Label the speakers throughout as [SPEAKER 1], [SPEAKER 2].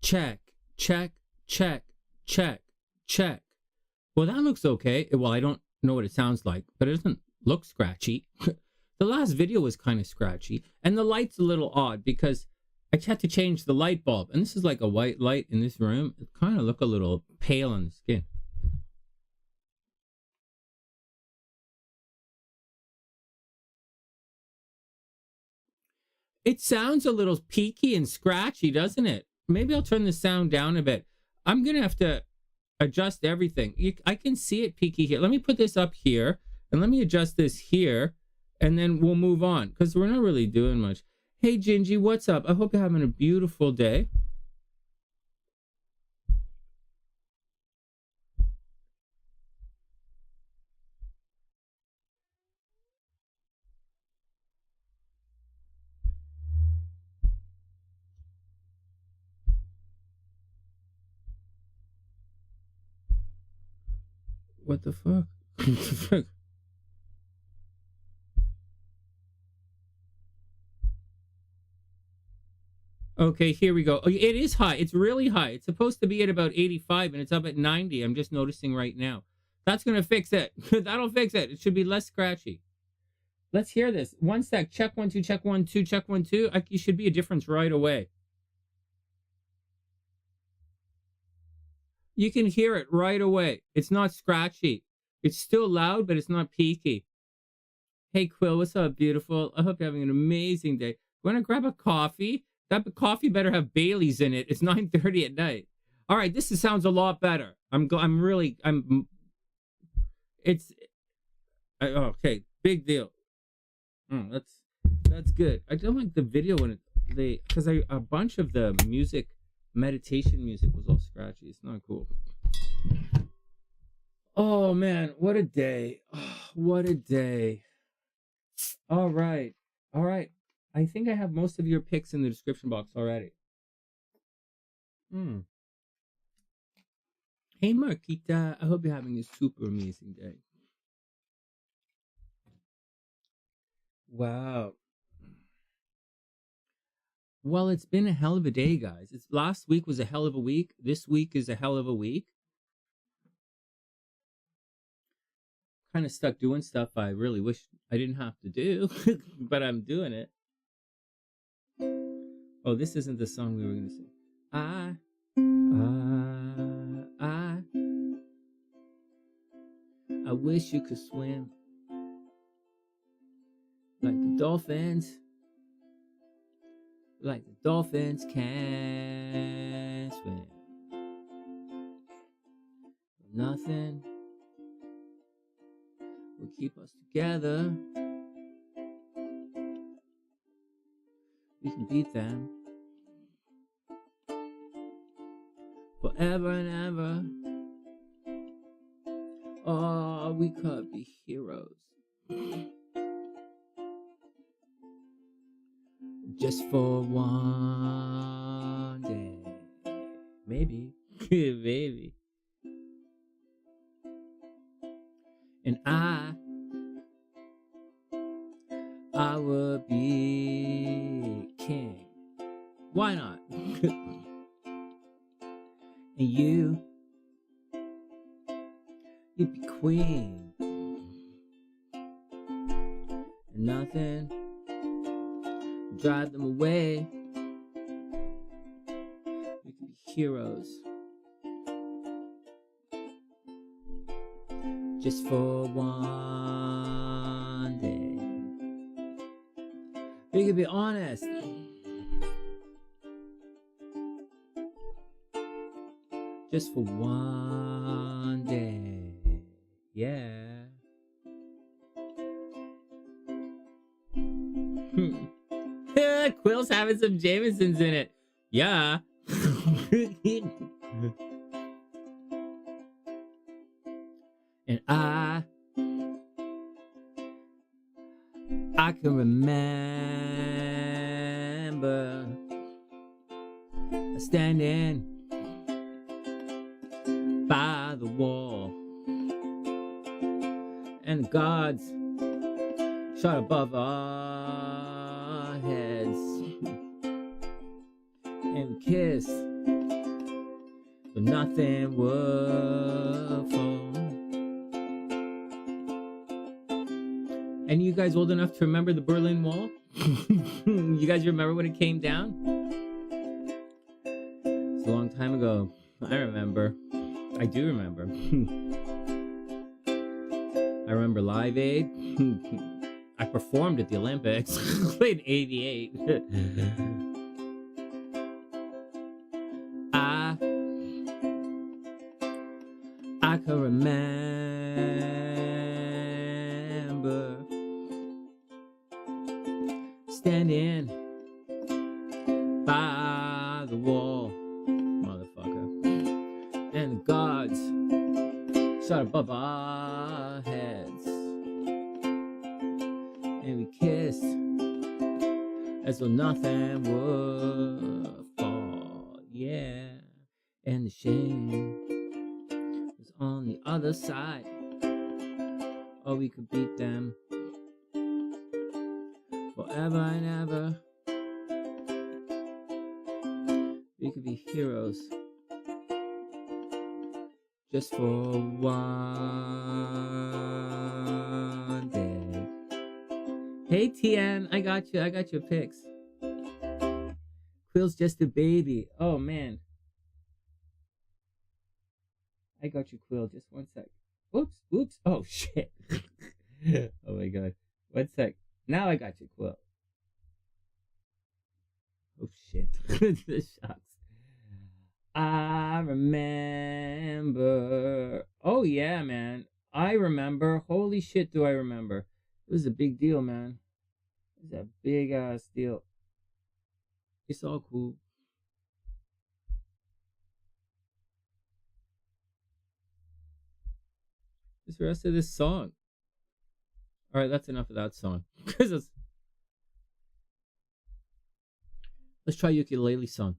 [SPEAKER 1] check, check, check, check, check. Well, that looks okay. Well, I don't know what it sounds like, but it doesn't look scratchy. The last video was kind of scratchy, and the light's a little odd because I had to change the light bulb, and this is like a white light in this room. It kind of look a little pale on the skin. It sounds a little peaky and scratchy, doesn't it? Maybe I'll turn the sound down a bit. I'm going to have to adjust everything. I can see it peaky here. Let me put this up here, and let me adjust this here, and then we'll move on, because we're not really doing much. Hey, Gingie, what's up? I hope you're having a beautiful day. What the fuck? What the fuck? Okay, here we go. Oh, it is high. It's really high. It's supposed to be at about 85, and it's up at 90. I'm just noticing right now. That's going to fix it. That'll fix it. It should be less scratchy. Let's hear this. 1 sec. Check 1 2. Check 1 2. Check 1 2. You should be a difference right away. You can hear it right away. It's not scratchy. It's still loud, but it's not peaky. Hey, Quill, what's up, beautiful? I hope you're having an amazing day. Want to grab a coffee? That coffee better have Bailey's in it. It's 9:30 at night. All right, this sounds a lot better. It's okay. Big deal. That's good. I don't like the video when because a bunch of the music. Meditation music was all scratchy. It's not cool. Oh man, what a day. Oh, what a day. All right. I think I have most of your picks in the description box already. Hey Marquitta, I hope you're having a super amazing day. Wow. Well, it's been a hell of a day, guys. Last week was a hell of a week. This week is a hell of a week. Kind of stuck doing stuff I really wish I didn't have to do, but I'm doing it. Oh, this isn't the song we were going to sing. I wish you could swim like the dolphins. Like the dolphins can swim. Nothing will keep us together. We can beat them forever and ever. Oh, we could be heroes. Just for one day. Maybe. Maybe. And I would be king. Why not? And you'd be queen. And nothing drive them away. We could be heroes. Just for one day. We could be honest. Just for one day. Yeah. Quill's having some Jamesons in it. Yeah. And I can remember standing by the wall, and the gods shot above our heads, and we kissed so nothing would fall. And you guys old enough to remember the Berlin Wall? You guys remember when it came down? It's a long time ago. I remember. I do remember. I remember Live Aid. I performed at the Olympics in '88. I can remember standing by the wall, motherfucker, and the guards shot above our heads, and we kissed as though nothing would fall. Yeah, and the shame was on the other side. Oh, we could beat them forever and ever. We could be heroes just for one day. Hey TN, I got you. I got your pics. Quill's just a baby. Oh man. I got you, Quill. Just one sec. Whoops, whoops. Oh shit. Oh my god. One sec. Now I got you, Quill. Oh shit. This sucks. I remember. Oh yeah, man. I remember. Holy shit, do I remember. It was a big deal, man. It was a big ass deal. It's all cool. What's the rest of this song? Alright, that's enough of that song. Let's try ukulele song.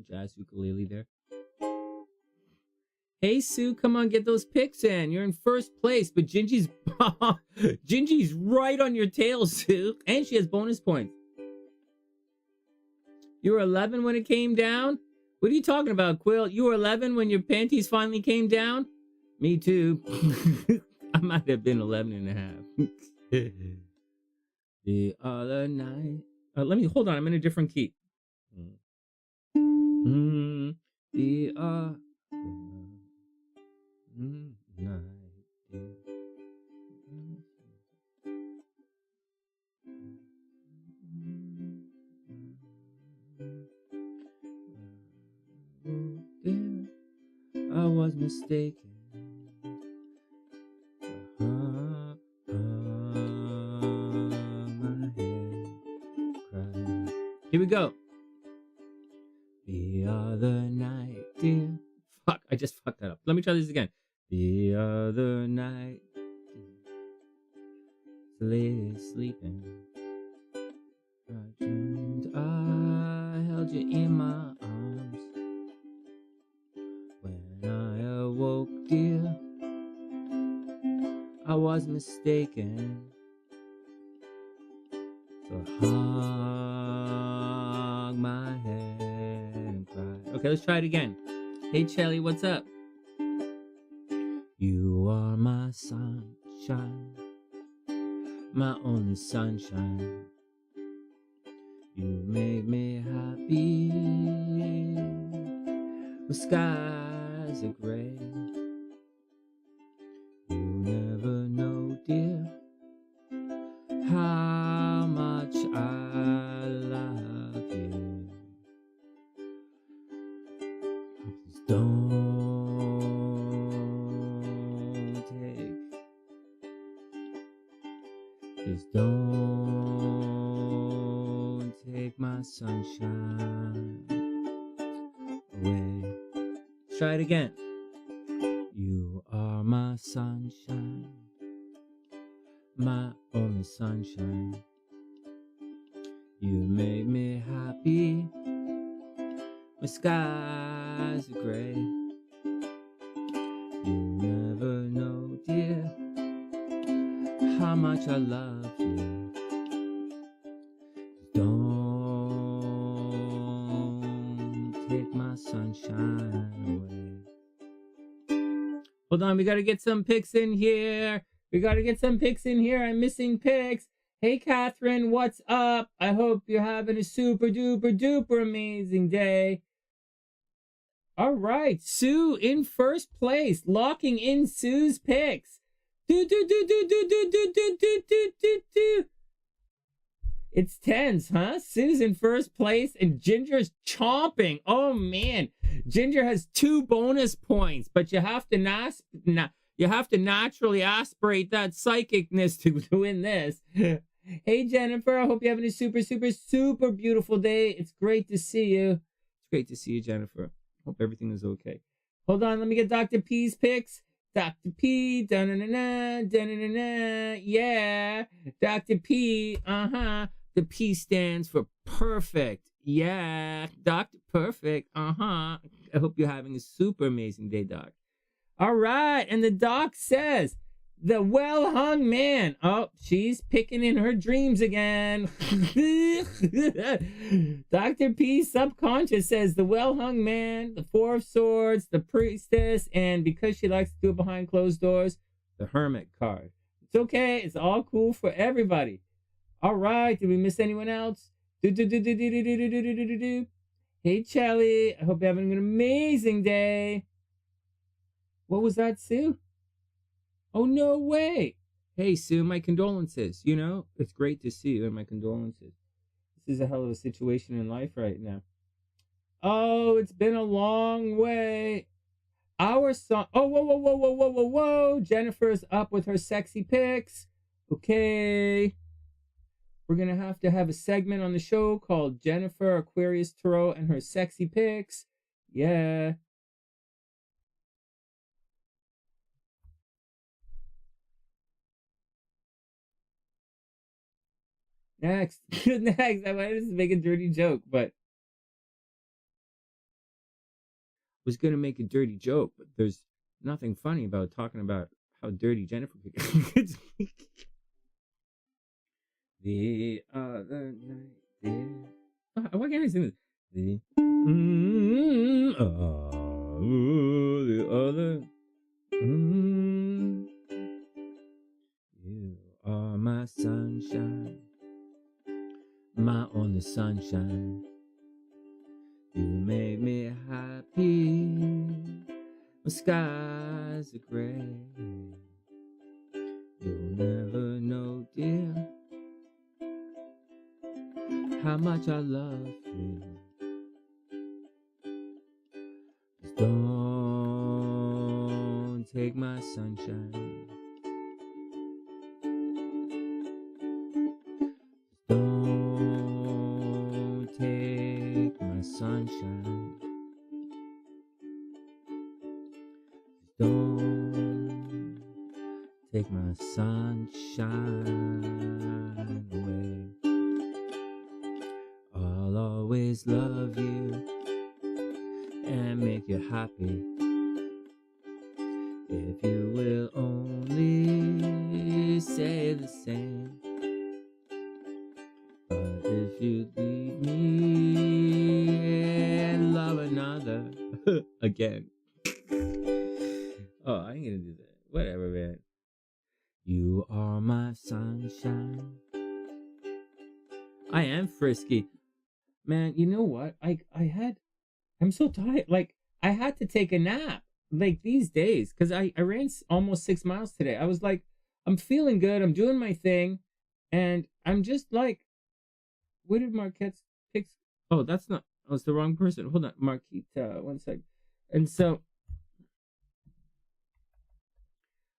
[SPEAKER 1] Jazz ukulele there. Hey Sue, come on, get those pics in. You're in first place, but Gingie's Gingie's right on your tail, Sue. And she has bonus points. You were 11 when it came down? What are you talking about, Quill? You were 11 when your panties finally came down? Me too. I might have been 11 and a half. The other night. Let me, hold on, I'm in a different key. The other night. I was mistaken. Here we go. The other night, dear. Fuck, I just fucked that up. Let me try this again. The other night, lay sleeping. I dreamed I held you in my arms. When I awoke, dear, I was mistaken. So hung my head and cried. Okay, let's try it again. Hey Shelly, what's up? You are my sunshine, my only sunshine. You made me happy. The skies are gray. You never know, dear, how much I love you. Please don't take my sunshine away. Let's try it again. You are my sunshine, my only sunshine. You make me happy. My skies are gray. You never know, dear, how much I love you. Don't Hold on, we got to get some pics in here. We got to get some pics in here. I'm missing pics. Hey, Catherine, what's up? I hope you're having a super duper duper amazing day. All right, Sue in first place, locking in Sue's pics. It's tense, huh? Sue's in first place and Ginger's chomping. Oh man, Ginger has 2 bonus points, but you have to naturally aspirate that psychicness to win this. Hey Jennifer, I hope you're having a super super super beautiful day. It's great to see you. It's great to see you, Jennifer. Hope everything is okay. Hold on, let me get Dr. P's pics. Dr. P, da-na-na-na, da-na-na-na, yeah. Dr. P, The P stands for perfect. Yeah, Dr. Perfect, I hope you're having a super amazing day, Doc. All right, and the doc says, the well-hung man. Oh, she's picking in her dreams again. Dr. P subconscious says the well-hung man, the 4 of Swords, the priestess, and because she likes to do it behind closed doors, the hermit card. It's okay. It's all cool for everybody. All right. Did we miss anyone else? Hey, Chelly. I hope you're having an amazing day. What was that, Sue? Oh, no way. Hey, Sue, my condolences. You know, it's great to see you, and my condolences. This is a hell of a situation in life right now. Oh, it's been a long way. Our song. Oh, whoa. Jennifer's up with her sexy pics. Okay. We're going to have a segment on the show called Jennifer Aquarius Tarot and her sexy pics. Yeah. Next. I wanted to make a dirty joke, but was going to make a dirty joke, but there's nothing funny about talking about how dirty Jennifer gets. The other night, why can't I sing this? The other. You are my sunshine, my only sunshine. You made me happy. My skies are gray. You'll never know, dear, how much I love you. Just don't take my sunshine. Don't take my sunshine. Don't take my sunshine away. I'll always love you and make you happy if you will only say the same. But if you leave me and love another again. Oh, I ain't gonna do that. Whatever, man. You are my sunshine. I am frisky. Man, you know what? I'm so tired. Like, I had to take a nap, like, these days, because I ran almost 6 miles today. I was like, I'm feeling good. I'm doing my thing. And I'm just like, where did Marquette's pics? Oh, that's not, oh, it's the wrong person. Hold on, Marquitta, 1 sec. And so,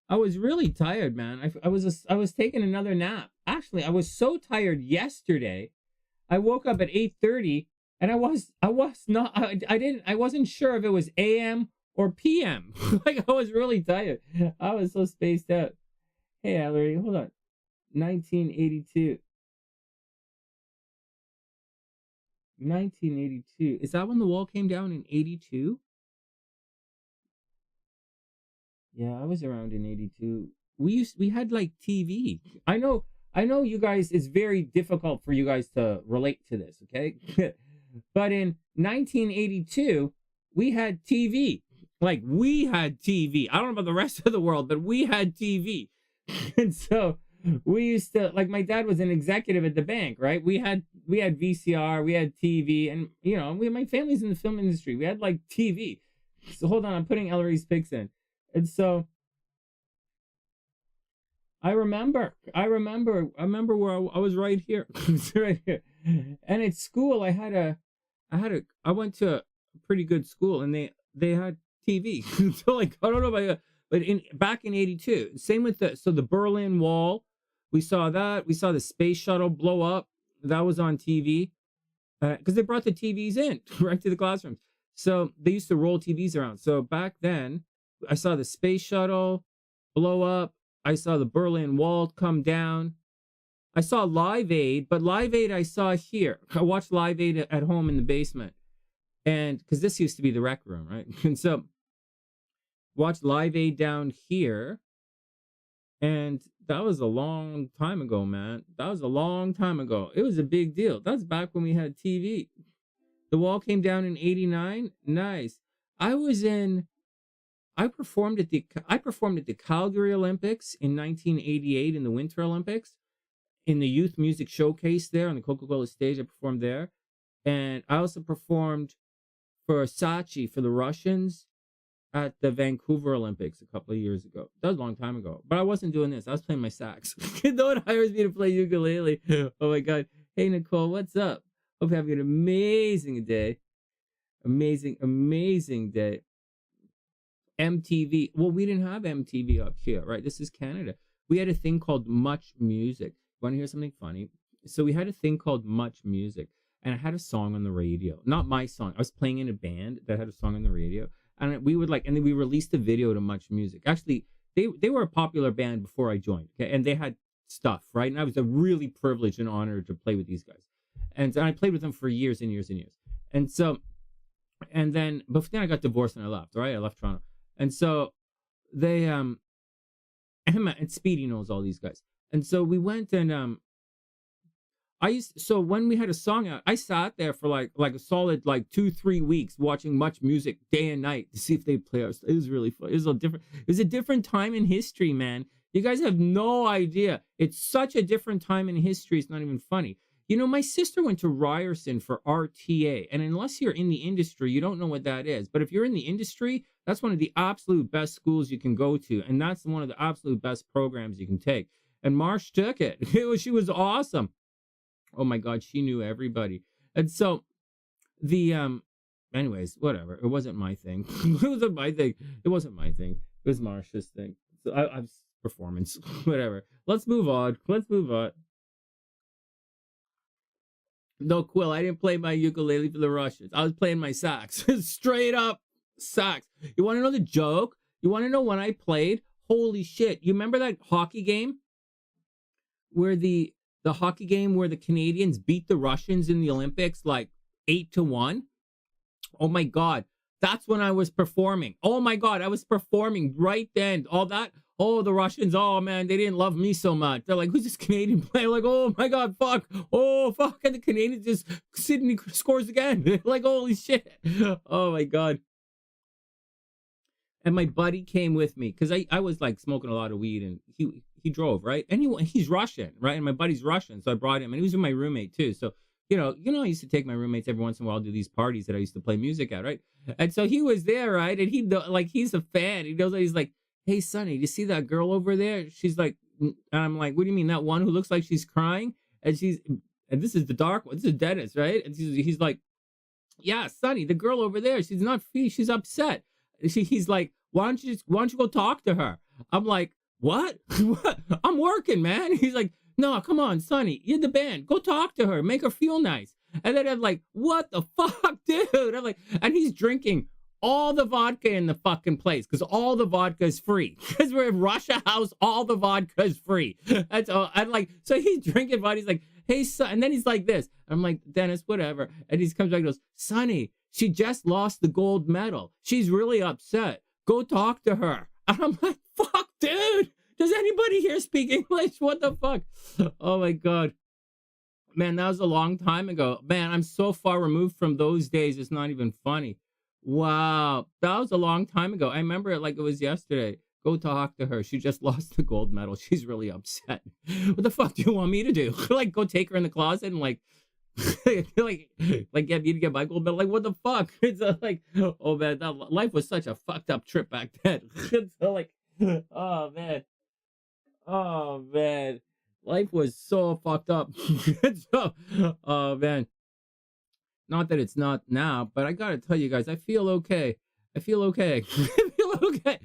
[SPEAKER 1] I was really tired, man. I was taking another nap. Actually, I was so tired yesterday. I woke up at 8:30 and I wasn't sure if it was AM or PM. Like, I was really tired. I was so spaced out. Hey, Ellary, hold on. 1982. 1982. Is that when the wall came down in 82? Yeah, I was around in 82. We had like TV. I know you guys, it's very difficult for you guys to relate to this, okay? But in 1982, we had TV. Like, we had TV. I don't know about the rest of the world, but we had TV. And so we used to, like, my dad was an executive at the bank, right? We had VCR, we had TV, and, you know, my family's in the film industry. We had, like, TV. So hold on, I'm putting Ellary's pics in. And so I remember where I was right here. Right here. And at school, I went to a pretty good school, and they had TV. So, like, I don't know about you, but back in 82, same with the Berlin Wall, we saw that. We saw the space shuttle blow up. That was on TV. Because they brought the TVs in right to the classrooms. So they used to roll TVs around. So back then, I saw the space shuttle blow up. I saw the Berlin Wall come down. I saw Live Aid, but Live Aid I saw here. I watched Live Aid at home in the basement. And because this used to be the rec room, right? And so watched Live Aid down here. And that was a long time ago, man. That was a long time ago. It was a big deal. That's back when we had TV. The Wall came down in 89. Nice. I performed at the Calgary Olympics in 1988 in the Winter Olympics, in the Youth Music Showcase there on the Coca-Cola stage. I performed there. And I also performed for Sachi, for the Russians, at the Vancouver Olympics a couple of years ago. That was a long time ago. But I wasn't doing this. I was playing my sax. No one hires me to play ukulele. Oh my God. Hey, Nicole, what's up? Hope you're having an amazing day. Amazing day. MTV. Well, we didn't have MTV up here, right? This is Canada. We had a thing called Much Music. Want to hear something funny? So we had a thing called Much Music, and I had a song on the radio. Not my song. I was playing in a band that had a song on the radio, and we would and then we released a video to Much Music. Actually, they were a popular band before I joined, okay? And they had stuff, right? And I was really privileged and honored to play with these guys. And I played with them for years and years and years. And so, but then I got divorced and I left, right? I left Toronto. And so they, and Speedy knows all these guys. And so we went and, so when we had a song out, I sat there for like a solid 2-3 weeks watching Much Music day and night to see if they play us. It was really fun. It was a different time in history, man. You guys have no idea. It's such a different time in history. It's not even funny. You know, my sister went to Ryerson for RTA, and unless you're in the industry, you don't know what that is. But if you're in the industry, that's one of the absolute best schools you can go to, and that's one of the absolute best programs you can take. And Marsh took it. She was awesome. Oh my God, she knew everybody. And so anyways, whatever. It wasn't my thing. It wasn't my thing. It was Marsh's thing. So I've performance, whatever. Let's move on. No, Quill, I didn't play my ukulele for the Russians. I was playing my sax. Straight up sax. You want to know the joke? You want to know when I played? Holy shit. You remember that hockey game? Where the hockey game where the Canadians beat the Russians in the Olympics 8-1? Oh my God. That's when I was performing. Oh my God. I was performing right then. All that. Oh, the Russians, oh man, they didn't love me so much. They're like, who's this Canadian player? Like, oh my God, fuck. Oh, fuck. And the Canadians just, Sydney scores again. Like, holy shit. Oh my God. And my buddy came with me because I was smoking a lot of weed, and he drove, right? And he's Russian, right? And my buddy's Russian. So I brought him, and he was with my roommate too. So, you know, I used to take my roommates every once in a while to these parties that I used to play music at, right? And so he was there, right? And he's a fan. He knows that. He's like, hey, Sonny, do you see that girl over there? She's like, and I'm like, what do you mean, that one who looks like she's crying? And this is the dark one. This is Dennis, right? And he's like, yeah, Sonny, the girl over there, she's not free. She's upset. He's like, why don't you go talk to her? I'm like, what? What? I'm working, man. He's like, no, come on, Sonny, you're the band. Go talk to her. Make her feel nice. And then I'm like, what the fuck, dude? I'm like, and he's drinking all the vodka in the fucking place because all the vodka is free. Because we're in Russia House, all the vodka is free. That's all. So he's drinking vodka. He's like, hey, son. And then he's like this. I'm like, Dennis, whatever. And he comes back and goes, Sonny, she just lost the gold medal. She's really upset. Go talk to her. And I'm like, fuck, dude. Does anybody here speak English? What the fuck? Oh my God. Man, that was a long time ago. Man, I'm so far removed from those days. It's not even funny. Wow. That was a long time ago. I remember it like it was yesterday. Go talk to her. She just lost the gold medal. She's really upset. What the fuck do you want me to do? Like, go take her in the closet and like, like get me to get my gold medal? Like, what the fuck? It's like, oh man, life was such a fucked up trip back then. It's like, oh man. Oh man. Life was so fucked up. So, oh man. Not that it's not now, but I gotta tell you guys, I feel okay. I feel okay. I feel okay.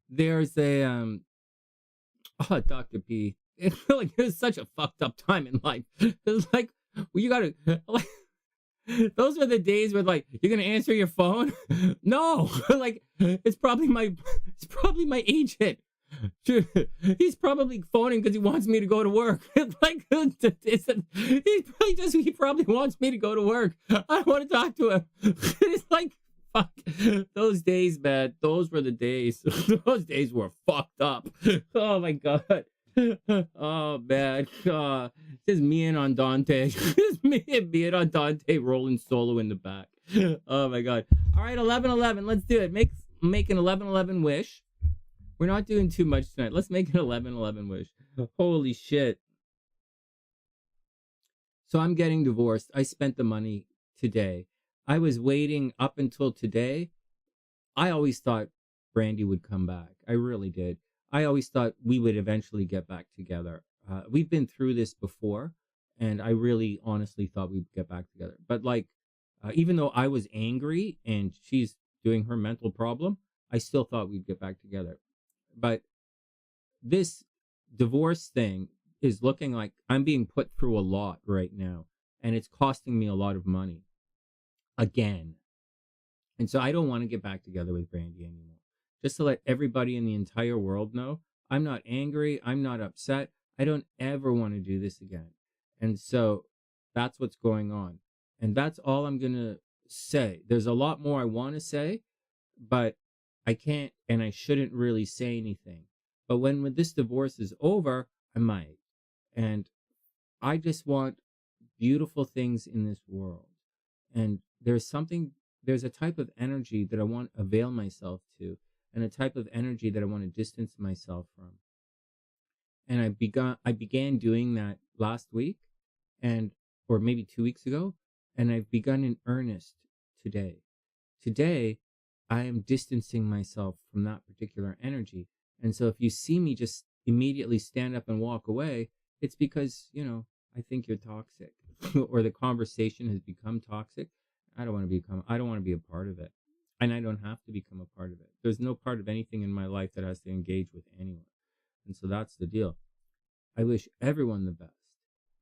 [SPEAKER 1] There's a oh, Dr. P. It's like it was such a fucked up time in life. It's like well, you gotta like those are the days where like you're gonna answer your phone. No, like it's probably my agent. He's probably phoning because he wants me to go to work. Like he probably wants me to go to work. I don't want to talk to him. It's like fuck those days, man. Those were the days. Those days were fucked up. Oh my god. Oh man. Just me and Andante. Just me and Andante rolling solo in the back. Oh my god. All right, 11-11. Let's do it. Make an 11-11 wish. We're not doing too much tonight. Let's make an 11-11 wish. Holy shit. So I'm getting divorced. I spent the money today. I was waiting up until today. I always thought Brandy would come back. I really did. I always thought we would eventually get back together. We've been through this before, and I really honestly thought we'd get back together. But like, even though I was angry and she's doing her mental problem, I still thought we'd get back together. But this divorce thing is looking like I'm being put through a lot right now, and it's costing me a lot of money again. And so I don't want to get back together with Brandy anymore. Just to let everybody in the entire world know, I'm not angry. I'm not upset. I don't ever want to do this again. And so that's what's going on. And that's all I'm going to say. There's a lot more I want to say, but I can't and I shouldn't really say anything. But when this divorce is over, I might. And I just want beautiful things in this world. And there's a type of energy that I want to avail myself to, and a type of energy that I want to distance myself from. And I began doing that last week, or maybe 2 weeks ago, and I've begun in earnest today. Today, I am distancing myself from that particular energy. And so if you see me just immediately stand up and walk away, it's because, I think you're toxic or the conversation has become toxic. I don't want to be a part of it. And I don't have to become a part of it. There's no part of anything in my life that has to engage with anyone. And so that's the deal. I wish everyone the best.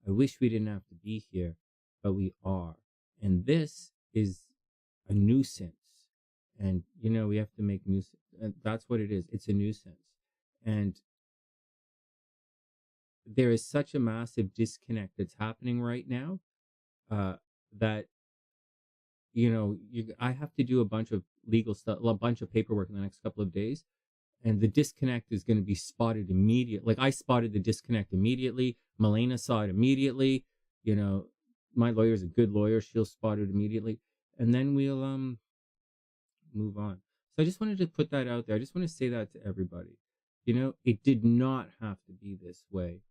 [SPEAKER 1] I wish we didn't have to be here, but we are. And this is a nuisance. And, we have to make nuisance. That's what it is. It's a nuisance. And there is such a massive disconnect that's happening right now that, I have to do a bunch of legal stuff, a bunch of paperwork in the next couple of days. And the disconnect is going to be spotted immediately. Like I spotted the disconnect immediately. Milena saw it immediately. My lawyer's a good lawyer. She'll spot it immediately. And then we'll move on. So I just wanted to put that out there. I just want to say that to everybody. It did not have to be this way.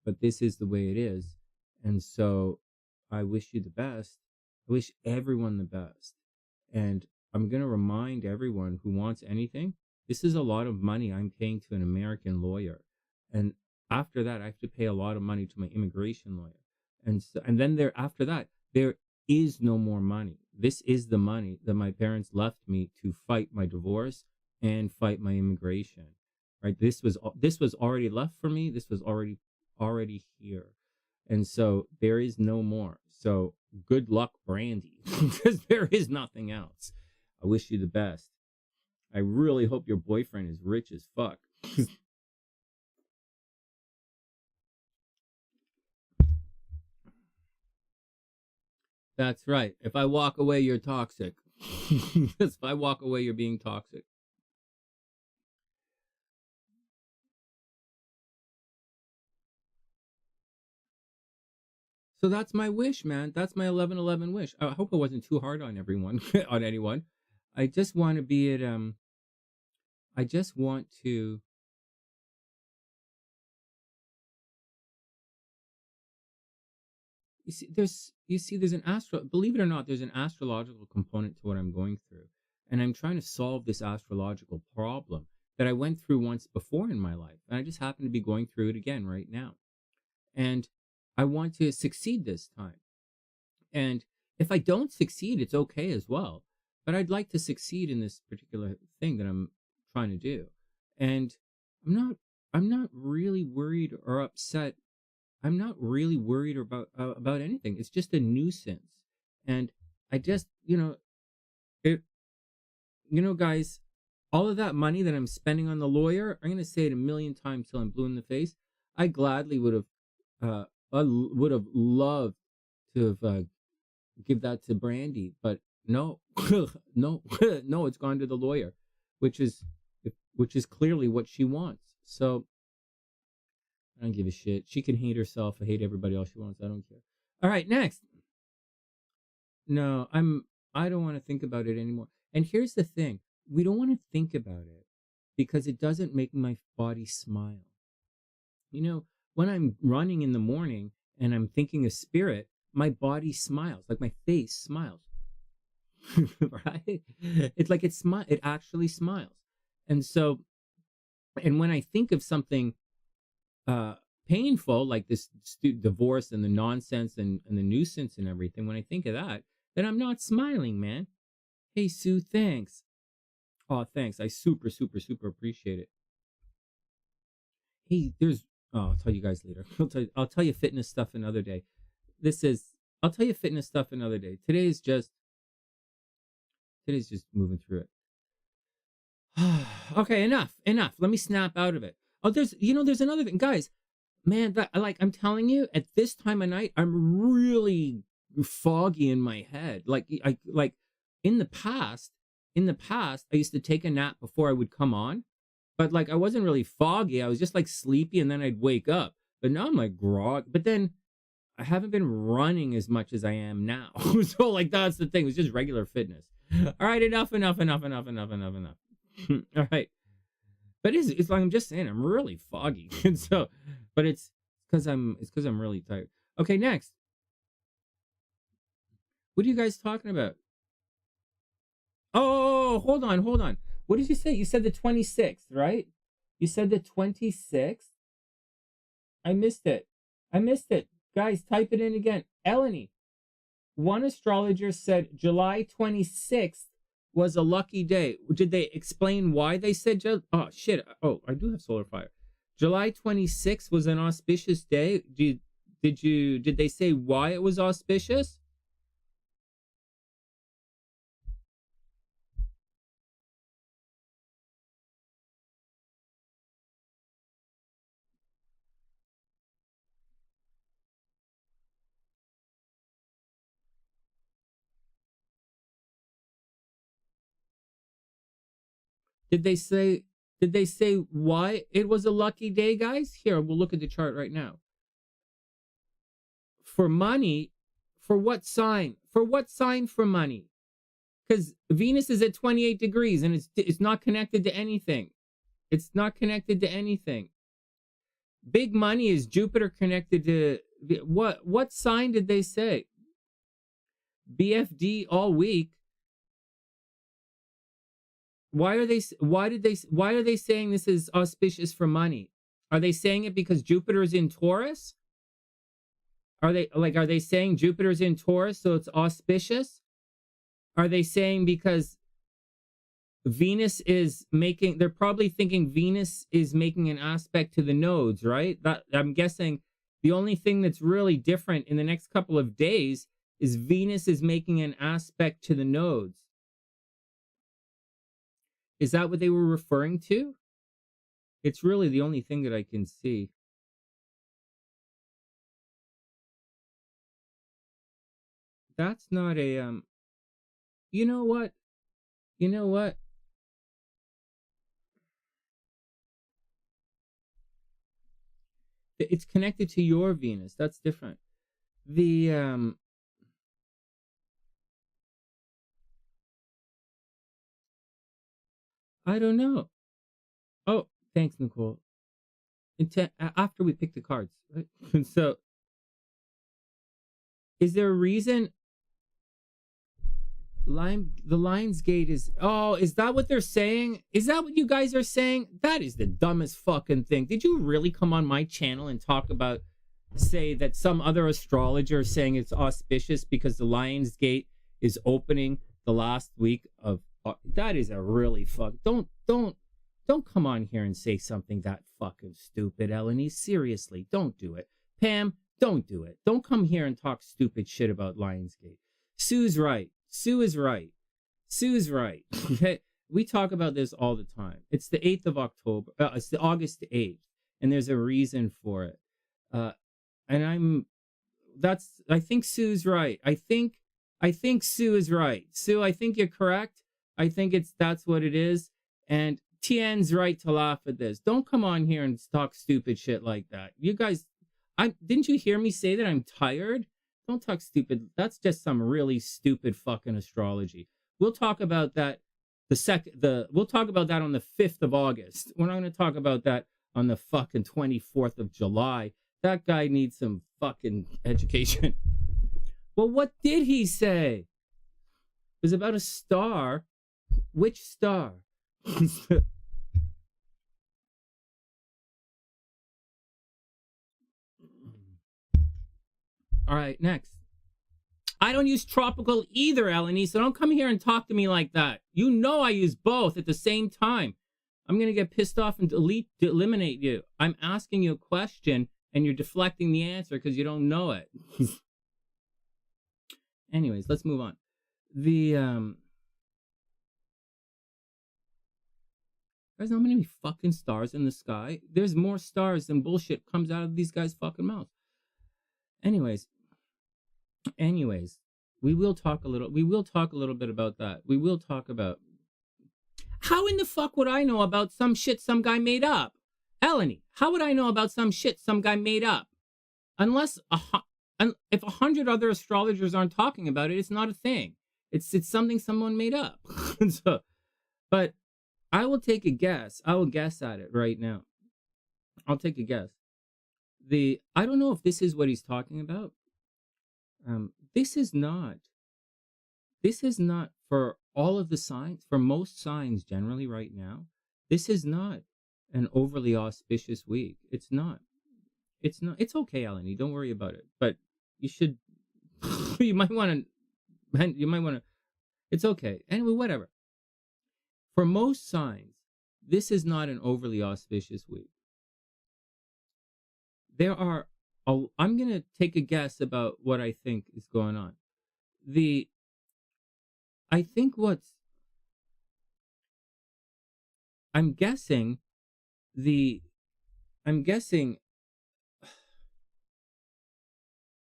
[SPEAKER 1] But this is the way it is. And so I wish you the best. I wish everyone the best. And I'm going to remind everyone who wants anything, this is a lot of money I'm paying to an American lawyer. And after that, I have to pay a lot of money to my immigration lawyer. And then after that, there is no more money. This is the money that my parents left me to fight my divorce and fight my immigration. Right? This was already left for me. This was already here. And so there is no more. So good luck, Brandy, because there is nothing else. I wish you the best. I really hope your boyfriend is rich as fuck. That's right. If I walk away, you're toxic. If I walk away, you're being toxic. So that's my wish, man. That's my 1111 wish. I hope it wasn't too hard on everyone, on anyone. I just want to be at I just want to there's an believe it or not, there's an astrological component to what I'm going through. And I'm trying to solve this astrological problem that I went through once before in my life. And I just happen to be going through it again right now. And I want to succeed this time. And if I don't succeed, it's okay as well. But I'd like to succeed in this particular thing that I'm trying to do. And I'm not really worried or upset. I'm not really worried about anything. It's just a nuisance. And I just, guys, all of that money that I'm spending on the lawyer, I'm going to say it a million times till I'm blue in the face. I gladly would have loved to have give that to Brandy, but no, no, no, it's gone to the lawyer, which is clearly what she wants. So I don't give a shit. She can hate herself. I hate everybody else she wants. I don't care. All right, next. No, I don't want to think about it anymore. And here's the thing. We don't want to think about it because it doesn't make my body smile. When I'm running in the morning and I'm thinking of spirit, my body smiles, like my face smiles. Right? It's like it actually smiles. And so, and when I think of something painful, like this divorce and the nonsense and the nuisance and everything, when I think of that, then I'm not smiling, man. Hey, Sue, thanks. Oh, thanks. I super, super, super appreciate it. Hey, I'll tell you guys later. I'll tell you fitness stuff another day. I'll tell you fitness stuff another day. Today's just moving through it. Okay, enough. Let me snap out of it. Oh, there's another thing, guys. Man, I'm telling you, at this time of night, I'm really foggy in my head. Like in the past, I used to take a nap before I would come on, but I wasn't really foggy. I was just sleepy, and then I'd wake up. But now I'm grog. But then I haven't been running as much as I am now. So that's the thing. It was just regular fitness. All right, enough. All right. But it's like I'm just saying, I'm really foggy. And so, but it's because I'm really tired. Okay, next. What are you guys talking about? Oh, hold on. What did you say? You said the 26th, right? You said the 26th? I missed it. Guys, type it in again. Ellary, one astrologer said July 26th was a lucky day. Did they explain why they said oh shit? Oh, I do have solar fire. July 26th was an auspicious day. Did they say why it was auspicious? Did they say why it was a lucky day, guys? Here, we'll look at the chart right now. For money, for what sign? For what sign for money? Because Venus is at 28 degrees and it's not connected to anything. It's not connected to anything. Big money is Jupiter connected to what sign did they say? BFD all week. Why are they saying this is auspicious for money? Are they saying it because Jupiter is in Taurus? Are they saying Jupiter's in Taurus, so it's auspicious? Are they saying because Venus is making, they're probably thinking Venus is making an aspect to the nodes, right? That I'm guessing the only thing that's really different in the next couple of days is Venus is making an aspect to the nodes. Is that what they were referring to? It's really the only thing that I can see. That's not a you know what? It's connected to your Venus. That's different. The I don't know. Oh, thanks, Nicole. After we pick the cards, right? So, is there a reason? The Lionsgate is. Oh, is that what they're saying? Is that what you guys are saying? That is the dumbest fucking thing. Did you really come on my channel and say that some other astrologer is saying it's auspicious because the Lionsgate is opening the last week of? That is a really fuck. Don't come on here and say something that fucking stupid, Ellany. Seriously, don't do it. Pam, don't do it. Don't come here and talk stupid shit about Lionsgate. Sue's right. Sue is right. Sue's right. Okay? We talk about this all the time. It's the 8th of October. It's the August 8th. And there's a reason for it. And I think Sue's right. I think Sue is right. Sue, I think you're correct. I think that's what it is. And Tien's right to laugh at this. Don't come on here and talk stupid shit like that. You guys, didn't you hear me say that I'm tired? Don't talk stupid. That's just some really stupid fucking astrology. We'll talk about that we'll talk about that on the 5th of August. We're not going to talk about that on the fucking 24th of July. That guy needs some fucking education. Well, what did he say? It was about a star. Which star? All right, next. I don't use tropical either, Ellany, so don't come here and talk to me like that. You know I use both at the same time. I'm going to get pissed off and eliminate you. I'm asking you a question, and you're deflecting the answer because you don't know it. Anyways, let's move on. There's not many fucking stars in the sky. There's more stars than bullshit comes out of these guys' fucking mouths. Anyways, we will talk a little bit about that. We will talk about how in the fuck would I know about some shit some guy made up? Ellany, how would I know about some shit some guy made up? Unless if 100 other astrologers aren't talking about it, it's not a thing. It's something someone made up. So, but I will take a guess. I will guess at it right now. I'll take a guess. I don't know if this is what he's talking about. This is not for all of the signs, for most signs generally right now. This is not an overly auspicious week. It's not. It's okay, Ellany. Don't worry about it. But you should, you might want to, it's okay. Anyway, whatever. For most signs, this is not an overly auspicious week. I'm going to take a guess about what I think is going on.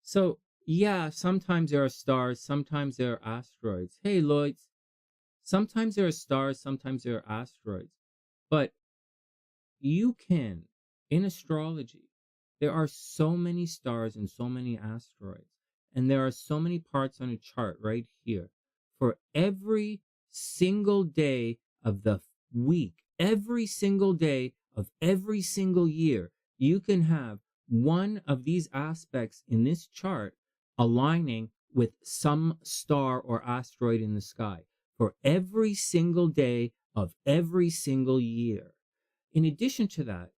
[SPEAKER 1] So yeah, sometimes there are stars, sometimes there are asteroids. Hey, Lloyds. Sometimes there are stars, sometimes there are asteroids. But you can, in astrology, there are so many stars and so many asteroids. And there are so many parts on a chart right here. For every single day of the week, every single day of every single year, you can have one of these aspects in this chart aligning with some star or asteroid in the sky. For every single day of every single year. In addition to that,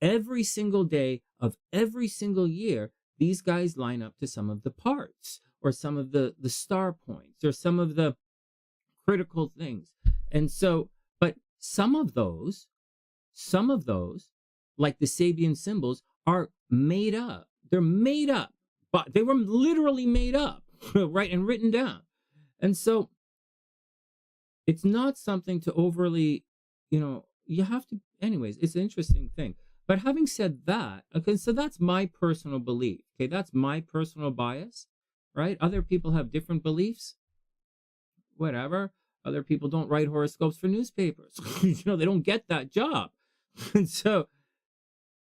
[SPEAKER 1] every single day of every single year, these guys line up to some of the parts or some of the star points or some of the critical things. And so, but some of those, like the Sabian symbols, are made up. They're made up, but they were literally made up, right, and written down. And so, it's not something to overly, you have to, anyways, it's an interesting thing. But having said that, okay, so that's my personal belief. Okay, that's my personal bias, right? Other people have different beliefs, whatever. Other people don't write horoscopes for newspapers. They don't get that job. And so,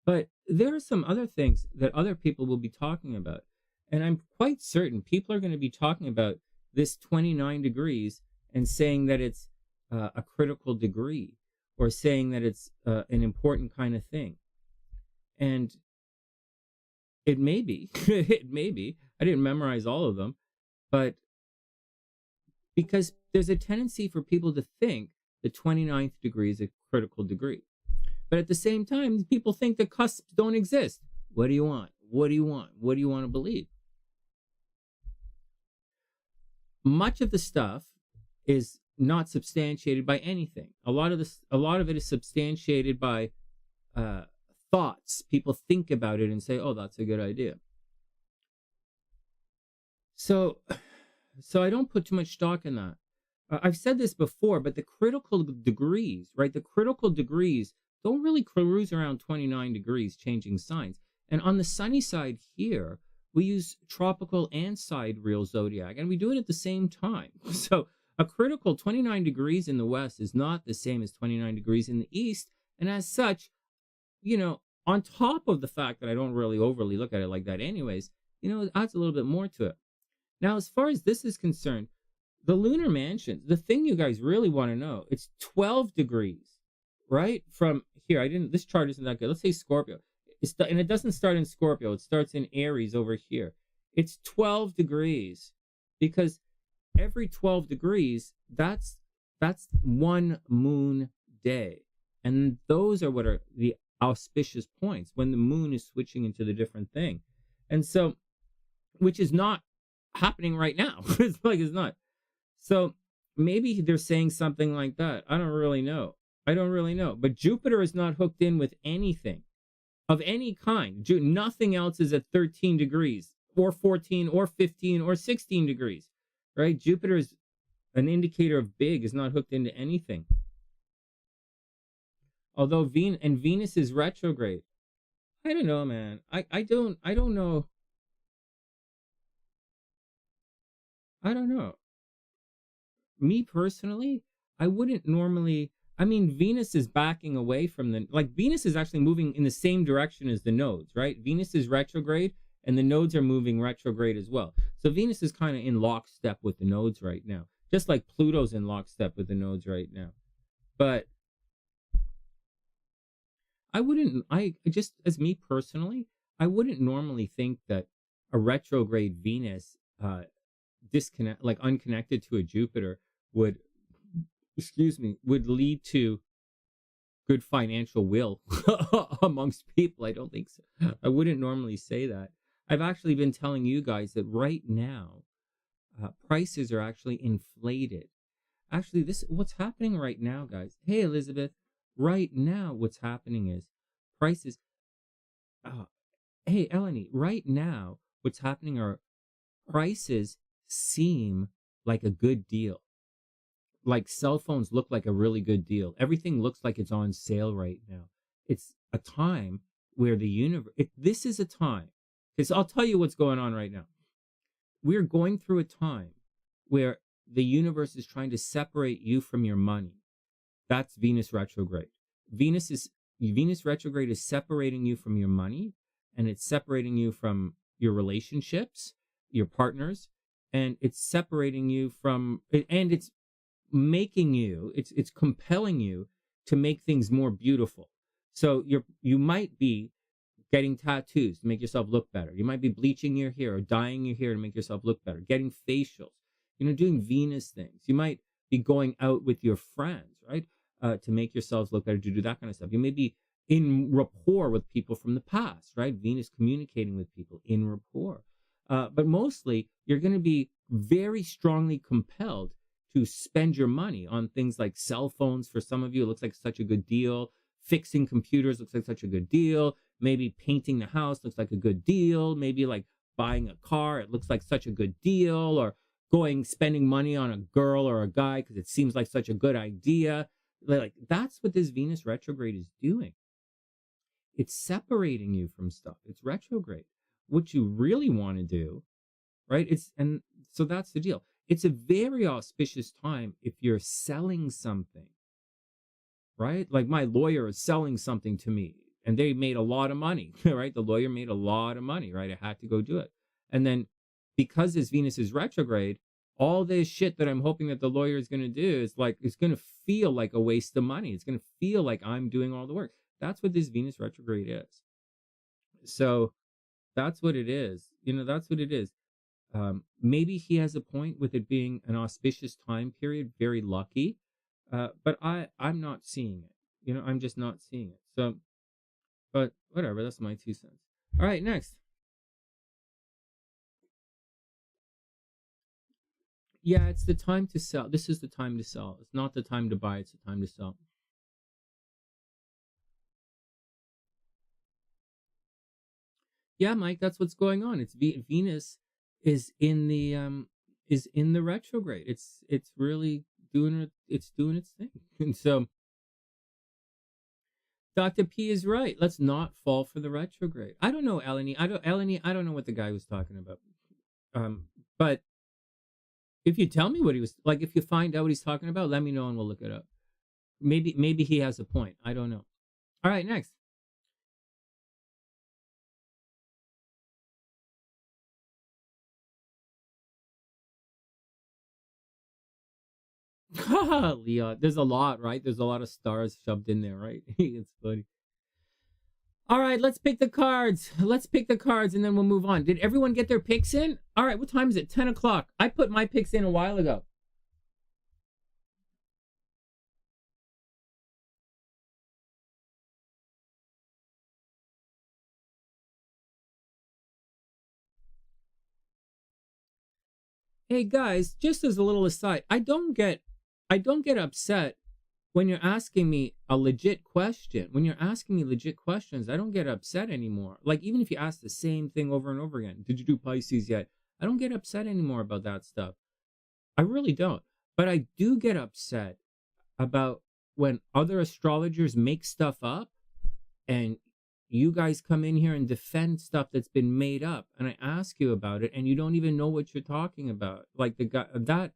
[SPEAKER 1] but there are some other things that other people will be talking about. And I'm quite certain people are going to be talking about this 29 degrees and saying that it's a critical degree, or saying that it's an important kind of thing. And it may be, it may be. I didn't memorize all of them, but because there's a tendency for people to think the 29th degree is a critical degree. But at the same time, people think the cusps don't exist. What do you want? What do you want? What do you want to believe? Much of the stuff is not substantiated by anything. A lot of it is substantiated by thoughts. People think about it and say, "Oh, that's a good idea." So I don't put too much stock in that. I've said this before, but the critical degrees, right? The critical degrees don't really cruise around 29 degrees, changing signs. And on the sunny side here, we use tropical and sidereal zodiac, and we do it at the same time. So a critical 29 degrees in the west is not the same as 29 degrees in the east. And as such, you know, on top of the fact that I don't really overly look at it like that anyways, you know, it adds a little bit more to it. Now, as far as this is concerned, the lunar mansion, the thing you guys really want to know, it's 12 degrees, right? From here, this chart isn't that good. Let's say Scorpio. And it doesn't start in Scorpio. It starts in Aries over here. It's 12 degrees because every 12 degrees, that's one moon day. And those are what are the auspicious points when the moon is switching into the different thing. And so, which is not happening right now. It's not. So maybe they're saying something like that. I don't really know. But Jupiter is not hooked in with anything of any kind. Nothing else is at 13 degrees or 14 or 15 or 16 degrees, right? Jupiter is an indicator of big, is not hooked into anything. Although Venus is retrograde. I don't know, man. I don't know. I don't know. Me personally, I wouldn't normally. I mean, Venus is backing away from Venus is actually moving in the same direction as the nodes, right? Venus is retrograde and the nodes are moving retrograde as well. So Venus is kind of in lockstep with the nodes right now, just like Pluto's in lockstep with the nodes right now. But just as me personally, I wouldn't normally think that a retrograde Venus unconnected to a Jupiter would lead to good financial will amongst people. I don't think so. I wouldn't normally say that. I've actually been telling you guys that right now, prices are actually inflated. Actually, what's happening right now, guys. Hey, Elizabeth. Right now, what's happening is prices. Hey, Ellany. Right now, what's happening are prices seem like a good deal. Like cell phones look like a really good deal. Everything looks like it's on sale right now. It's a time where the universe, this is a time, because I'll tell you what's going on right now. We're going through a time where the universe is trying to separate you from your money. That's Venus retrograde. Venus retrograde is separating you from your money, and it's separating you from your relationships, your partners, and it's separating you from, and it's making you, it's compelling you to make things more beautiful. So you might be getting tattoos to make yourself look better. You might be bleaching your hair or dyeing your hair to make yourself look better, getting facials, doing Venus things. You might be going out with your friends, right? To make yourselves look better, to do that kind of stuff. You may be in rapport with people from the past, right? Venus communicating with people in rapport. But mostly, you're going to be very strongly compelled to spend your money on things like cell phones. For some of you, it looks like such a good deal. Fixing computers looks like such a good deal. Maybe painting the house looks like a good deal. Maybe like buying a car, it looks like such a good deal. Or spending money on a girl or a guy because it seems like such a good idea. Like that's what this Venus retrograde is doing. It's separating you from stuff. It's retrograde. What you really want to do, right? And so that's the deal. It's a very auspicious time if you're selling something, right? Like my lawyer is selling something to me and they made a lot of money, right? The lawyer made a lot of money, right? I had to go do it. And then because this Venus is retrograde, all this shit that I'm hoping that the lawyer is going to do is like, it's going to feel like a waste of money. It's going to feel like I'm doing all the work. That's what this Venus retrograde is. So that's what it is. You know, that's what it is. Maybe he has a point with it being an auspicious time period, very lucky. But I'm not seeing it. You know, I'm just not seeing it. So, but whatever, that's my 2 cents. All right, next. Yeah, it's the time to sell. This is the time to sell. It's not the time to buy, it's the time to sell. Yeah, Mike, that's what's going on. It's Venus is in the retrograde. It's really doing its thing. And so Dr. P is right. Let's not fall for the retrograde. I don't know, Ellary. I don't know what the guy was talking about. But if you tell me what he was like, if you find out what he's talking about, let me know and we'll look it up. Maybe he has a point. I don't know. All right, next. Leon, there's a lot, right? There's a lot of stars shoved in there, right? It's funny. All right, let's pick the cards. Let's pick the cards and then we'll move on. Did everyone get their picks in? All right, what time is it? 10 o'clock. I put my picks in a while ago. Hey guys, just as a little aside, I don't get upset when you're asking me a legit question. When you're asking me legit questions, I don't get upset anymore. Like, even if you ask the same thing over and over again, did you do Pisces yet? I don't get upset anymore about that stuff. I really don't. But I do get upset about when other astrologers make stuff up and you guys come in here and defend stuff that's been made up, and I ask you about it and you don't even know what you're talking about. Like the guy that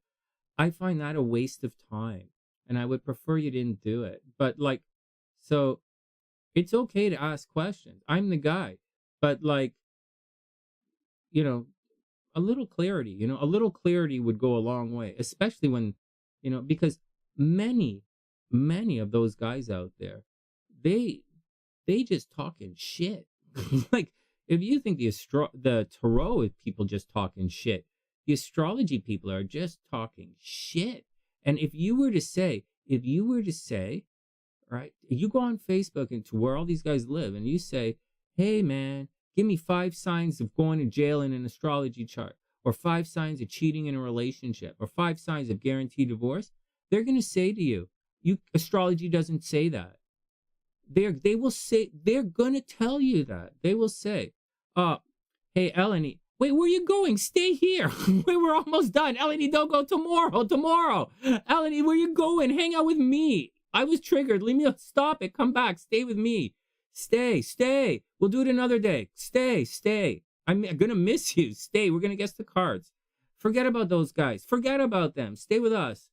[SPEAKER 1] I find that a waste of time, and I would prefer you didn't do it. But like, so it's okay to ask questions. I'm the guy, but like, you know, a little clarity, a little clarity would go a long way, especially when, because many of those guys out there, they just talking shit. Like, if you think the tarot people just talking shit, the astrology people are just talking shit. And if you were to say, right, you go on Facebook and to where all these guys live and you say, hey man, give me 5 signs of going to jail in an astrology chart, or 5 signs of cheating in a relationship, or 5 signs of guaranteed divorce, they're going to say to you, astrology doesn't say that. They will say, they're going to tell you that. They will say, hey, Ellary, wait, where are you going? Stay here. Wait, we're almost done. Ellary, don't go tomorrow. Ellary, where you going? Hang out with me. I was triggered. Leave me. Stop it. Come back. Stay with me. Stay. We'll do it another day. Stay. I'm going to miss you. Stay. We're going to guess the cards. Forget about those guys. Forget about them. Stay with us.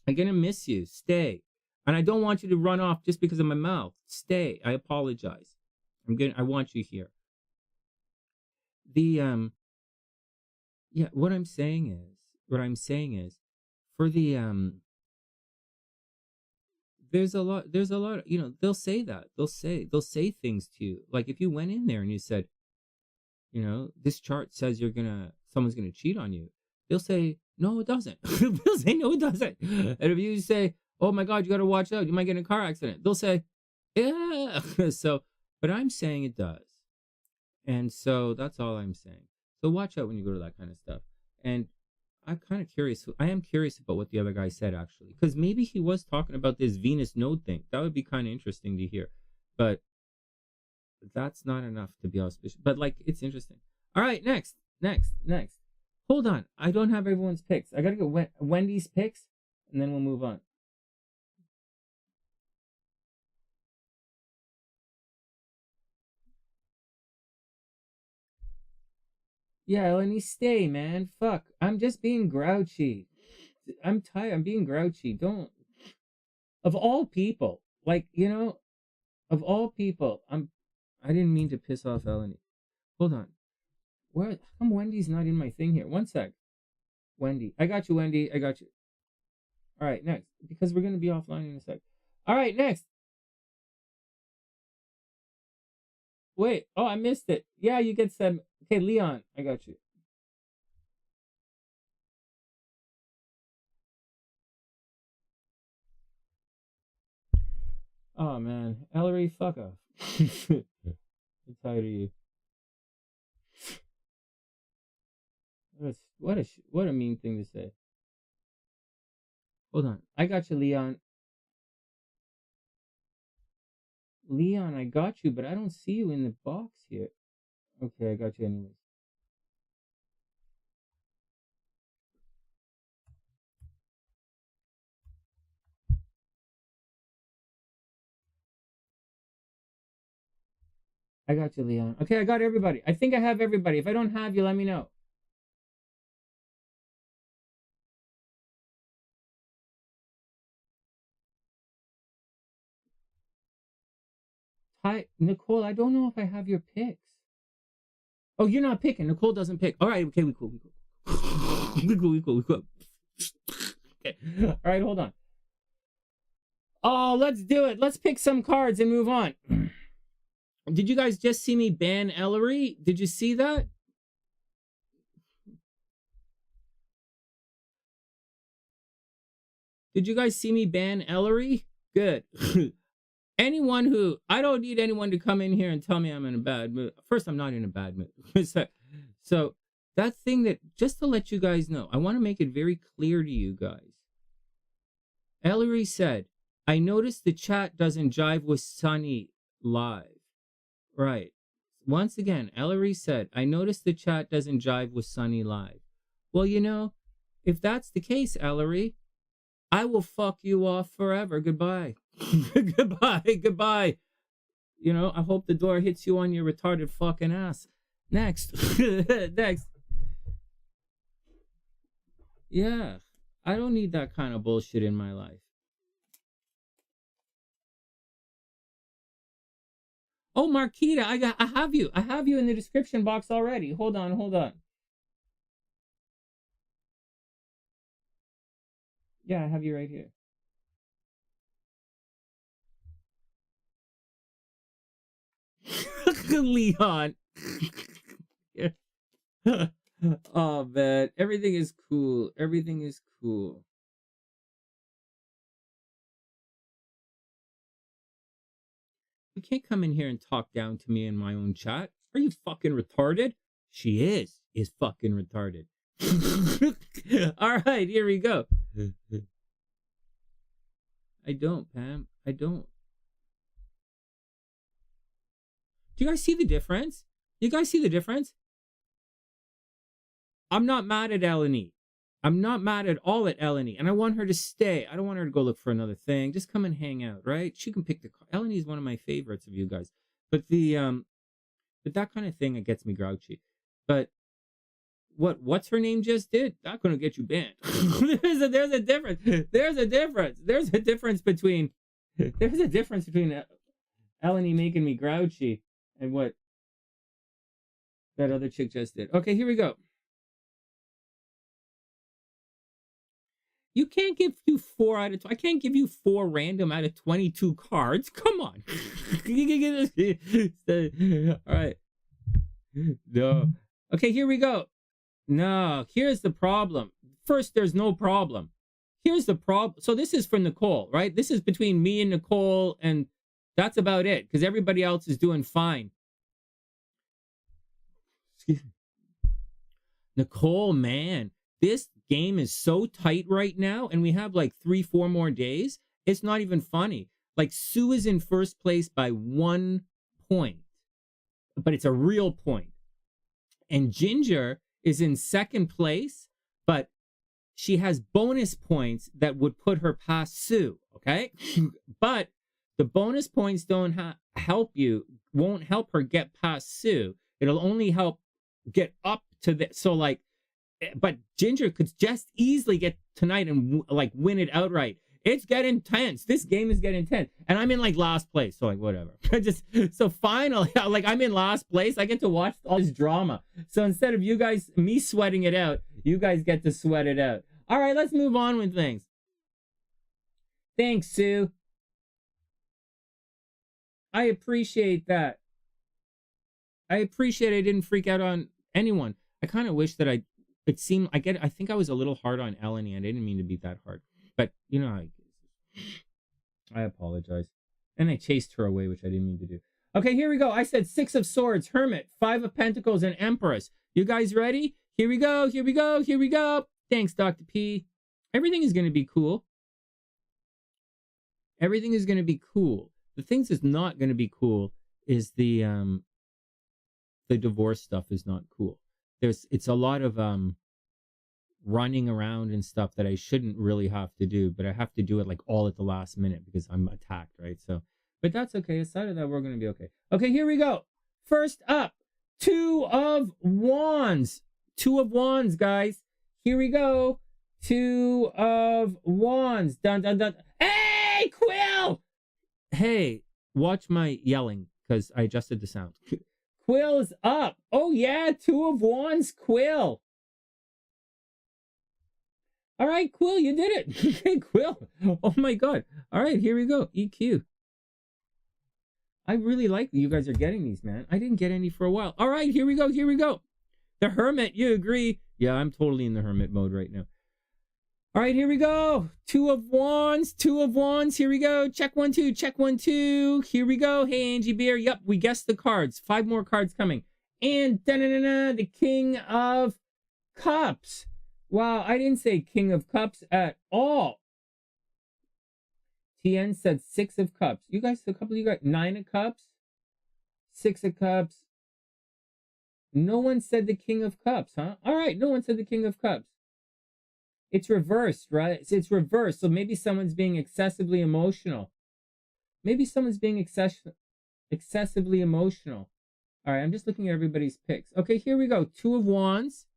[SPEAKER 1] I'm going to miss you. Stay. And I don't want you to run off just because of my mouth. Stay. I apologize. I want you here. What I'm saying is for the there's a lot, they'll say that. They'll say things to you. Like if you went in there and you said, this chart says someone's gonna cheat on you. They'll say, no, it doesn't. They'll say, no, it doesn't. And if you say, oh my God, you got to watch out, you might get in a car accident, they'll say, yeah. So, but I'm saying it does. And so that's all I'm saying. So watch out when you go to that kind of stuff. And I'm kind of curious. I am curious about what the other guy said, actually, because maybe he was talking about this Venus node thing. That would be kind of interesting to hear. But that's not enough to be auspicious. But like, it's interesting. All right, next. Hold on. I don't have everyone's picks. I got to get Wendy's picks, and then we'll move on. Yeah, let me stay, man. Fuck. I'm just being grouchy. I'm tired. I'm being grouchy. Don't. Of all people, like, of all people, I didn't mean to piss off Ellary. Hold on. Where? How come Wendy's not in my thing here? One sec. Wendy. I got you, Wendy. I got you. All right, next. Because we're going to be offline in a sec. All right, next. Wait. Oh, I missed it. Yeah, you get 7. Okay, Leon. I got you. Oh, man. Ellary, fuck off. I'm tired of you. What a mean thing to say. Hold on. I got you, Leon. Leon, I got you, but I don't see you in the box here. Okay, I got you anyways. I got you, Leon. Okay, I got everybody. I think I have everybody. If I don't have you, let me know. Hi, Nicole, I don't know if I have your picks. Oh, you're not picking. Nicole doesn't pick. All right, okay, we cool. We cool. Okay. All right, hold on. Oh, let's do it. Let's pick some cards and move on. Did you guys just see me ban Ellary? Did you see that? Did you guys see me ban Ellary? Good. Anyone who, I don't need anyone to come in here and tell me I'm in a bad mood. First, I'm not in a bad mood. So that thing that, just to let you guys know, I want to make it very clear to you guys. Ellary said, I noticed the chat doesn't jive with Sonny live. Right. Once again, Ellary said, I noticed the chat doesn't jive with Sonny live. Well, you know, if that's the case, Ellary, I will fuck you off forever. Goodbye. Goodbye. You know, I hope the door hits you on your retarded fucking ass. Next. Next. Yeah. I don't need that kind of bullshit in my life. Oh, Marquitta, I have you. I have you in the description box already. Hold on. Yeah, I have you right here. Leon. Oh, man. Everything is cool. Everything is cool. You can't come in here and talk down to me in my own chat. Are you fucking retarded? She is fucking retarded. All right, here we go. I don't, Pam. I don't. Do you guys see the difference? You guys see the difference? I'm not mad at Ellany. I'm not mad at all at Ellany, and I want her to stay. I don't want her to go look for another thing. Just come and hang out, right? She can pick the car. Ellany is one of my favorites of you guys, but but that kind of thing, it gets me grouchy. But what's her name just did? Not gonna get you banned. There's a difference. There's a difference between Ellany making me grouchy and what that other chick just did. Okay, here we go. You can't give you 4 out of. I can't give you 4 random out of 22 cards. Come on. All right. No. Okay, here we go. No, here's the problem. First, there's no problem. Here's the problem. So this is for Nicole, right? This is between me and Nicole, and that's about it, because everybody else is doing fine. Excuse me. Nicole, man, this game is so tight right now, and we have like 3-4 more days. It's not even funny. Like, Sue is in first place by 1 point, but it's a real point. And Ginger is in second place, but she has bonus points that would put her past Sue, okay? But the bonus points don't won't help her get past Sue. It'll only help get up to the, so like, but Ginger could just easily get tonight and like win it outright. It's getting tense. This game is getting tense. And I'm in like last place. So like, whatever. So finally, like I'm in last place. I get to watch all this drama. So instead of me sweating it out, you guys get to sweat it out. All right, let's move on with things. Thanks, Sue. I appreciate that. I appreciate I didn't freak out on anyone. I kind of wish that I think I was a little hard on Ellany. I didn't mean to be that hard. But, you know, I apologize. And I chased her away, which I didn't mean to do. Okay, here we go. I said 6 of Swords, Hermit, 5 of Pentacles, and Empress. You guys ready? Here we go, here we go, here we go. Thanks, Dr. P. Everything is going to be cool. Everything is going to be cool. The things that's not going to be cool is the divorce stuff is not cool. It's a lot of running around and stuff that I shouldn't really have to do, but I have to do it like all at the last minute because I'm attacked, right? So, but that's okay. Aside of that, we're going to be okay. Okay, here we go. First up, 2 of Wands. 2 of Wands, guys. Here we go. 2 of Wands. Dun, dun, dun. Hey, Quill! Hey, watch my yelling because I adjusted the sound. Quill's up. Oh, yeah, 2 of Wands, Quill. All right, Quill, you did it. Okay, Quill. Oh, my God. All right, here we go. EQ. I really like that you guys are getting these, man. I didn't get any for a while. All right, here we go. Here we go. The Hermit, you agree? Yeah, I'm totally in the Hermit mode right now. All right, here we go. 2 of Wands, 2 of Wands. Here we go. Check 1, 2, check 1, 2. Here we go. Hey, Angie Bear. Yep, we guessed the cards. 5 more cards coming. And da-da-da-da, the King of Cups. Wow, I didn't say King of Cups at all. TN said 6 of Cups. You guys, a couple of you got 9 of Cups, 6 of Cups. No one said the King of Cups, huh? All right, no one said the King of Cups. It's reversed, right? It's reversed. So maybe someone's being excessively emotional. Maybe someone's being excessively emotional. All right, I'm just looking at everybody's picks. Okay, here we go. 2 of Wands.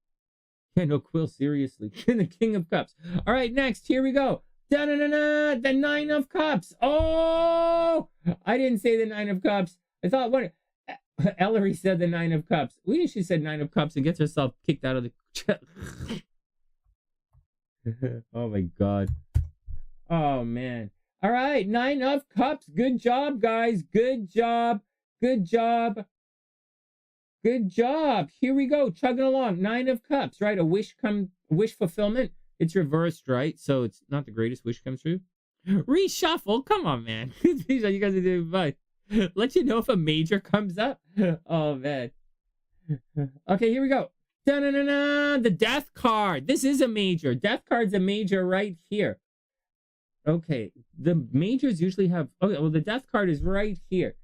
[SPEAKER 1] Yeah, no, Quill, seriously. The King of Cups. All right, next, here we go. Da-da-da-da, the 9 of Cups. Oh! I didn't say the 9 of Cups. I thought, what? Ellary said the 9 of Cups. We she said 9 of Cups and gets herself kicked out of the chat. Oh my God. Oh man. All right, 9 of Cups. Good job, guys. Good job. Good job. Good job. Here we go. Chugging along. 9 of Cups, right? A wish fulfillment. It's reversed, right? So it's not the greatest wish comes true. Reshuffle. Come on, man. You guys are doing fine. Let you know if a major comes up. Oh man. Okay, here we go. Da-na-na-na, the Death card. This is a major. Death card's a major right here. Okay, the majors usually have... Okay, well, the Death card is right here.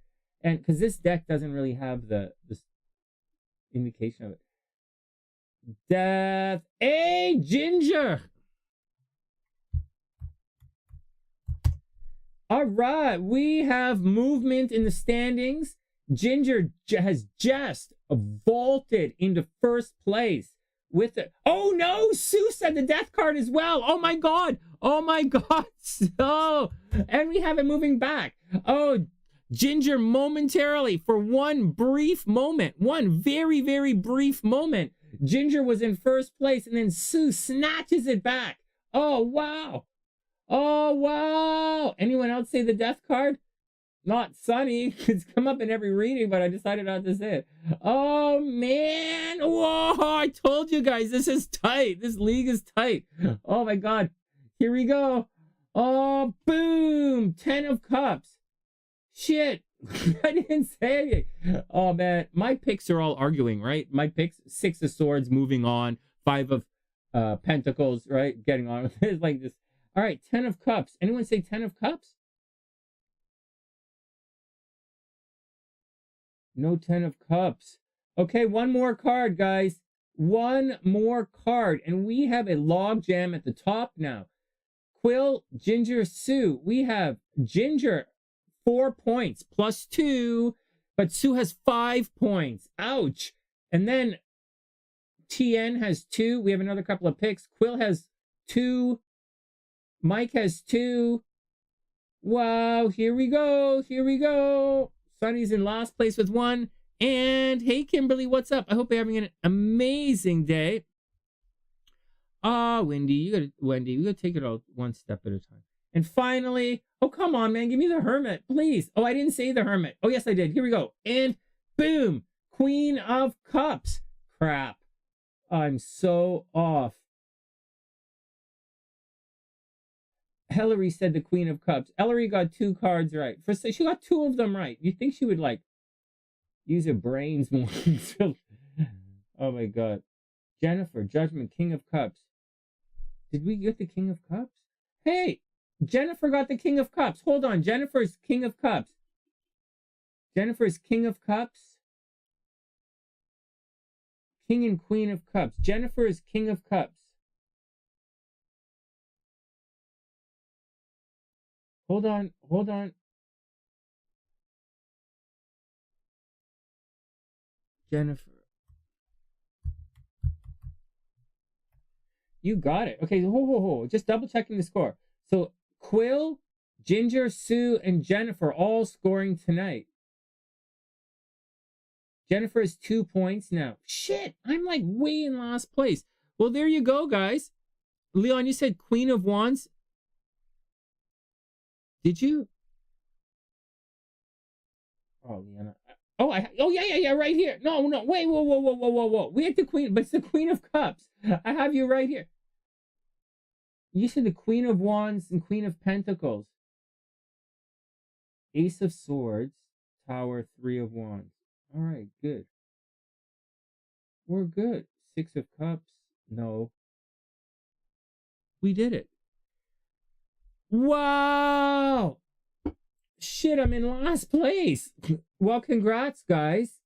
[SPEAKER 1] And because this deck doesn't really have the indication of it. Death. Hey, Ginger! All right, we have movement in the standings. Ginger has just vaulted into first place with it. Oh no, Sue said the Death card as well. Oh my God. Oh my God. So, and we have it moving back. Oh, Ginger momentarily for one brief moment, one very, very brief moment. Ginger was in first place and then Sue snatches it back. Oh, wow. Oh, wow. Anyone else say the Death card? Not Sonny. It's come up in every reading, but I decided not to say it. Oh, man. Whoa, I told you guys, this is tight. This league is tight. Oh, my God. Here we go. Oh, boom. 10 of Cups. Shit. I didn't say anything. Oh, man. My picks are all arguing, right? My picks, 6 of Swords, moving on. 5 of Pentacles, right? Getting on with it like this. All right, 10 of Cups. Anyone say 10 of Cups? No 10 of Cups. Okay, one more card, guys. One more card. And we have a log jam at the top now. Quill, Ginger, Sue. We have Ginger, 4 points, +2. But Sue has 5 points. Ouch. And then TN has 2. We have another couple of picks. Quill has 2. Mike has 2. Wow, here we go. Here we go. Sonny's in last place with 1. And hey, Kimberly, what's up? I hope you're having an amazing day. Wendy, you gotta take it all one step at a time. And finally, oh, come on, man, give me the hermit, please. Oh, I didn't say the hermit. Oh, yes, I did. Here we go. And boom, Queen of Cups. Crap. I'm so off. Ellary said the Queen of Cups. Ellary got 2 cards right. She got 2 of them right. You think she would, like, use her brains more? Oh, my God. Jennifer, Judgment, King of Cups. Did we get the King of Cups? Hey, Jennifer got the King of Cups. Hold on. Jennifer's King of Cups. Jennifer's King of Cups. King and Queen of Cups. Jennifer is King of Cups. Hold on. Hold on. Jennifer. You got it. Okay, ho. Just double checking the score. So Quill, Ginger, Sue, and Jennifer all scoring tonight. Jennifer has 2 points now. Shit, I'm like way in last place. Well, there you go, guys. Leon, you said Queen of Wands. Did you? Oh, Leona. Oh, yeah, right here. No, wait, whoa. We had the Queen, but it's the Queen of Cups. I have you right here. You said the Queen of Wands and Queen of Pentacles. Ace of Swords, Tower, 3 of Wands. All right, good. We're good. 6 of Cups. No. We did it. Wow. Shit, I'm in last place. Well, congrats, guys.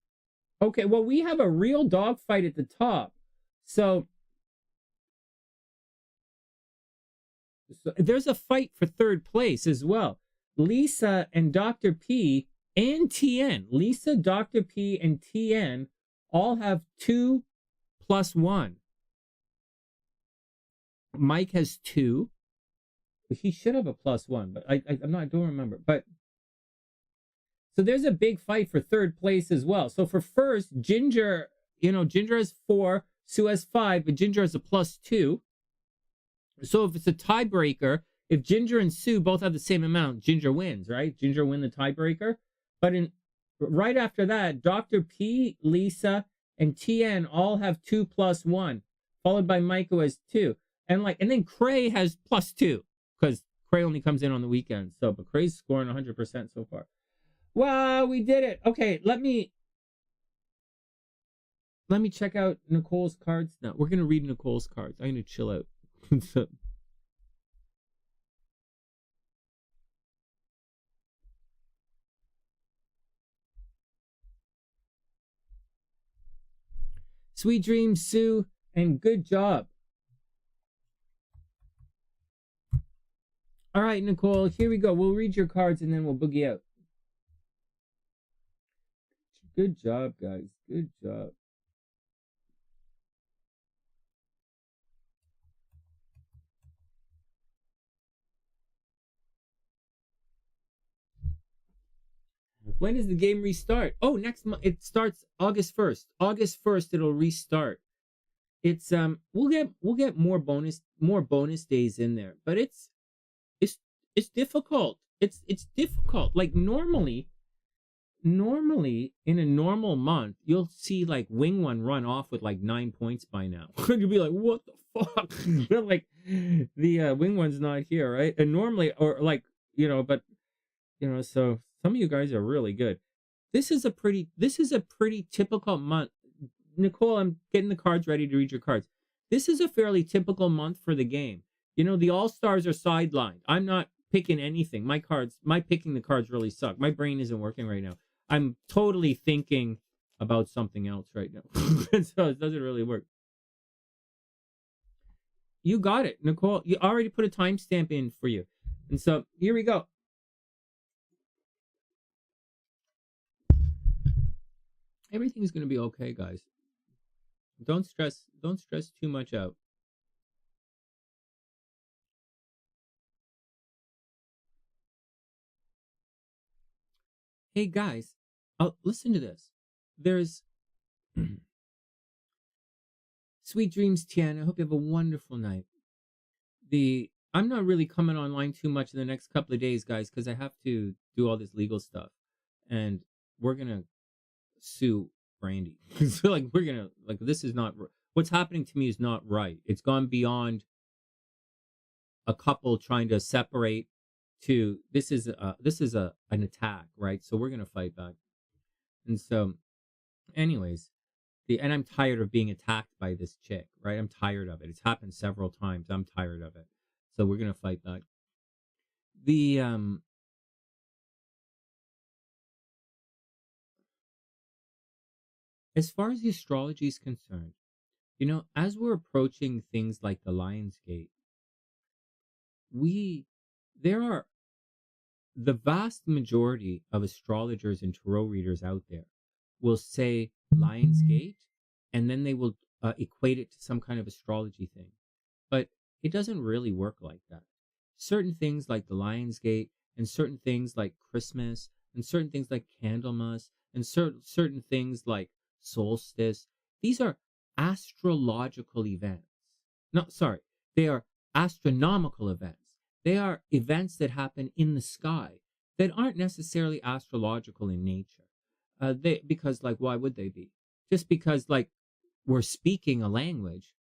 [SPEAKER 1] Okay, well, we have a real dogfight at the top. So there's a fight for 3rd place as well. Lisa and Dr. P and TN. Lisa, Dr. P, and TN all have 2 plus 1. Mike has 2. He should have a plus 1, but I don't remember. But so there's a big fight for 3rd place as well. So for first, Ginger, Ginger has 4, Sue has 5, but Ginger has a plus 2. So if it's a tiebreaker, if Ginger and Sue both have the same amount, Ginger wins, right? Ginger win the tiebreaker. But right after that, Dr. P, Lisa, and TN all have 2 plus 1, followed by Mike who has 2. And then Cray has plus 2, because Cray only comes in on the weekend. So, but Cray's scoring 100% so far. Wow, we did it. Okay, let me check out Nicole's cards now. We're going to read Nicole's cards. I'm going to chill out. Sweet dreams, Sue, and good job. All right, Nicole, here we go. We'll read your cards and then we'll boogie out. Good job, guys. Good job. When does the game restart? Oh, next month. It starts August 1st. August 1st it'll restart. It's we'll get more bonus days in there, but it's difficult. It's difficult. Like normally in a normal month, you'll see like Wing One run off with like 9 points by now. You'll be like, what the fuck? Like the Wing One's not here, right? And normally, or like, but so some of you guys are really good. This is a pretty typical month. Nicole, I'm getting the cards ready to read your cards. This is a fairly typical month for the game. The all-stars are sidelined. I'm not picking anything. My picking the cards really suck. My brain isn't working right now. I'm totally thinking about something else right now. So it doesn't really work. You got it, Nicole. You already put a timestamp in for you. And so here we go. Everything's going to be okay, guys. Don't stress too much out. Hey guys, listen to this. There's sweet dreams, Tiana. I hope you have a wonderful night. I'm not really coming online too much in the next couple of days, guys, because I have to do all this legal stuff, and we're gonna sue Brandy. So like we're gonna like this is not what's happening to me is not right. It's gone beyond a couple trying to separate to this is an attack, right? So we're gonna fight back. And so, anyways, and I'm tired of being attacked by this chick, right? I'm tired of it. It's happened several times. I'm tired of it. So we're gonna fight back. As far as the astrology is concerned, you know, as we're approaching things like the Lion's Gate, there are the vast majority of astrologers and tarot readers out there will say Lion's Gate, and then they will equate it to some kind of astrology thing. But it doesn't really work like that. Certain things like the Lion's Gate, and certain things like Christmas, and certain things like Candlemas, and certain things like solstice, these are astrological events. No, sorry, they are astronomical events. They are events that happen in the sky that aren't necessarily astrological in nature. Because like, why would they be? Just because like we're speaking a language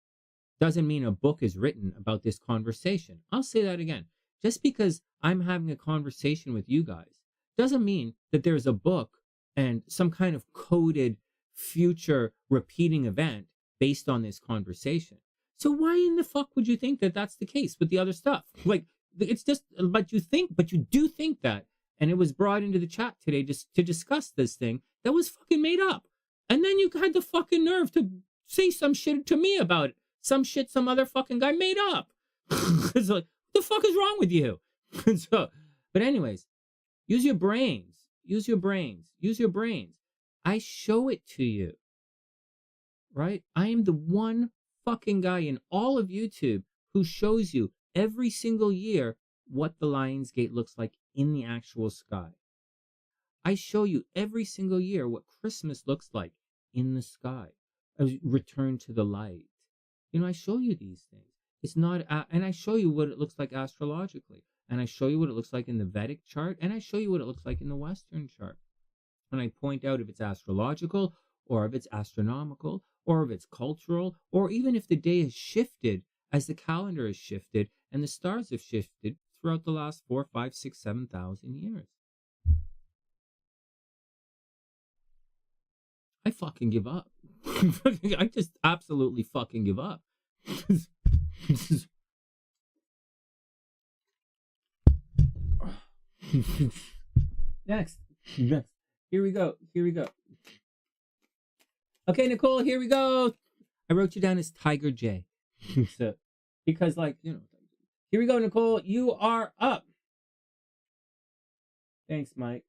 [SPEAKER 1] doesn't mean a book is written about this conversation. I'll say that again. Just because I'm having a conversation with you guys doesn't mean that there's a book and some kind of coded future repeating event based on this conversation. So why in the fuck would you think that that's the case with the other stuff? Like, it's just, but you do think that. And it was brought into the chat today just to discuss this thing that was fucking made up. And then you had the fucking nerve to say some shit to me about it. Some shit some other fucking guy made up. It's like, what the fuck is wrong with you? So, but anyways, use your brains. Use your brains. Use your brains. I show it to you. Right? I am the one fucking guy in all of YouTube who shows you every single year what the Lion's Gate looks like in the actual sky. I show you every single year what Christmas looks like in the sky. A return to the light. You know, I show you these things. It's not, and I show you what it looks like astrologically. And I show you what it looks like in the Vedic chart. And I show you what it looks like in the Western chart. And I point out if it's astrological, or if it's astronomical, or if it's cultural, or even if the day has shifted as the calendar has shifted and the stars have shifted throughout the last 4, 5, 6, 7,000 years. I fucking give up. I just absolutely fucking give up. Next. Here we go. Okay, Nicole, here we go. I wrote you down as TigerJ. So, because, like, you know, here we go, Nicole. You are up. Thanks, Mike.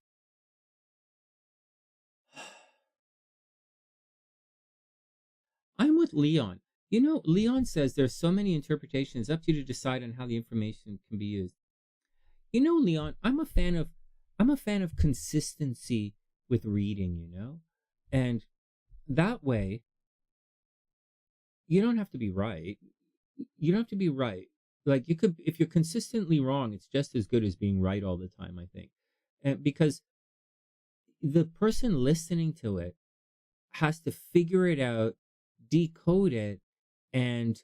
[SPEAKER 1] I'm with Leon. You know, Leon says there's so many interpretations. It's up to you to decide on how the information can be used. You know, Leon, I'm a fan of consistency with reading, you know? And that way, you don't have to be right. You don't have to be right. Like, you could, if you're consistently wrong, it's just as good as being right all the time, I think. And because the person listening to it has to figure it out, decode it, and,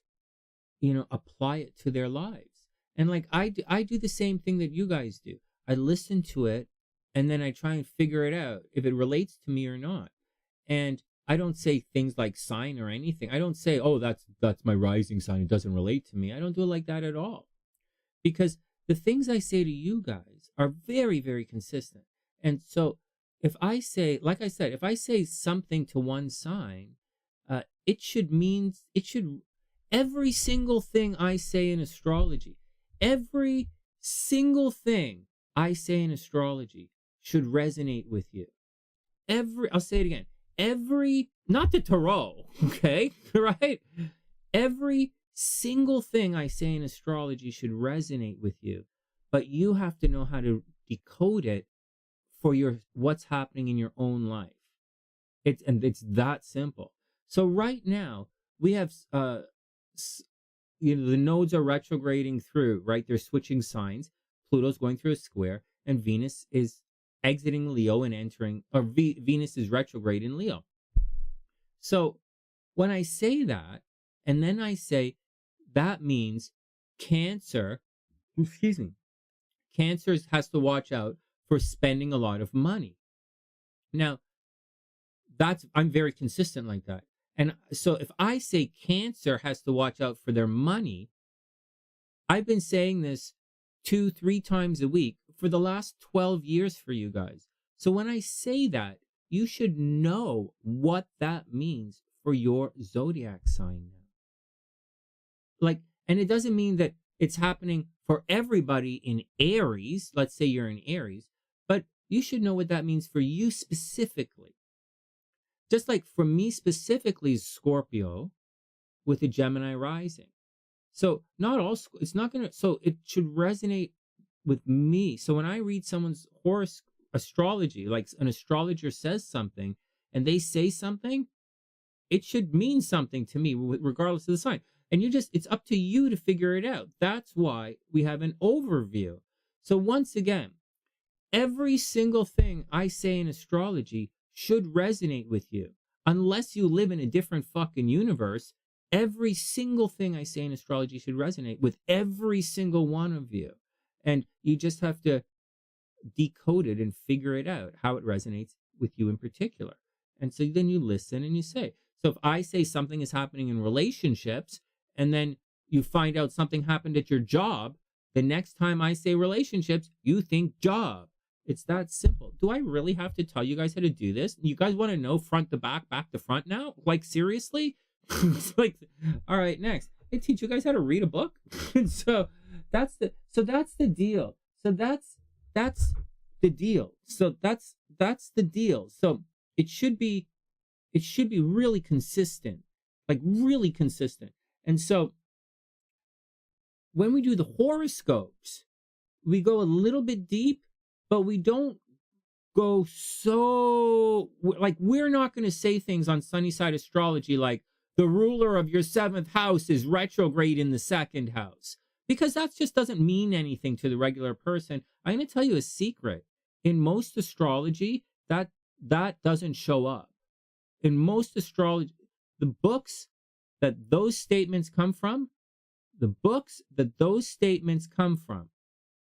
[SPEAKER 1] you know, apply it to their lives. And like, I do the same thing that you guys do. I listen to it, and then I try and figure it out if it relates to me or not. And I don't say things like sign or anything. I don't say, oh, that's my rising sign. It doesn't relate to me. I don't do it like that at all. Because the things I say to you guys are very, very consistent. And so if I say, like I said, if I say something to one sign, it should every single thing I say in astrology, every single thing I say in astrology should resonate with you. I'll say it again. Not the tarot, okay, right? Every single thing I say in astrology should resonate with you, but you have to know how to decode it for your what's happening in your own life. It's that simple. So right now we have the nodes are retrograding through, right? They're switching signs. Pluto's going through a square, and Venus is exiting Leo and entering, or Venus is retrograde in Leo. So when I say that, and then I say that means Cancer, Cancer has to watch out for spending a lot of money. Now, I'm very consistent like that. And so if I say Cancer has to watch out for their money, I've been saying this 2-3 times a week for the last 12 years for you guys. So when I say that, you should know what that means for your zodiac sign now. Like, and it doesn't mean that it's happening for everybody in Aries. Let's say you're in Aries, but you should know what that means for you specifically. Just like for me specifically, Scorpio with a Gemini rising. So not all, it's not going to, so it should resonate with me. So when I read someone's horoscope, astrology, like an astrologer says something and they say something, it should mean something to me regardless of the sign. And it's up to you to figure it out. That's why we have an overview. So once again, every single thing I say in astrology should resonate with you. Unless you live in a different fucking universe, every single thing I say in astrology should resonate with every single one of you. And you just have to decode it and figure it out, how it resonates with you in particular. And so then you listen and you say. So if I say something is happening in relationships, and then you find out something happened at your job, the next time I say relationships, you think job. It's that simple. Do I really have to tell you guys how to do this? You guys want to know front to back, back to front now? Like, seriously? It's like, all right, next. I teach you guys how to read a book. And so that's the deal. So that's the deal. So that's the deal. So it should be really consistent, like really consistent. And so when we do the horoscopes, we go a little bit deep, but we don't go so, like, we're not going to say things on SunnySide astrology like the ruler of your 7th house is retrograde in the 2nd house, because that just doesn't mean anything to the regular person. I'm going to tell you a secret. In most astrology, that doesn't show up. In most astrology, the books that those statements come from,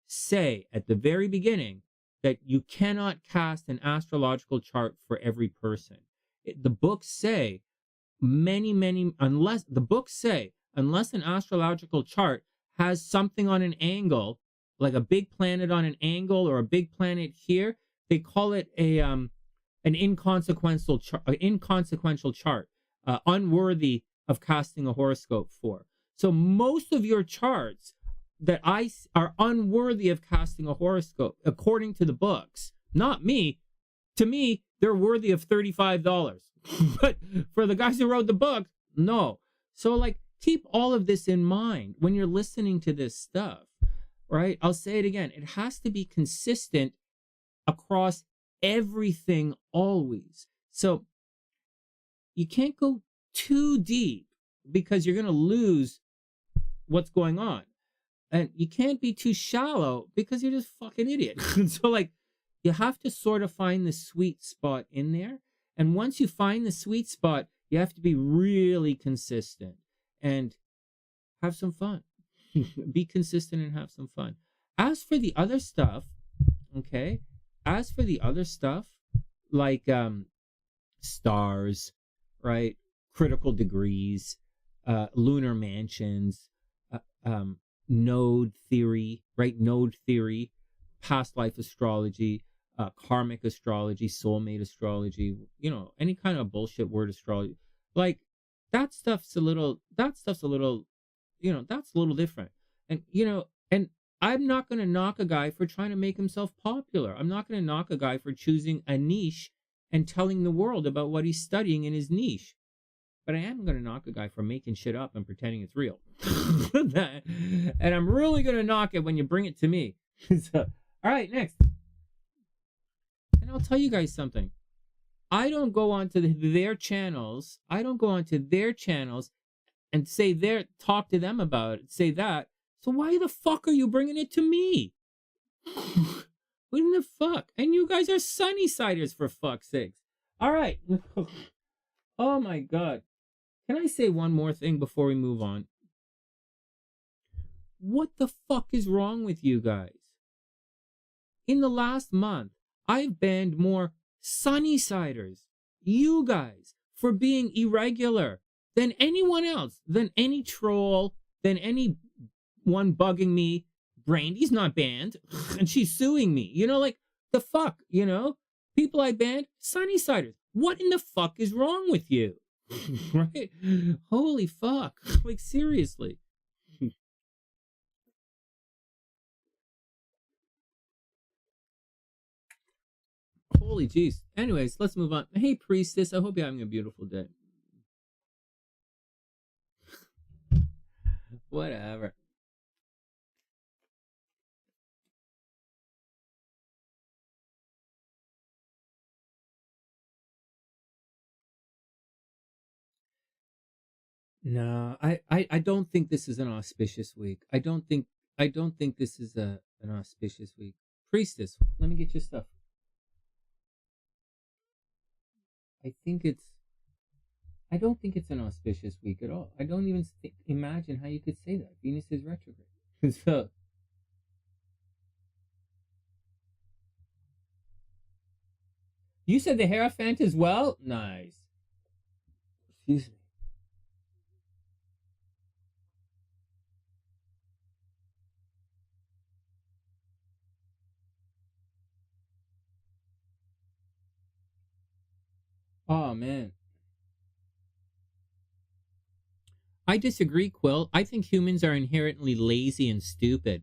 [SPEAKER 1] say at the very beginning that you cannot cast an astrological chart for every person. The books say unless an astrological chart has something on an angle, like a big planet on an angle or a big planet here, they call it an inconsequential chart, unworthy of casting a horoscope for. So most of your charts that are unworthy of casting a horoscope, according to the books, not me. To me, they're worthy of $35. But for the guys who wrote the book, no. So, like, keep all of this in mind when you're listening to this stuff, right? I'll say it again. It has to be consistent across everything always. So you can't go too deep because you're going to lose what's going on. And you can't be too shallow because you're just fucking idiot. So, like, you have to sort of find the sweet spot in there. And once you find the sweet spot, you have to be really consistent and have some fun. Be consistent and have some fun. As for the other stuff, okay, like stars, right? Critical degrees, lunar mansions, node theory, right? Node theory, past life astrology, karmic astrology, soulmate astrology, you know, any kind of bullshit word astrology. Like, that stuff's a little, you know, that's a little different. And, you know, and I'm not going to knock a guy for trying to make himself popular. I'm not going to knock a guy for choosing a niche and telling the world about what he's studying in his niche. But I am going to knock a guy for making shit up and pretending it's real. And I'm really going to knock it when you bring it to me. So, all right, next. And I'll tell you guys something. I don't go onto their channels. I don't go onto their channels and talk to them about it, say that. So why the fuck are you bringing it to me? What in the fuck? And you guys are SunnySiders, for fuck's sakes. All right. Oh my God. Can I say one more thing before we move on? What the fuck is wrong with you guys? In the last month, I've banned more SunnySiders, you guys, for being irregular than anyone else, than any troll, than anyone bugging me. Brandy's not banned, and she's suing me. You know, like, the fuck, you know? People I banned, SunnySiders. What in the fuck is wrong with you? Right? Holy fuck. Like, seriously. Holy jeez. Anyways, let's move on. Hey, priestess, I hope you're having a beautiful day. Whatever. No, I don't think this is an auspicious week. I don't think this is an auspicious week. Priestess, let me get your stuff. I don't think it's an auspicious week at all. I don't even imagine how you could say that. Venus is retrograde. So, you said the hierophant as well? Nice. Excuse me. Oh, man. I disagree, Quill. I think humans are inherently lazy and stupid.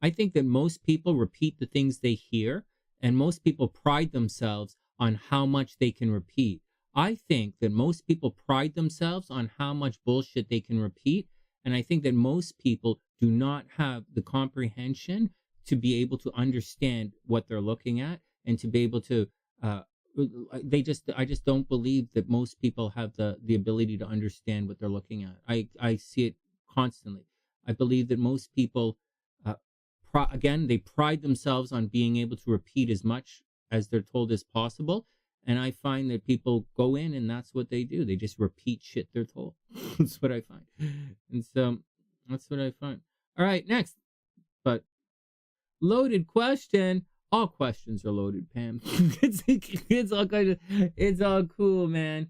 [SPEAKER 1] I think that most people repeat the things they hear, and most people pride themselves on how much they can repeat. I think that most people pride themselves on how much bullshit they can repeat, and I think that most people do not have the comprehension to be able to understand what they're looking at and to be able to I just don't believe that most people have the ability to understand what they're looking at. I see it constantly. I believe that most people again, they pride themselves on being able to repeat as much as they're told as possible, and I find that people go in and that's what they do. They just repeat shit they're told. That's what I find. And so that's what I find. All right, next. But loaded question. All questions are loaded, Pam. It's all kind of, it's all cool, man.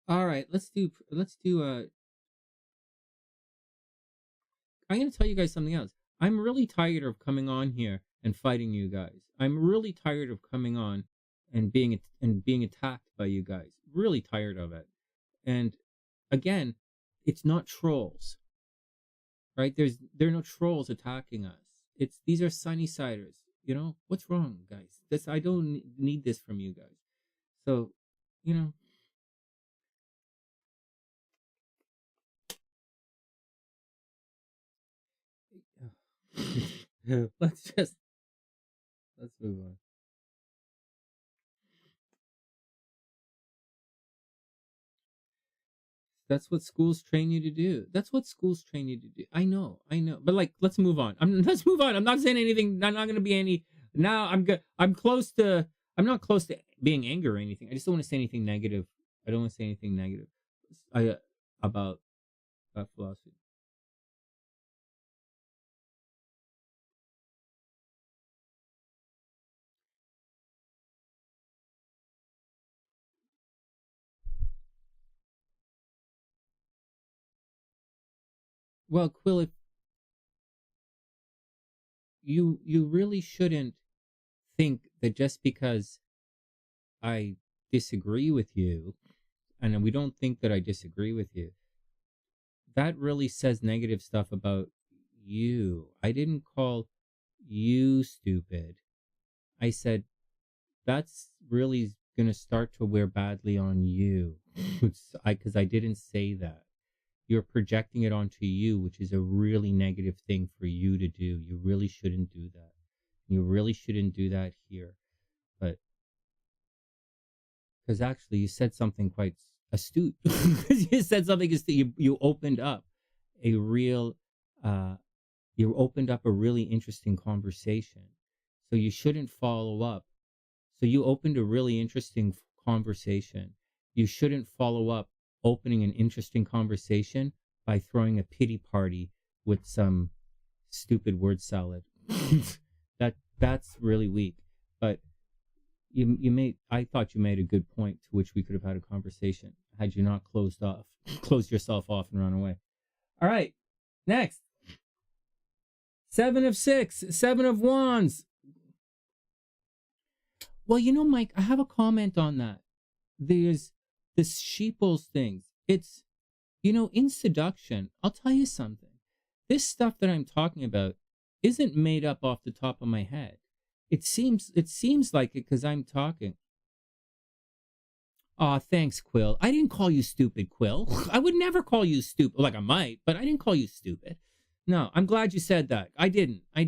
[SPEAKER 1] All right, let's do I'm going to tell you guys something else. I'm really tired of coming on here and fighting you guys. I'm really tired of coming on and being attacked by you guys. Really tired of it. And again, it's not trolls. Right? There are no trolls attacking us. These are SunnySiders. You know, what's wrong, guys? I don't need this from you guys. So, you know, let's move on. That's what schools train you to do. I know. But like, let's move on. Let's move on. I'm not saying anything. I'm not going to be any. Now I'm good. I'm not close to being angry or anything. I just don't want to say anything negative. I don't want to say anything negative. About that philosophy. Well, Quill, if you really shouldn't think that just because I disagree with you, and we don't think that I disagree with you, that really says negative stuff about you. I didn't call you stupid. I said that's really going to start to wear badly on you. Because I didn't say that. you're projecting it onto you, which is a really negative thing for you to do. You really shouldn't do that. You really shouldn't do that here. But because actually you said something quite astute. You said something astute. You opened up a real really interesting conversation. So you shouldn't follow up. So you opened a really interesting conversation. You shouldn't follow up opening an interesting conversation by throwing a pity party with some stupid word salad. That's really weak. But I thought you made a good point to which we could have had a conversation had you not closed yourself off and run away. All right, next. 7 of 6, 7 of Wands. Well, Mike, I have a comment on that. There's this sheeples things. It's, in seduction, I'll tell you something. This stuff that I'm talking about isn't made up off the top of my head. It seems like it because I'm talking. Aw, thanks, Quill. I didn't call you stupid, Quill. I would never call you stupid. Like I might, but I didn't call you stupid. No, I'm glad you said that. I didn't. I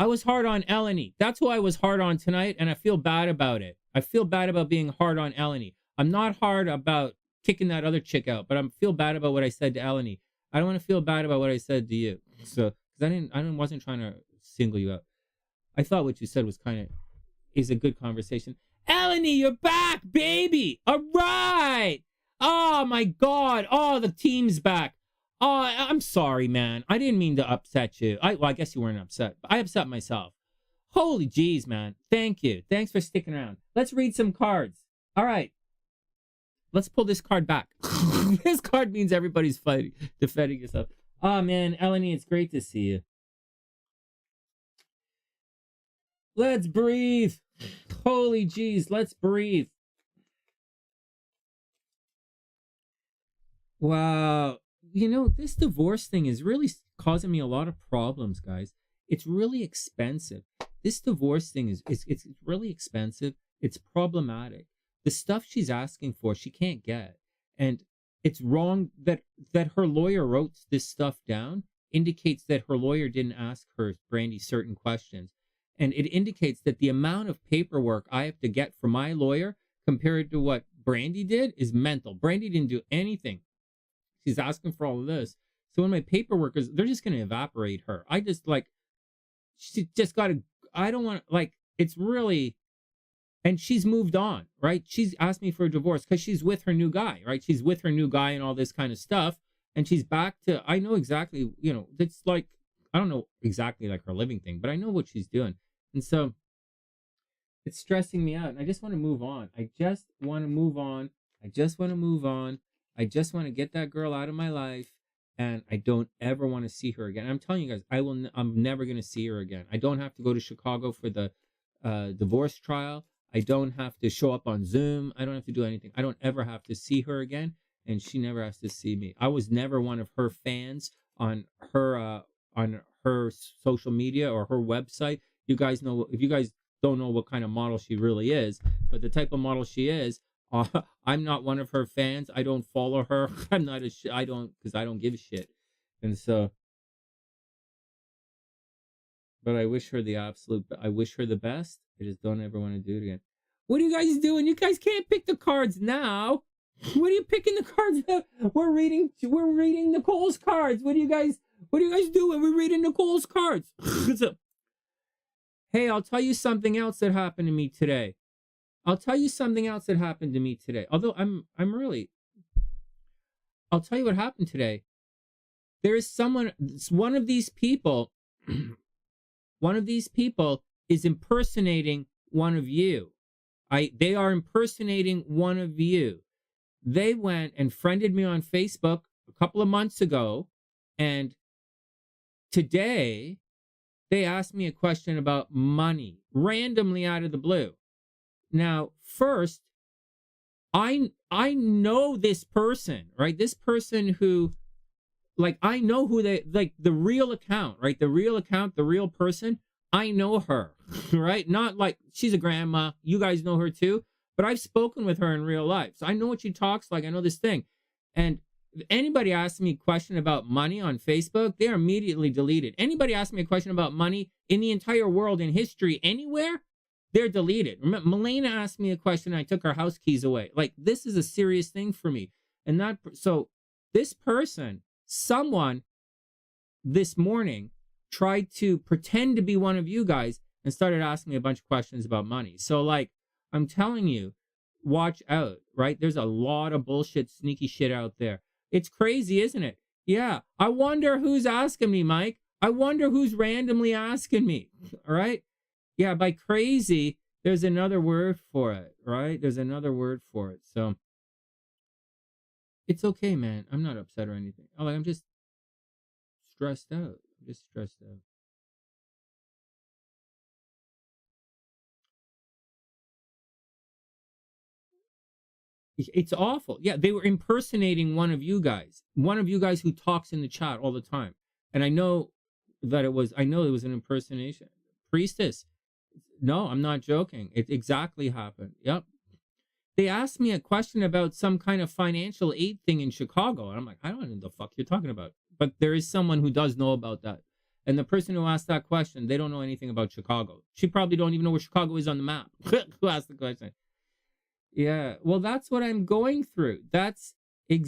[SPEAKER 1] was hard on Ellary. That's who I was hard on tonight, and I feel bad about it. I feel bad about being hard on Ellary. I'm not hard about kicking that other chick out, but I feel bad about what I said to Ellary. I don't want to feel bad about what I said to you. So, because I wasn't trying to single you out. I thought what you said is a good conversation. Ellary, you're back, baby. All right. Oh my God. Oh, the team's back. Oh, I'm sorry, man. I didn't mean to upset you. I guess you weren't upset. But I upset myself. Holy jeez, man. Thank you. Thanks for sticking around. Let's read some cards. All right. Let's pull this card back. This card means everybody's defending yourself. Oh, man. Ellary, it's great to see you. Let's breathe. Holy jeez. Let's breathe. Wow. This divorce thing is really causing me a lot of problems, guys. It's really expensive. This divorce thing it's really expensive. It's problematic. The stuff she's asking for, she can't get. And it's wrong that her lawyer wrote this stuff down. Indicates that her lawyer didn't ask her, Brandy, certain questions. And it indicates that the amount of paperwork I have to get from my lawyer compared to what Brandy did is mental. Brandy didn't do anything. She's asking for all of this. So when my paperwork is, they're just going to evaporate her. I don't want to, it's really, and she's moved on, right? She's asked me for a divorce because she's with her new guy, right? She's with her new guy and all this kind of stuff. And she's back to, I know exactly, it's like, I don't know exactly like her living thing, but I know what she's doing. And so it's stressing me out. And I just want to move on. I just want to move on. I just want to get that girl out of my life, and I don't ever want to see her again. I'm telling you guys, I'm never going to see her again. I don't have to go to Chicago for the divorce trial. I don't have to show up on Zoom. I don't have to do anything. I don't ever have to see her again, and she never has to see me. I was never one of her fans on her social media or her website. You guys know, if you guys don't know what kind of model she really is, but the type of model she is, I'm not one of her fans. I don't follow her. Because I don't give a shit. And so, but I wish her I wish her the best. I just don't ever want to do it again. What are you guys doing? You guys can't pick the cards now. What are you picking the cards? We're reading Nicole's cards. What are you guys doing? We're reading Nicole's cards. Hey, I'll tell you something else that happened to me today. Although I'll tell you what happened today. There is one of these people is impersonating one of you. They are impersonating one of you. They went and friended me on Facebook a couple of months ago, and today they asked me a question about money, randomly out of the blue. Now, first, I know this person, right? This person who, I know who the real account, right? The real account, the real person, I know her, right? Not like she's a grandma. You guys know her too. but I've spoken with her in real life. So I know what she talks like. I know this thing. And if anybody asks me a question about money on Facebook, they're immediately deleted. Anybody asks me a question about money in the entire world, in history, anywhere, they're deleted. Remember, Melena asked me a question and I took her house keys away. Like, this is a serious thing for me. And that, so this person, someone this morning tried to pretend to be one of you guys and started asking me a bunch of questions about money. So, like, I'm telling you, watch out, right? There's a lot of bullshit, sneaky shit out there. It's crazy, isn't it? Yeah. I wonder who's asking me, Mike. I wonder who's randomly asking me, all right? Yeah, by crazy, there's another word for it, right? There's another word for it. So, it's okay, man. I'm not upset or anything. I'm just stressed out. I'm just stressed out. It's awful. Yeah, they were impersonating one of you guys who talks in the chat all the time. And I know it was an impersonation. Priestess. No, I'm not joking. It exactly happened. Yep. They asked me a question about some kind of financial aid thing in Chicago. And I'm like, I don't know what the fuck you're talking about. But there is someone who does know about that. And the person who asked that question, they don't know anything about Chicago. She probably don't even know where Chicago is on the map. Who asked the question? Yeah, well, that's what I'm going through. That's what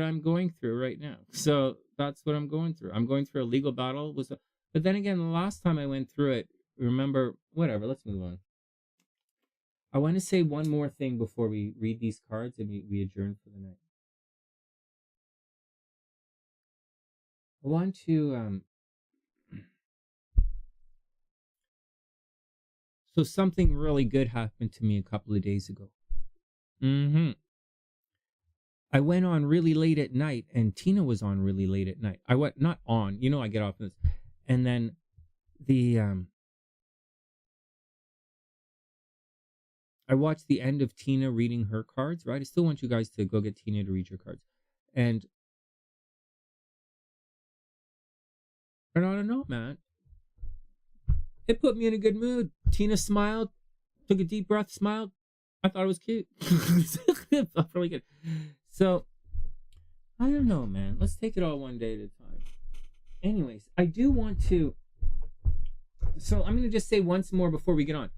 [SPEAKER 1] I'm going through right now. So that's what I'm going through. I'm going through a legal battle. But then again, the last time I went through it, remember, whatever, let's move on. I want to say one more thing before we read these cards and we adjourn for the night. I want to, so something really good happened to me a couple of days ago. I went on really late at night, and Tina was on really late at night. I went, not on, I get off this. And then I watched the end of Tina reading her cards, right? I still want you guys to go get Tina to read your cards. And I don't know, man. It put me in a good mood. Tina smiled, took a deep breath, smiled. I thought it was cute. It felt really good. So, I don't know, man. Let's take it all one day at a time. Anyways, I do want to... So, I'm going to just say once more before we get on.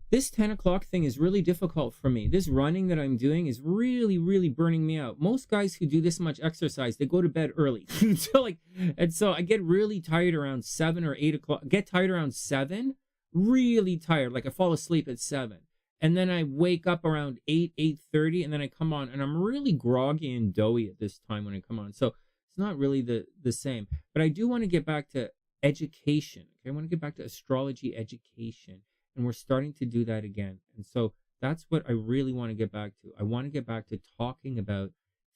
[SPEAKER 1] This 10 o'clock thing is really difficult for me. This running that I'm doing is really, really burning me out. Most guys who do this much exercise, they go to bed early. So I get really tired around 7 or 8 o'clock. Get tired around 7, really tired. Like I fall asleep at 7. And then I wake up around 8, 8:30, and then I come on, and I'm really groggy and doughy at this time when I come on. So it's not really the same. But I do want to get back to education. Okay? I want to get back to astrology education. And we're starting to do that again. And so that's what I really want to get back to. I want to get back to talking about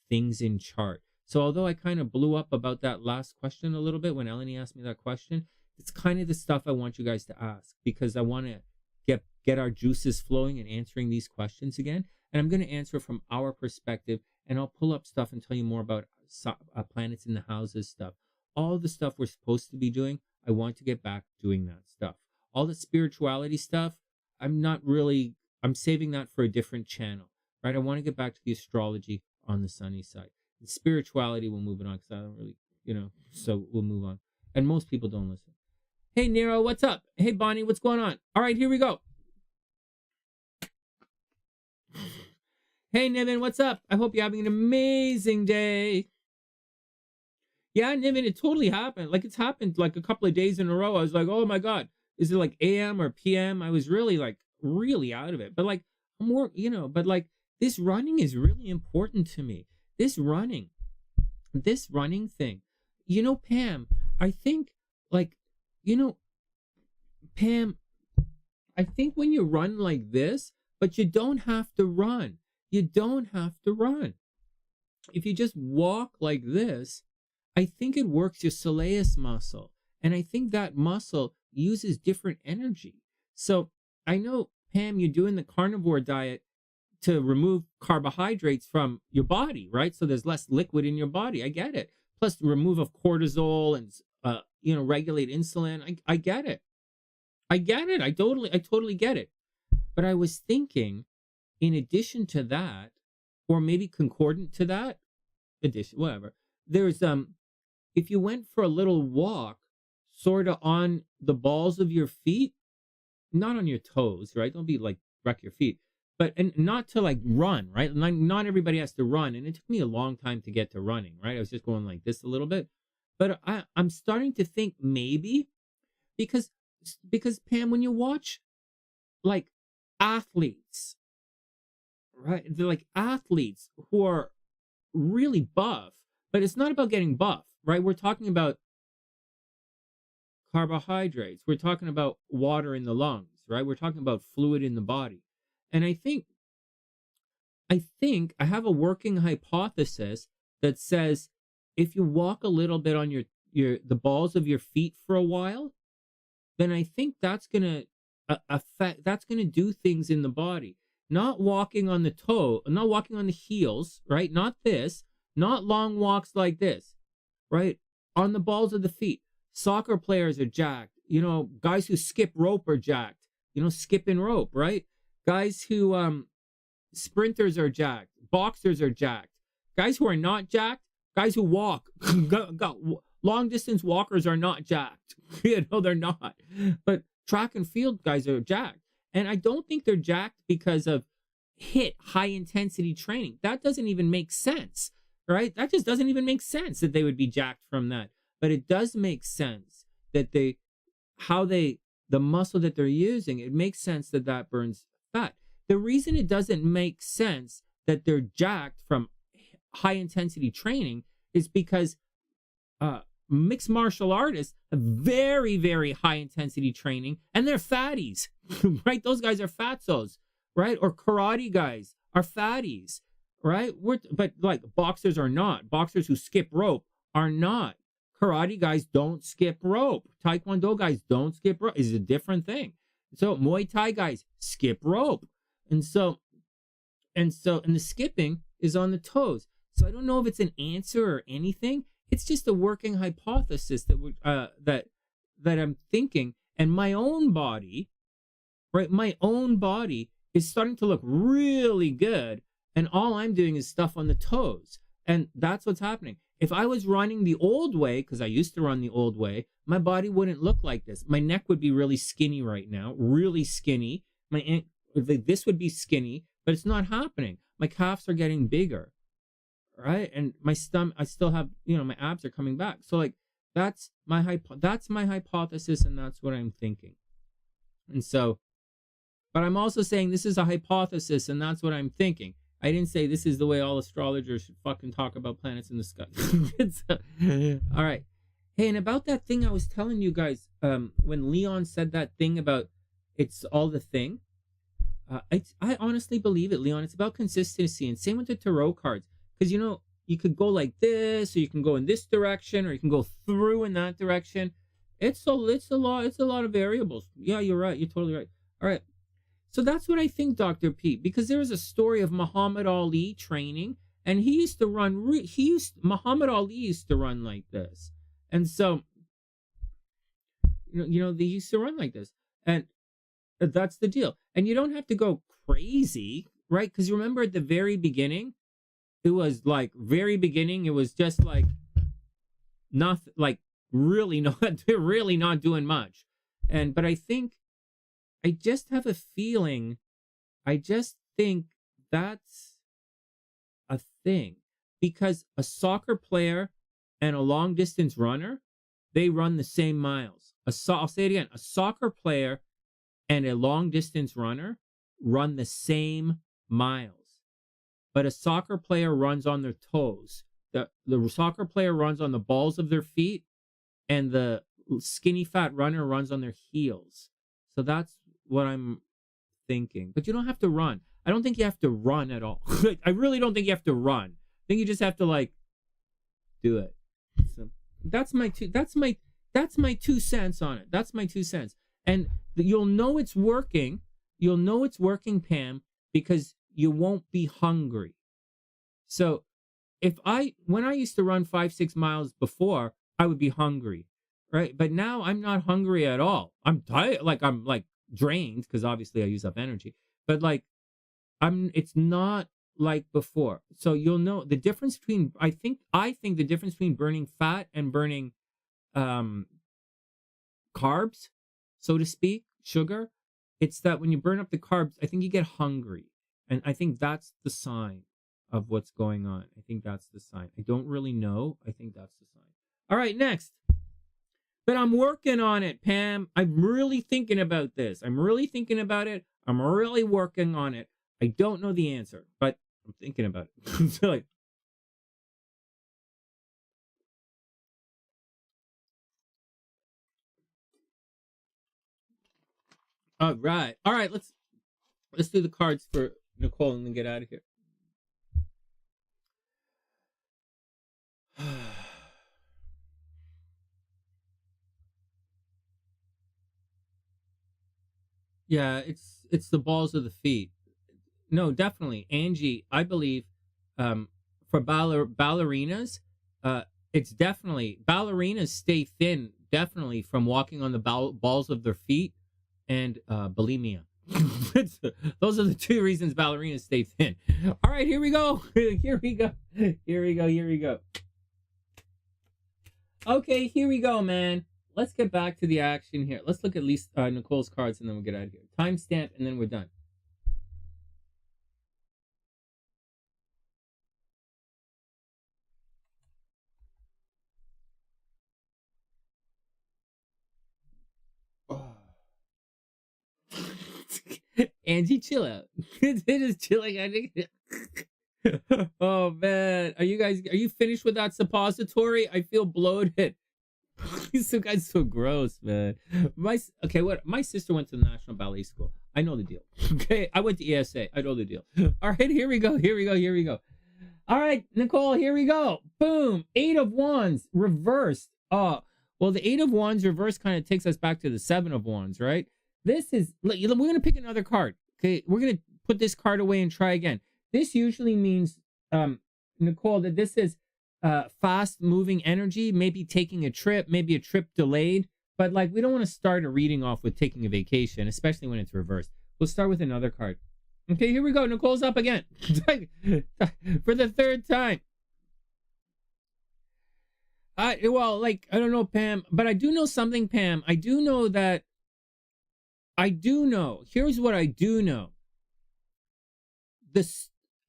[SPEAKER 1] things in chart. So although I kind of blew up about that last question a little bit when Eleni asked me that question, it's kind of the stuff I want you guys to ask, because I want to get our juices flowing and answering these questions again. And I'm going to answer from our perspective, and I'll pull up stuff and tell you more about planets in the houses stuff. All the stuff we're supposed to be doing, I want to get back doing that stuff. All the spirituality stuff, I'm saving that for a different channel, right? I want to get back to the astrology on the sunny side. The spirituality, we'll move it on, because I don't really, so we'll move on. And most people don't listen. Hey, Nero, what's up? Hey, Bonnie, what's going on? All right, here we go. Hey, Niven, what's up? I hope you're having an amazing day. Yeah, Niven, it totally happened. Like, it's happened like a couple of days in a row. I was like, oh my God. Is it like AM or PM? I was really out of it. But like more, but like this running is really important to me. This running thing. Pam, I think Pam, I think when you run like this, but you don't have to run. You don't have to run. If you just walk like this, I think it works your soleus muscle. And I think that muscle uses different energy. So I know, Pam, you're doing the carnivore diet to remove carbohydrates from your body, right? So there's less liquid in your body. I get it. Plus remove of cortisol and, regulate insulin. I get it. I get it. I totally get it. But I was thinking, in addition to that, or maybe concordant to that, addition, whatever, there's if you went for a little walk, sort of on the balls of your feet, not on your toes, right? Don't be like wreck your feet, but and not to like run, right? Like, not everybody has to run, and it took me a long time to get to running, right? I was just going like this a little bit, but I'm starting to think maybe because Pam, when you watch like athletes, right? They're like athletes who are really buff, but it's not about getting buff, right? We're talking about carbohydrates. We're talking about water in the lungs, right? We're talking about fluid in the body. And I think I have a working hypothesis that says if you walk a little bit on the balls of your feet for a while, then I think that's going to affect, that's going to do things in the body. Not walking on the toe, not walking on the heels, right? Not this, not long walks like this, right? On the balls of the feet. Soccer players are jacked. You know, guys who skip rope are jacked. You know, skipping rope, right? Guys who, sprinters are jacked. Boxers are jacked. Guys who are not jacked, guys who walk, long distance walkers are not jacked. You know, they're not. But track and field guys are jacked. And I don't think they're jacked because of high intensity training. That doesn't even make sense, right? That just doesn't even make sense that they would be jacked from that. But it does make sense that the muscle that they're using, it makes sense that burns fat. The reason it doesn't make sense that they're jacked from high intensity training is because mixed martial artists have very, very high intensity training and they're fatties, right? Those guys are fatzos, right? Or karate guys are fatties, right? But like boxers are not. Boxers who skip rope are not. Karate guys don't skip rope. Taekwondo guys don't skip rope. It's a different thing. So Muay Thai guys skip rope. And the skipping is on the toes. So I don't know if it's an answer or anything. It's just a working hypothesis that I'm thinking. And my own body, right? My own body is starting to look really good. And all I'm doing is stuff on the toes. And that's what's happening. If I was running the old way, because I used to run the old way, my body wouldn't look like this. My neck would be really skinny right now, really skinny. This would be skinny, but it's not happening. My calves are getting bigger, right? And my stomach, I still have, my abs are coming back. So like, that's my hypothesis, and that's what I'm thinking. And so, but I'm also saying this is a hypothesis, and that's what I'm thinking. I didn't say this is the way all astrologers should fucking talk about planets in the sky. All right. Hey, and about that thing I was telling you guys, when Leon said that thing about it's all the thing, I honestly believe it, Leon. It's about consistency, and same with the tarot cards. Because, you could go like this, or you can go in this direction, or you can go through in that direction. It's a lot of variables. Yeah, you're right. You're totally right. All right. So that's what I think, Dr. P, because there is a story of Muhammad Ali training, and he used to run, Muhammad Ali used to run like this. And so, they used to run like this. And that's the deal. And you don't have to go crazy, right? Because remember at the very beginning, it was just like nothing, like really not doing much. But I just have a feeling, I just think that's a thing. Because a soccer player and a long distance runner, they run the same miles. I'll say it again, a soccer player and a long distance runner run the same miles. But a soccer player runs on their toes. The soccer player runs on the balls of their feet, and the skinny fat runner runs on their heels. So that's what I'm thinking. But you don't have to run. I don't think you have to run at all. I really don't think you have to run. I think you just have to like do it. So that's my 2 cents on it. That's my 2 cents. And you'll know it's working. You'll know it's working, Pam, because you won't be hungry. So when I used to run 5-6 miles before, I would be hungry, right? But now I'm not hungry at all. I'm tired, like I'm like drained because obviously I use up energy. But like it's not like before. So you'll know the difference between I think the difference between burning fat and burning carbs, so to speak, sugar, it's that when you burn up the carbs, I think you get hungry. And I think that's the sign of what's going on. I think that's the sign. I don't really know. I think that's the sign. All right, next. But I'm working on it, Pam. I'm really thinking about this. I'm really thinking about it. I'm really working on it. I don't know the answer, but I'm thinking about it. So like, all right. All right, let's do the cards for Nicole and then get out of here. Yeah, it's the balls of the feet. No, definitely. Angie, I believe for ballerinas, it's definitely ballerinas stay thin, definitely from walking on the balls of their feet and bulimia. Those are the two reasons ballerinas stay thin. All right, here we go. Here we go. Here we go. Here we go. Okay, here we go, man. Let's get back to the action here. Let's look at least Nicole's cards and then we'll get out of here. Timestamp and then we're done. Angie, chill out. It is chilling. I think. Oh man, are you finished with that suppository? I feel bloated. These guys so gross, man. My sister went to the National Ballet School. I know the deal. Okay, I went to ESA. I know the deal. All right, here we go. Here we go. Here we go. All right, Nicole, here we go. Boom. 8 of Wands reversed. Well, the 8 of Wands reverse kind of takes us back to the 7 of Wands, right? This is, we're going to pick another card. Okay, we're going to put this card away and try again. This usually means, Nicole, that this is fast moving energy, maybe taking a trip, maybe a trip delayed. But like, we don't want to start a reading off with taking a vacation, especially when it's reversed. We'll start with another card. Okay, here we go. Nicole's up again for the 3rd time. Well, like, I don't know, Pam, but I do know something, Pam. I do know. Here's what I do know.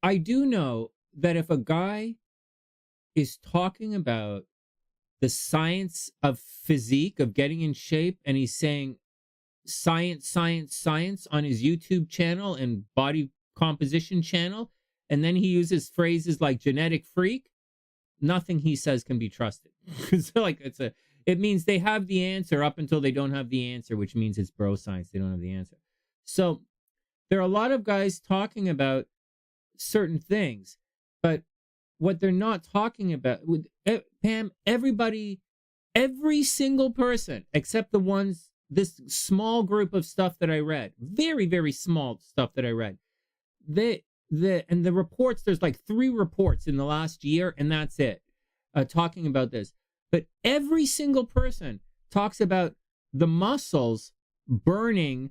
[SPEAKER 1] I do know that if a guy is talking about the science of physique, of getting in shape, and he's saying science, science, science on his YouTube channel and body composition channel, and then he uses phrases like genetic freak, nothing he says can be trusted. So like it means they have the answer up until they don't have the answer, which means it's bro science. They don't have the answer. So there are a lot of guys talking about certain things, but what they're not talking about with Pam, everybody, every single person except the ones, this small group of stuff that I read, very, very small stuff that I read, and the reports, there's like 3 reports in the last year, and that's it, talking about this. But every single person talks about the muscles burning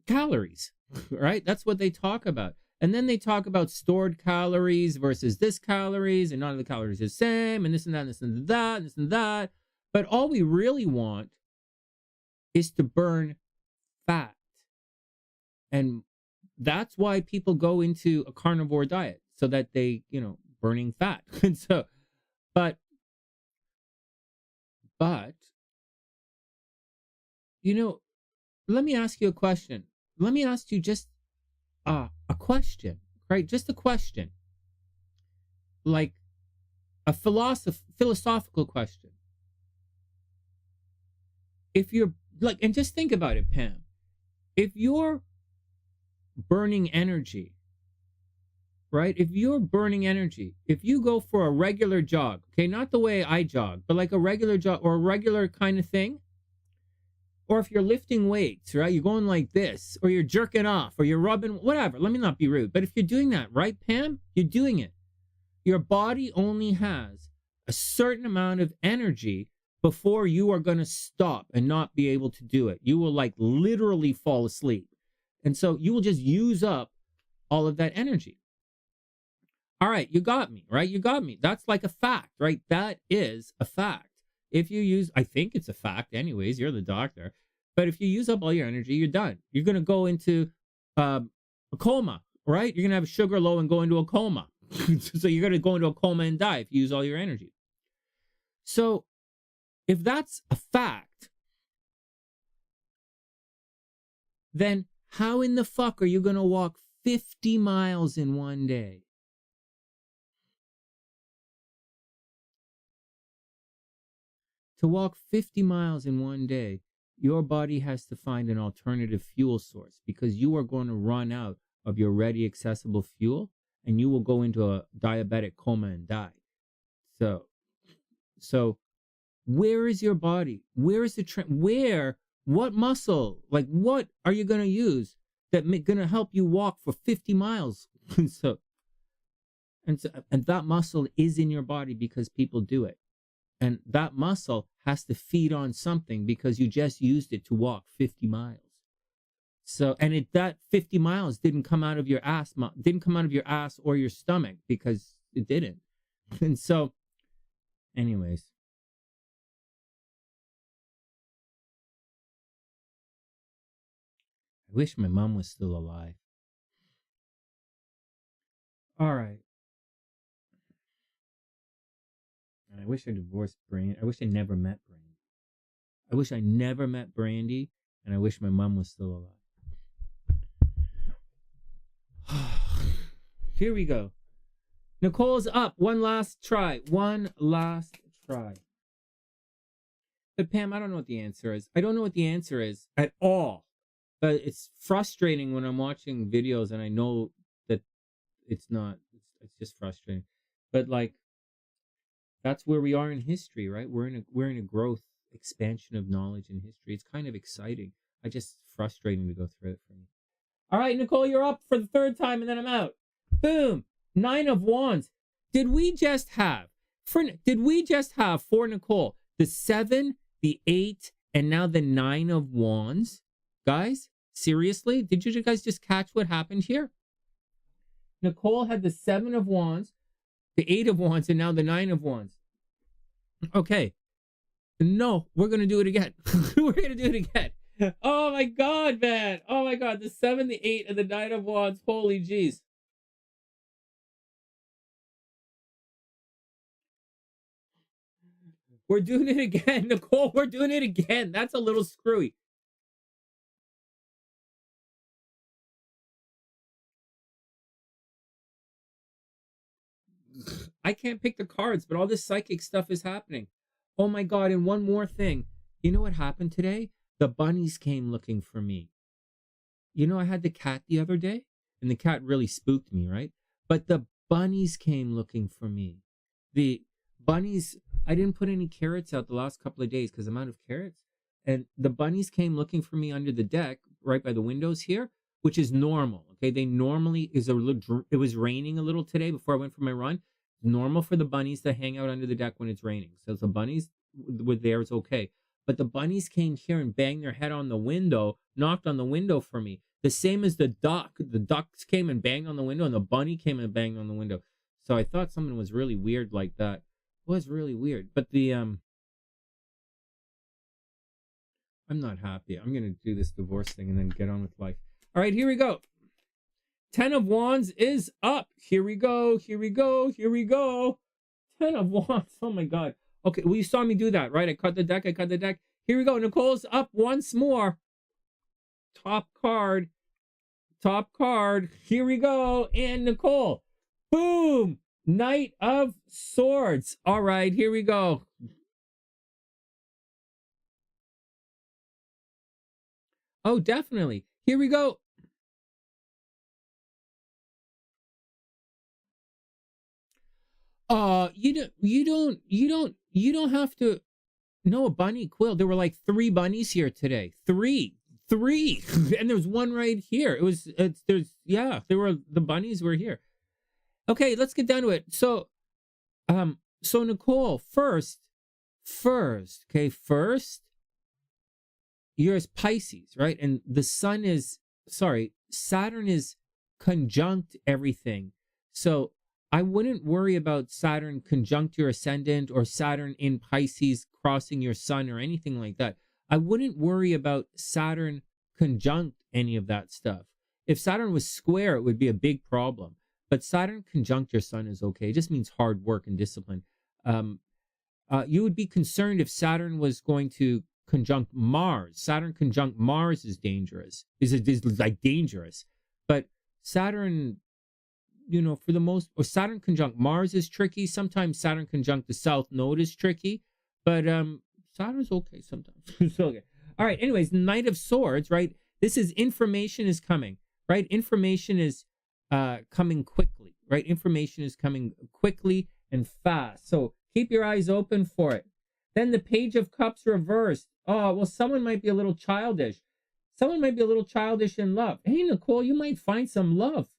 [SPEAKER 1] calories, right? That's what they talk about. And then they talk about stored calories versus this calories, and none of the calories are the same, and this and that, and this and that, and this and that. But all we really want is to burn fat. And that's why people go into a carnivore diet, so that they, burning fat. And so, but, let me ask you a question. Let me ask you just a question, right? Just a question. Like a philosophical question. If you're like, and just think about it, Pam. If you're burning energy, right? If you're burning energy, if you go for a regular jog, okay, not the way I jog, but like a regular jog or a regular kind of thing, or if you're lifting weights, right? You're going like this, or you're jerking off, or you're rubbing, whatever. Let me not be rude, but if you're doing that, right, Pam? You're doing it. Your body only has a certain amount of energy before you are going to stop and not be able to do it. You will like literally fall asleep. And so you will just use up all of that energy. All right, you got me, right? You got me. That's like a fact, right? That is a fact. If you use, I think it's a fact anyways, you're the doctor. But if you use up all your energy, you're done. You're going to go into a coma, right? You're going to have sugar low and go into a coma. So you're going to go into a coma and die if you use all your energy. So if that's a fact, then how in the fuck are you going to walk 50 miles in one day? To walk 50 miles in one day, your body has to find an alternative fuel source because you are going to run out of your ready accessible fuel and you will go into a diabetic coma and die. So where is your body? Where is the what muscle? Like what are you going to use that going to help you walk for 50 miles? and that muscle is in your body because people do it. And that muscle has to feed on something because you just used it to walk 50 miles. So, and that 50 miles didn't come out of your ass, or your stomach because it didn't. And so, anyways. I wish my mom was still alive. All right. And I wish I divorced Brandy. I wish I never met Brandy. I wish I never met Brandy, and I wish my mom was still alive. Here we go. Nicole's up. One last try. But Pam, I don't know what the answer is. I don't know what the answer is at all. But it's frustrating when I'm watching videos and I know that it's not. It's just frustrating. But like, that's where we are in history, right? We're in a growth, expansion of knowledge in history. It's kind of exciting. It's frustrating to go through it for me. All right, Nicole, you're up for the third time, and then I'm out. Boom, 9 of Wands. Did we just have for Nicole the 7, the 8, and now the 9 of Wands? Guys, seriously, did you guys just catch what happened here? Nicole had the 7 of Wands, the 8 of Wands, and now the 9 of Wands. Okay. No, we're going to do it again. We're going to do it again. Oh my God, man. Oh my God. The 7, the 8, and the 9 of Wands. Holy jeez. We're doing it again, Nicole. We're doing it again. That's a little screwy. I can't pick the cards, but all this psychic stuff is happening. Oh my God, and one more thing. You know what happened today? The bunnies came looking for me. You know, I had the cat the other day, and the cat really spooked me, right? But the bunnies came looking for me. The bunnies, I didn't put any carrots out the last couple of days because I'm out of carrots. And the bunnies came looking for me under the deck, right by the windows here, which is normal. Okay, they normally it was raining a little today before I went for my run. Normal for the bunnies to hang out under the deck when it's raining. So the bunnies were there, it's okay. But the bunnies came here and banged their head on the window, knocked on the window for me. The same as the duck. The ducks came and banged on the window, and the bunny came and banged on the window. So I thought something was really weird like that. It was really weird. But I'm not happy. I'm going to do this divorce thing and then get on with life. All right, here we go. 10 of Wands is up. Here we go. 10 of Wands. Oh my God. Okay, well, you saw me do that, right? I cut the deck. Here we go. Nicole's up once more. Top card. Here we go. And Nicole. Boom. Knight of Swords. All right, here we go. Oh, definitely. Here we go. You don't have to. No, a bunny quill. There were like 3 bunnies here today. Three, and there's one right here. The bunnies were here. Okay, let's get down to it. So Nicole, first first, okay, first, yours Pisces, right? And the sun is, sorry, Saturn is conjunct everything. So I wouldn't worry about Saturn conjunct your ascendant or Saturn in Pisces crossing your sun or anything like that. I wouldn't worry about Saturn conjunct any of that stuff. If Saturn was square, it would be a big problem. But Saturn conjunct your sun is okay. It just means hard work and discipline. You would be concerned if Saturn was going to conjunct Mars. Saturn conjunct Mars is dangerous. Is like dangerous. But Saturn, you know, for the most, or Saturn conjunct Mars is tricky. Sometimes Saturn conjunct the South Node is tricky. But Saturn's okay sometimes. It's okay. All right. Anyways, Knight of Swords, right? This is information is coming, right? Information is coming quickly, right? Information is coming quickly and fast. So keep your eyes open for it. Then the Page of Cups reversed. Oh, well, someone might be a little childish. Someone might be a little childish in love. Hey, Nicole, you might find some love.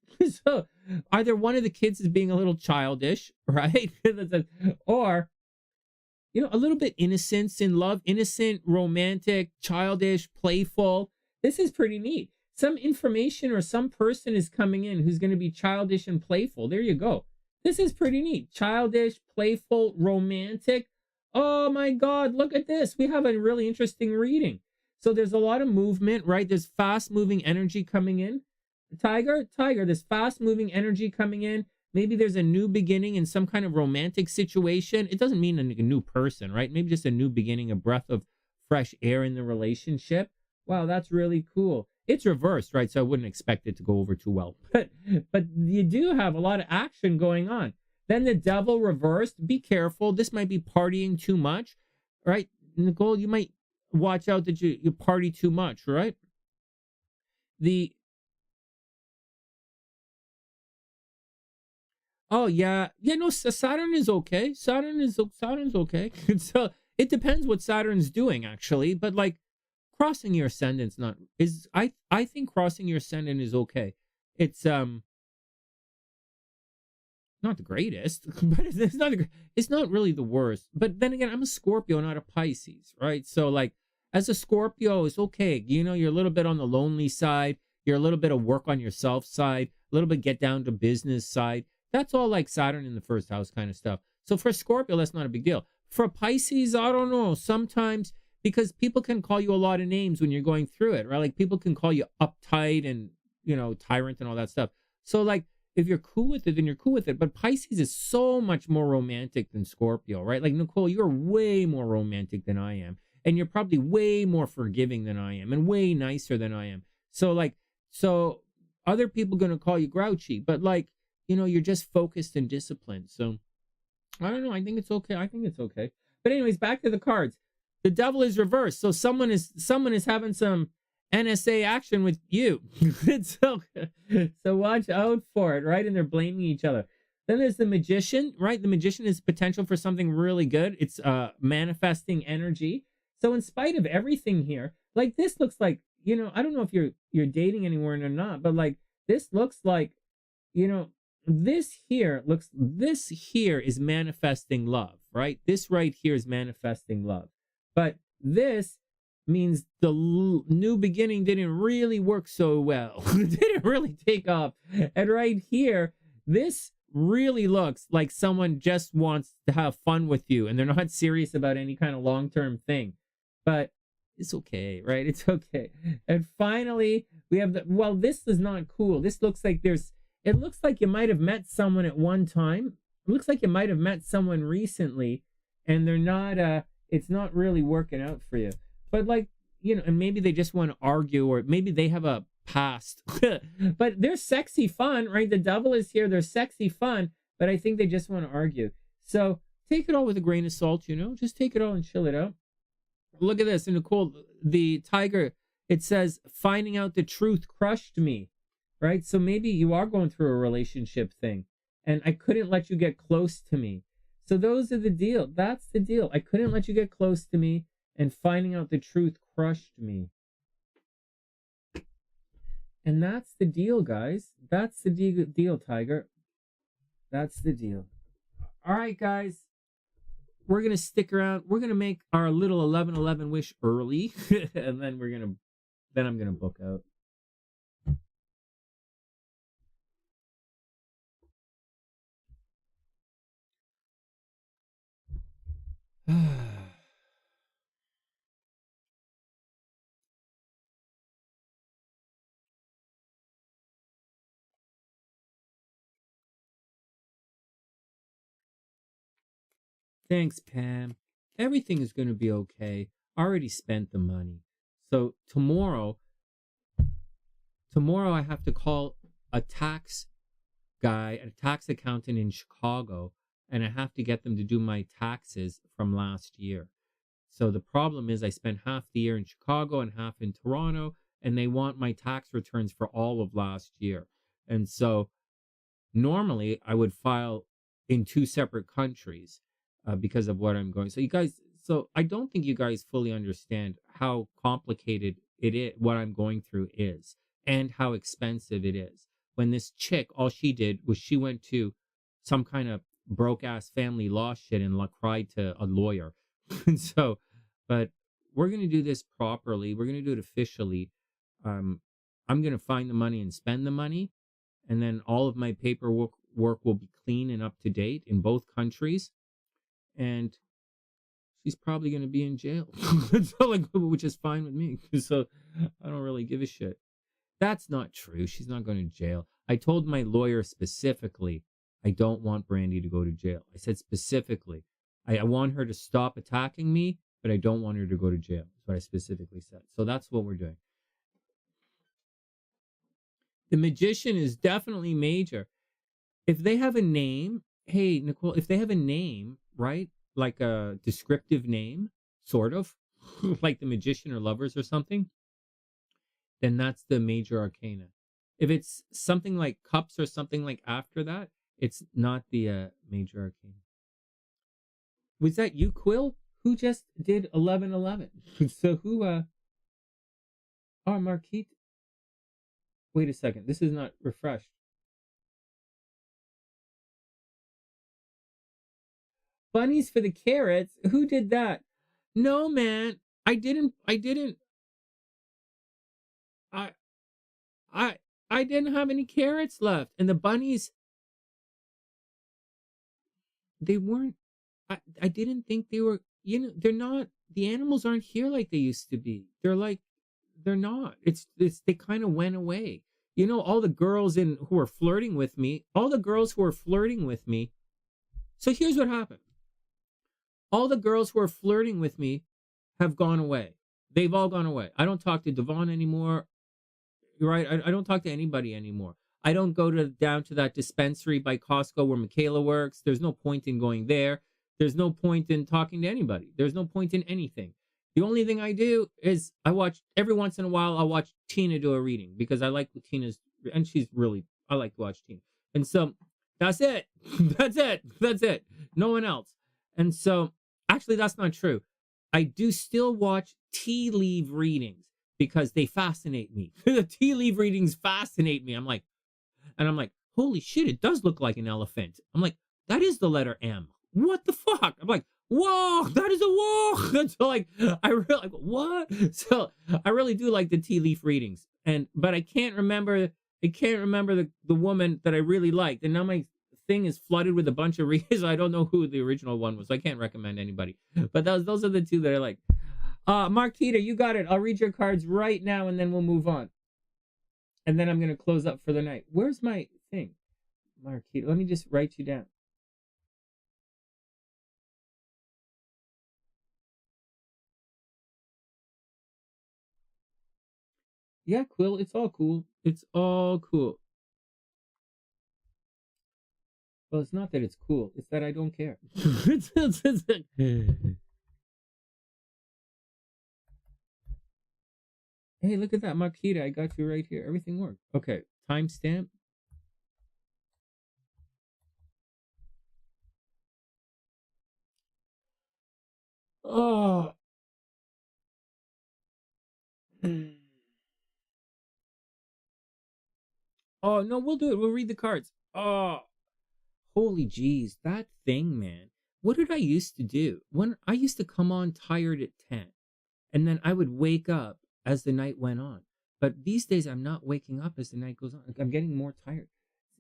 [SPEAKER 1] So either one of the kids is being a little childish, right? Or, you know, a little bit innocence in love, innocent, romantic, childish, playful. This is pretty neat. Some information or some person is coming in who's going to be childish and playful. There you go. This is pretty neat. Childish, playful, romantic. Oh my God, look at this. We have a really interesting reading. So there's a lot of movement, right? There's fast moving energy coming in. Tiger, there's fast moving energy coming in. Maybe there's a new beginning in some kind of romantic situation. It doesn't mean a new person, right? Maybe just a new beginning, a breath of fresh air in the relationship. Wow, that's really cool. It's reversed, right? So I wouldn't expect it to go over too well. But you do have a lot of action going on. Then the Devil reversed. Be careful. This might be partying too much, right? Nicole, you might watch out that you party too much, right? Oh yeah, no, Saturn is okay. Saturn's okay. So it depends what Saturn's doing actually, but like crossing your ascendant's not is I think crossing your ascendant is okay. It's not the greatest, but it's not really the worst. But then again, I'm a Scorpio, not a Pisces, right? So like as a Scorpio, it's okay. You know, you're a little bit on the lonely side, you're a little bit of work on yourself side, a little bit get down to business side. That's all like Saturn in the first house kind of stuff. So for Scorpio, that's not a big deal. For Pisces, I don't know. Sometimes, because people can call you a lot of names when you're going through it, right? Like people can call you uptight and, you know, tyrant and all that stuff. So like if you're cool with it, then you're cool with it. But Pisces is so much more romantic than Scorpio, right? Like Nicole, you're way more romantic than I am. And you're probably way more forgiving than I am and way nicer than I am. So like, so other people going to call you grouchy, but like, you know, you're just focused and disciplined. So I don't know. I think it's okay. But anyways, back to the cards. The Devil is reversed. So someone is having some NSA action with you. so watch out for it, right? And they're blaming each other. Then there's the Magician, right? The Magician is potential for something really good. It's manifesting energy. So in spite of everything here, like this looks like, you know, I don't know if you're dating anyone or not, but like this looks like, you know, this here is manifesting love, right? This right here is manifesting love. But this means the new beginning didn't really work so well. It didn't really take off. And right here, this really looks like someone just wants to have fun with you and they're not serious about any kind of long-term thing. But it's okay, right? It's okay. And finally, we have well, this is not cool. This looks like it looks like you might have met someone at one time. It looks like you might have met someone recently and they're not, it's not really working out for you. But like, you know, and maybe they just want to argue or maybe they have a past. But they're sexy fun, right? The Devil is here. They're sexy fun, but I think they just want to argue. So take it all with a grain of salt, you know? Just take it all and chill it out. Look at this. And Nicole, the Tiger, it says, finding out the truth crushed me. Right? So maybe you are going through a relationship thing and I couldn't let you get close to me. So those are the deal. That's the deal. I couldn't let you get close to me and finding out the truth crushed me. And that's the deal, guys. That's the deal, Tiger. That's the deal. All right, guys. we're gonna stick around. We're gonna make our little 11/11 wish early, and then I'm gonna book out. Thanks, Pam. Everything is going to be okay. I already spent the money. So tomorrow I have to call a tax guy, a tax accountant in Chicago, and I have to get them to do my taxes from last year. So the problem is I spent half the year in Chicago and half in Toronto, and they want my tax returns for all of last year. And so normally I would file in two separate countries because of what I'm going. So I don't think you guys fully understand how complicated it is, what I'm going through is, and how expensive it is. When this chick, all she did was she went to some kind of broke ass family law shit and cried to a lawyer. And so, but we're going to do this properly. We're going to do it officially. I'm going to find the money and spend the money. And then all of my paperwork will be clean and up to date in both countries. And she's probably going to be in jail, so, which is fine with me. So I don't really give a shit. That's not true. She's not going to jail. I told my lawyer specifically, I don't want Brandy to go to jail. I said specifically, I want her to stop attacking me, but I don't want her to go to jail. That's what I specifically said. So that's what we're doing. The magician is definitely major. If they have a name, hey, Nicole, if they have a name, right? Like a descriptive name, sort of, like the magician or lovers or something, then that's the major arcana. If it's something like cups or something like after that, it's not the major arcana. Was that you, Quill? Who just did 11/11? So who, oh, Marquitta. Wait a second. This is not refreshed. Bunnies for the carrots? Who did that? No, man. I didn't have any carrots left. And the bunnies, they weren't, I didn't think they were, they're not, the animals aren't here like they used to be. They're not. It's they kind of went away. All the girls who were flirting with me, so here's what happened. All the girls who are flirting with me have gone away. They've all gone away. I don't talk to Devon anymore. Right? I don't talk to anybody anymore. I don't go down to that dispensary by Costco where Michaela works. There's no point in going there. There's no point in talking to anybody. There's no point in anything. The only thing I do is every once in a while, I'll watch Tina do a reading because I like Tina's, and I like to watch Tina. And so that's it. That's it. No one else. And so, actually, that's not true. I do still watch tea leaf readings because they fascinate me. The tea leaf readings fascinate me. I'm like, holy shit, it does look like an elephant. I'm like, that is the letter M. What the fuck? I'm like, whoa, that is a whoa. So I really, what? So I really do like the tea leaf readings. But I can't remember the woman that I really liked. And now my thing is flooded with a bunch of readings. I don't know who the original one was. So I can't recommend anybody. But those are the two that I like. Marquitta, you got it. I'll read your cards right now and then we'll move on. And then I'm going to close up for the night. Where's my thing? Marquitta, let me just write you down. Yeah, Quill, it's all cool. It's all cool. Well, it's not that it's cool. It's that I don't care. Hey, look at that, Marquitta. I got you right here. Everything worked. Okay, timestamp. Oh. Oh, no, we'll do it. We'll read the cards. Oh, holy jeez. That thing, man. what did I used to do? When I used to come on tired at 10, and then I would wake up as the night went on. But these days, I'm not waking up as the night goes on. I'm getting more tired.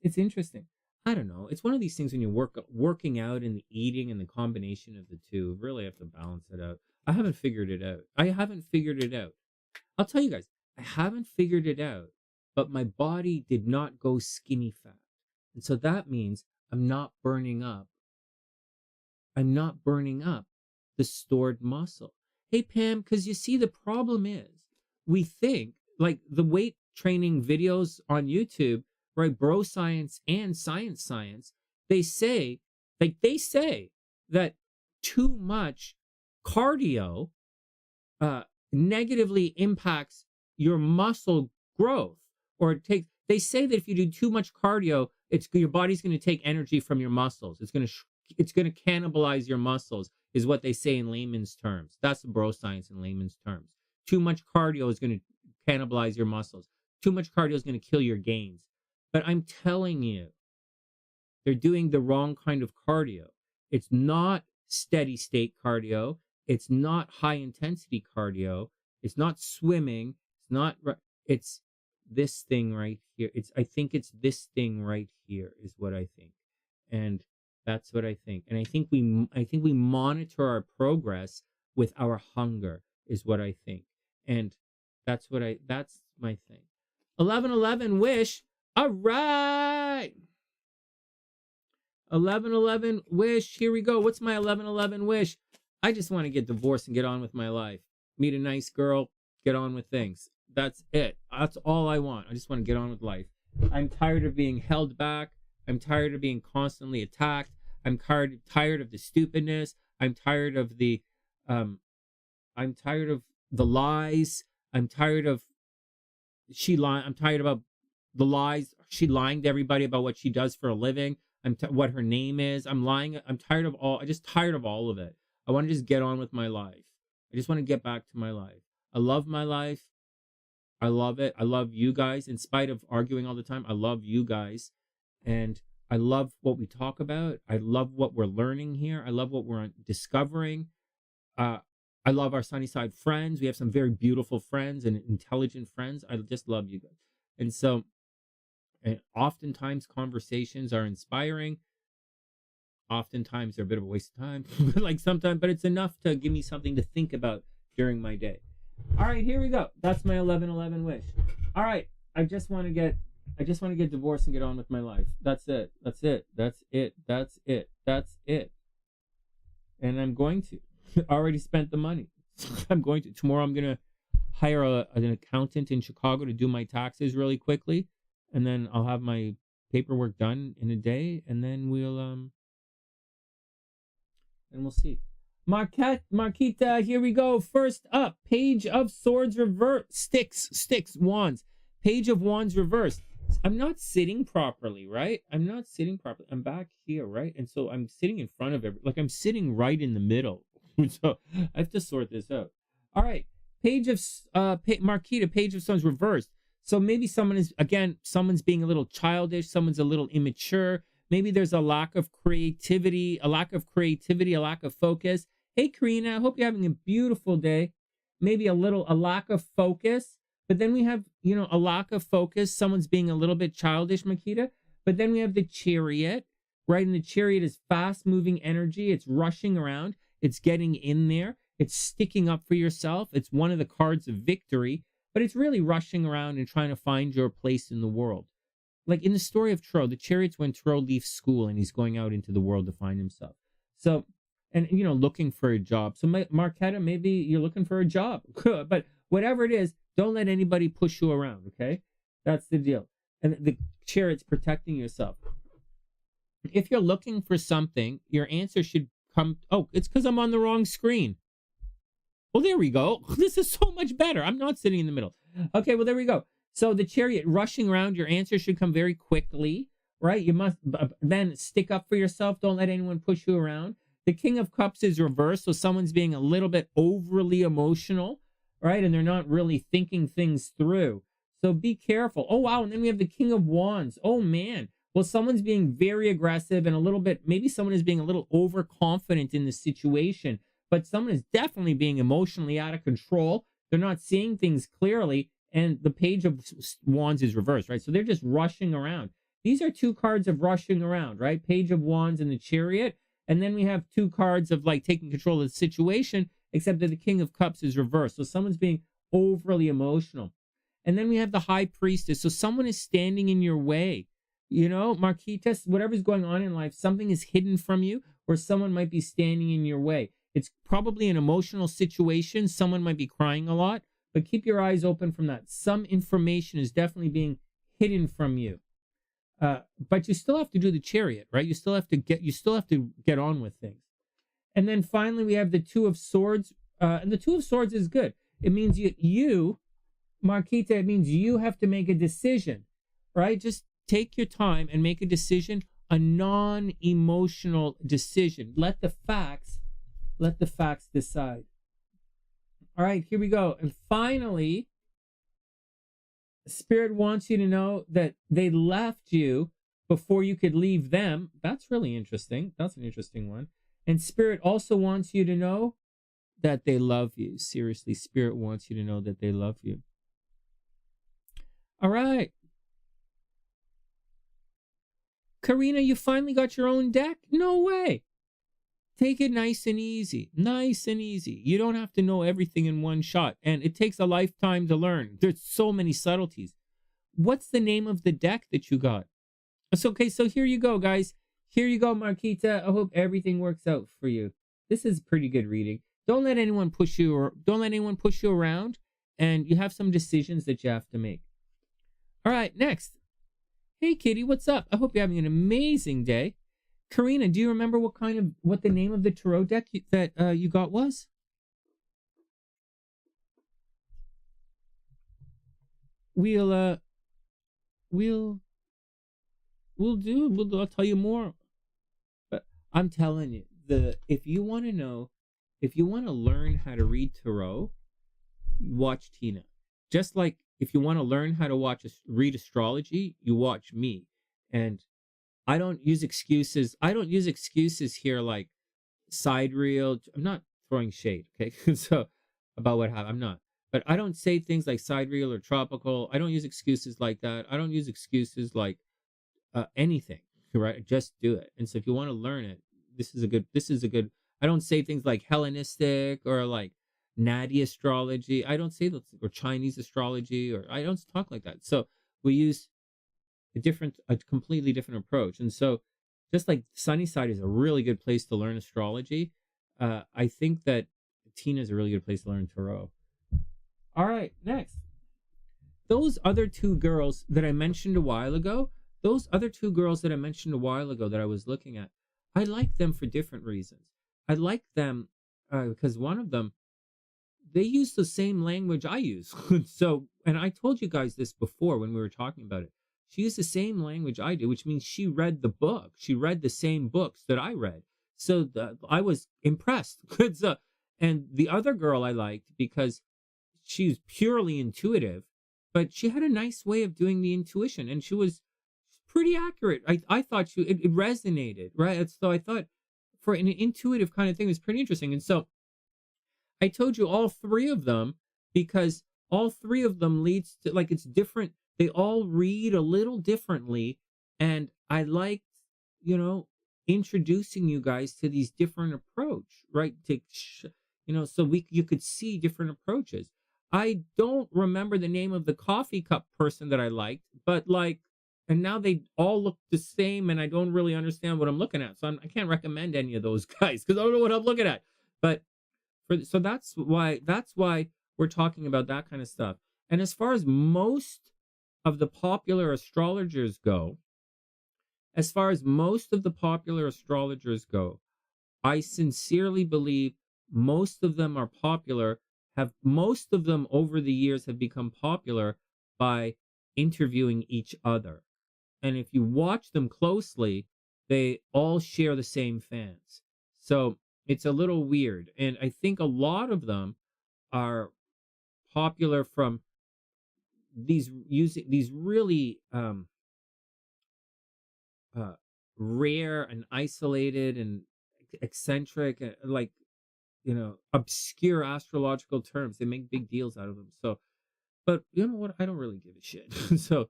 [SPEAKER 1] It's interesting. I don't know. It's one of these things when you're working out and the eating and the combination of the two. Really have to balance it out. I haven't figured it out. I'll tell you guys, I haven't figured it out, but my body did not go skinny fat. And so that means I'm not burning up the stored muscle. Hey, Pam, because you see, the problem is we think, like the weight training videos on YouTube, right? Bro science and science, they say that too much cardio negatively impacts your muscle growth, or they say that if you do too much cardio, your body's going to take energy from your muscles. It's going to cannibalize your muscles, is what they say in layman's terms. That's the bro science in layman's terms. Too much cardio is going to cannibalize your muscles. Too much cardio is going to kill your gains. But I'm telling you, they're doing the wrong kind of cardio. It's not steady state cardio. It's not high intensity cardio. It's not swimming. It's this thing right here. I think it's this thing right here is what I think. And that's what I think. And I think we monitor our progress with our hunger is what I think. And that's my thing. 1111 wish. All right. 1111 wish. Here we go. What's my 1111 wish? I just want to get divorced and get on with my life. Meet a nice girl, get on with things. That's it. That's all I want. I just want to get on with life. I'm tired of being held back. I'm tired of being constantly attacked. I'm tired of the stupidness. I'm tired of the lies. I'm tired of I'm tired about the lies. She lying to everybody about what she does for a living. What her name is. I'm lying. I'm tired of all of it. I want to just get on with my life. I just want to get back to my life. I love my life. I love it. I love you guys. In spite of arguing all the time, I love you guys. And I love what we talk about. I love what we're learning here. I love what we're discovering. I love our SunnySide friends. We have some very beautiful friends and intelligent friends. I just love you guys. And so, and oftentimes conversations are inspiring. Oftentimes they're a bit of a waste of time. Like sometimes, but it's enough to give me something to think about during my day. All right, here we go. That's my 1111 wish. All right, I just want to get divorced and get on with my life. That's it. That's it. That's it. That's it. That's it. And I'm going to. I already spent the money. I'm going to. Tomorrow I'm going to hire an accountant in Chicago to do my taxes really quickly. And then I'll have my paperwork done in a day. And then we'll see. Marquitta, here we go. First up, Page of Swords reverse. Sticks, wands. Page of Wands reversed. I'm not sitting properly, right? I'm I'm back here, right? And so I'm sitting in front of I'm sitting right in the middle. So I have to sort this out. All right. Marquitta, Page of Swords reversed. So maybe someone's being a little childish. Someone's a little immature. Maybe there's a lack of creativity, a lack of focus. Hey, Karina, I hope you're having a beautiful day. Maybe a lack of focus. But then we have, a lack of focus. Someone's being a little bit childish, Marquitta. But then we have the Chariot, right? And the Chariot is fast-moving energy. It's rushing around. It's getting in there. It's sticking up for yourself. It's one of the cards of victory. But it's really rushing around and trying to find your place in the world. Like in the story of Tro, the Chariot's when Tro leaves school and he's going out into the world to find himself. So, and, looking for a job. So, Marquitta, maybe you're looking for a job. But whatever it is, don't let anybody push you around, okay? That's the deal. And the Chariot's protecting yourself. If you're looking for something, your answer should come. Oh, it's because I'm on the wrong screen. Well, there we go. This is so much better. I'm not sitting in the middle. Okay, well, there we go. So the Chariot rushing around, your answer should come very quickly, right? You must then stick up for yourself. Don't let anyone push you around. The King of Cups is reversed, so someone's being a little bit overly emotional, right? And they're not really thinking things through. So be careful. Oh, wow, and then we have the King of Wands. Oh, man. Well, someone's being very aggressive and a little bit, maybe someone is being a little overconfident in the situation, but someone is definitely being emotionally out of control. They're not seeing things clearly. And the Page of Wands is reversed, right? So they're just rushing around. These are two cards of rushing around, right? Page of Wands and the Chariot. And then we have two cards of like taking control of the situation, except that the King of Cups is reversed. So someone's being overly emotional. And then we have the High Priestess. So someone is standing in your way. You know, Marquitta, whatever's going on in life, something is hidden from you, or someone might be standing in your way. It's probably an emotional situation. Someone might be crying a lot, but keep your eyes open from that. Some information is definitely being hidden from you. But you still have to do the Chariot, right? You still have to get on with things. And then finally we have the Two of Swords. And the Two of Swords is good. It means you, Marquitta, it means you have to make a decision, right? Just take your time and make a decision, a non-emotional decision. Let the facts decide. All right, here we go. And finally, Spirit wants you to know that they left you before you could leave them. That's really interesting. That's an interesting one. And Spirit also wants you to know that they love you. Seriously, Spirit wants you to know that they love you. All right. Karina, you finally got your own deck? No way. Take it nice and easy. Nice and easy. You don't have to know everything in one shot. And it takes a lifetime to learn. There's so many subtleties. What's the name of the deck that you got? It's okay. So here you go, guys. Here you go, Marquitta. I hope everything works out for you. This is pretty good reading. Don't let anyone push you, or don't let anyone push you around. And you have some decisions that you have to make. All right, next. Hey, Kitty, what's up? I hope you're having an amazing day. Karina, do you remember what the name of the tarot deck that you got was? I'll tell you more. But I'm telling you, if you want to learn how to read tarot, watch Tina. Just like if you want to learn how to read astrology, you watch me. And I don't use excuses. I don't use excuses here like sidereal. I'm not throwing shade, okay? So about what happened, I'm not. But I don't say things like sidereal or tropical. I don't use excuses like that. I don't use excuses like anything, right? Just do it. And so if you want to learn it, this is a good. I don't say things like Hellenistic or like Nadi astrology. I don't say those, or Chinese astrology, or I don't talk like that. So we use a completely different approach. And so just like SunnySide is a really good place to learn astrology, I think that Tina is a really good place to learn tarot. All right, next. Those other two girls that I mentioned a while ago, that I was looking at, I like them for different reasons. I like them because one of them, they use the same language I use. So, and I told you guys this before when we were talking about it. She used the same language I do, which means she read the book. She read the same books that I read. So I was impressed. And the other girl I liked because she's purely intuitive, but she had a nice way of doing the intuition, and she was pretty accurate. I thought it resonated, right? So I thought for an intuitive kind of thing, it was pretty interesting. And so I told you all three of them, because all three of them leads to, like, it's different. They all read a little differently. And I liked, introducing you guys to these different approach, right? So you could see different approaches. I don't remember the name of the coffee cup person that I liked, but and now they all look the same, and I don't really understand what I'm looking at. So I can't recommend any of those guys because I don't know what I'm looking at. But so that's why we're talking about that kind of stuff. And as far as most of the popular astrologers go, I sincerely believe most of them are popular. Most of them over the years have become popular by interviewing each other. And if you watch them closely, they all share the same fans. So it's a little weird. And I think a lot of them are popular from these really rare and isolated and eccentric, like, you know, obscure astrological terms. They make big deals out of them. So, but you know what? I don't really give a shit. So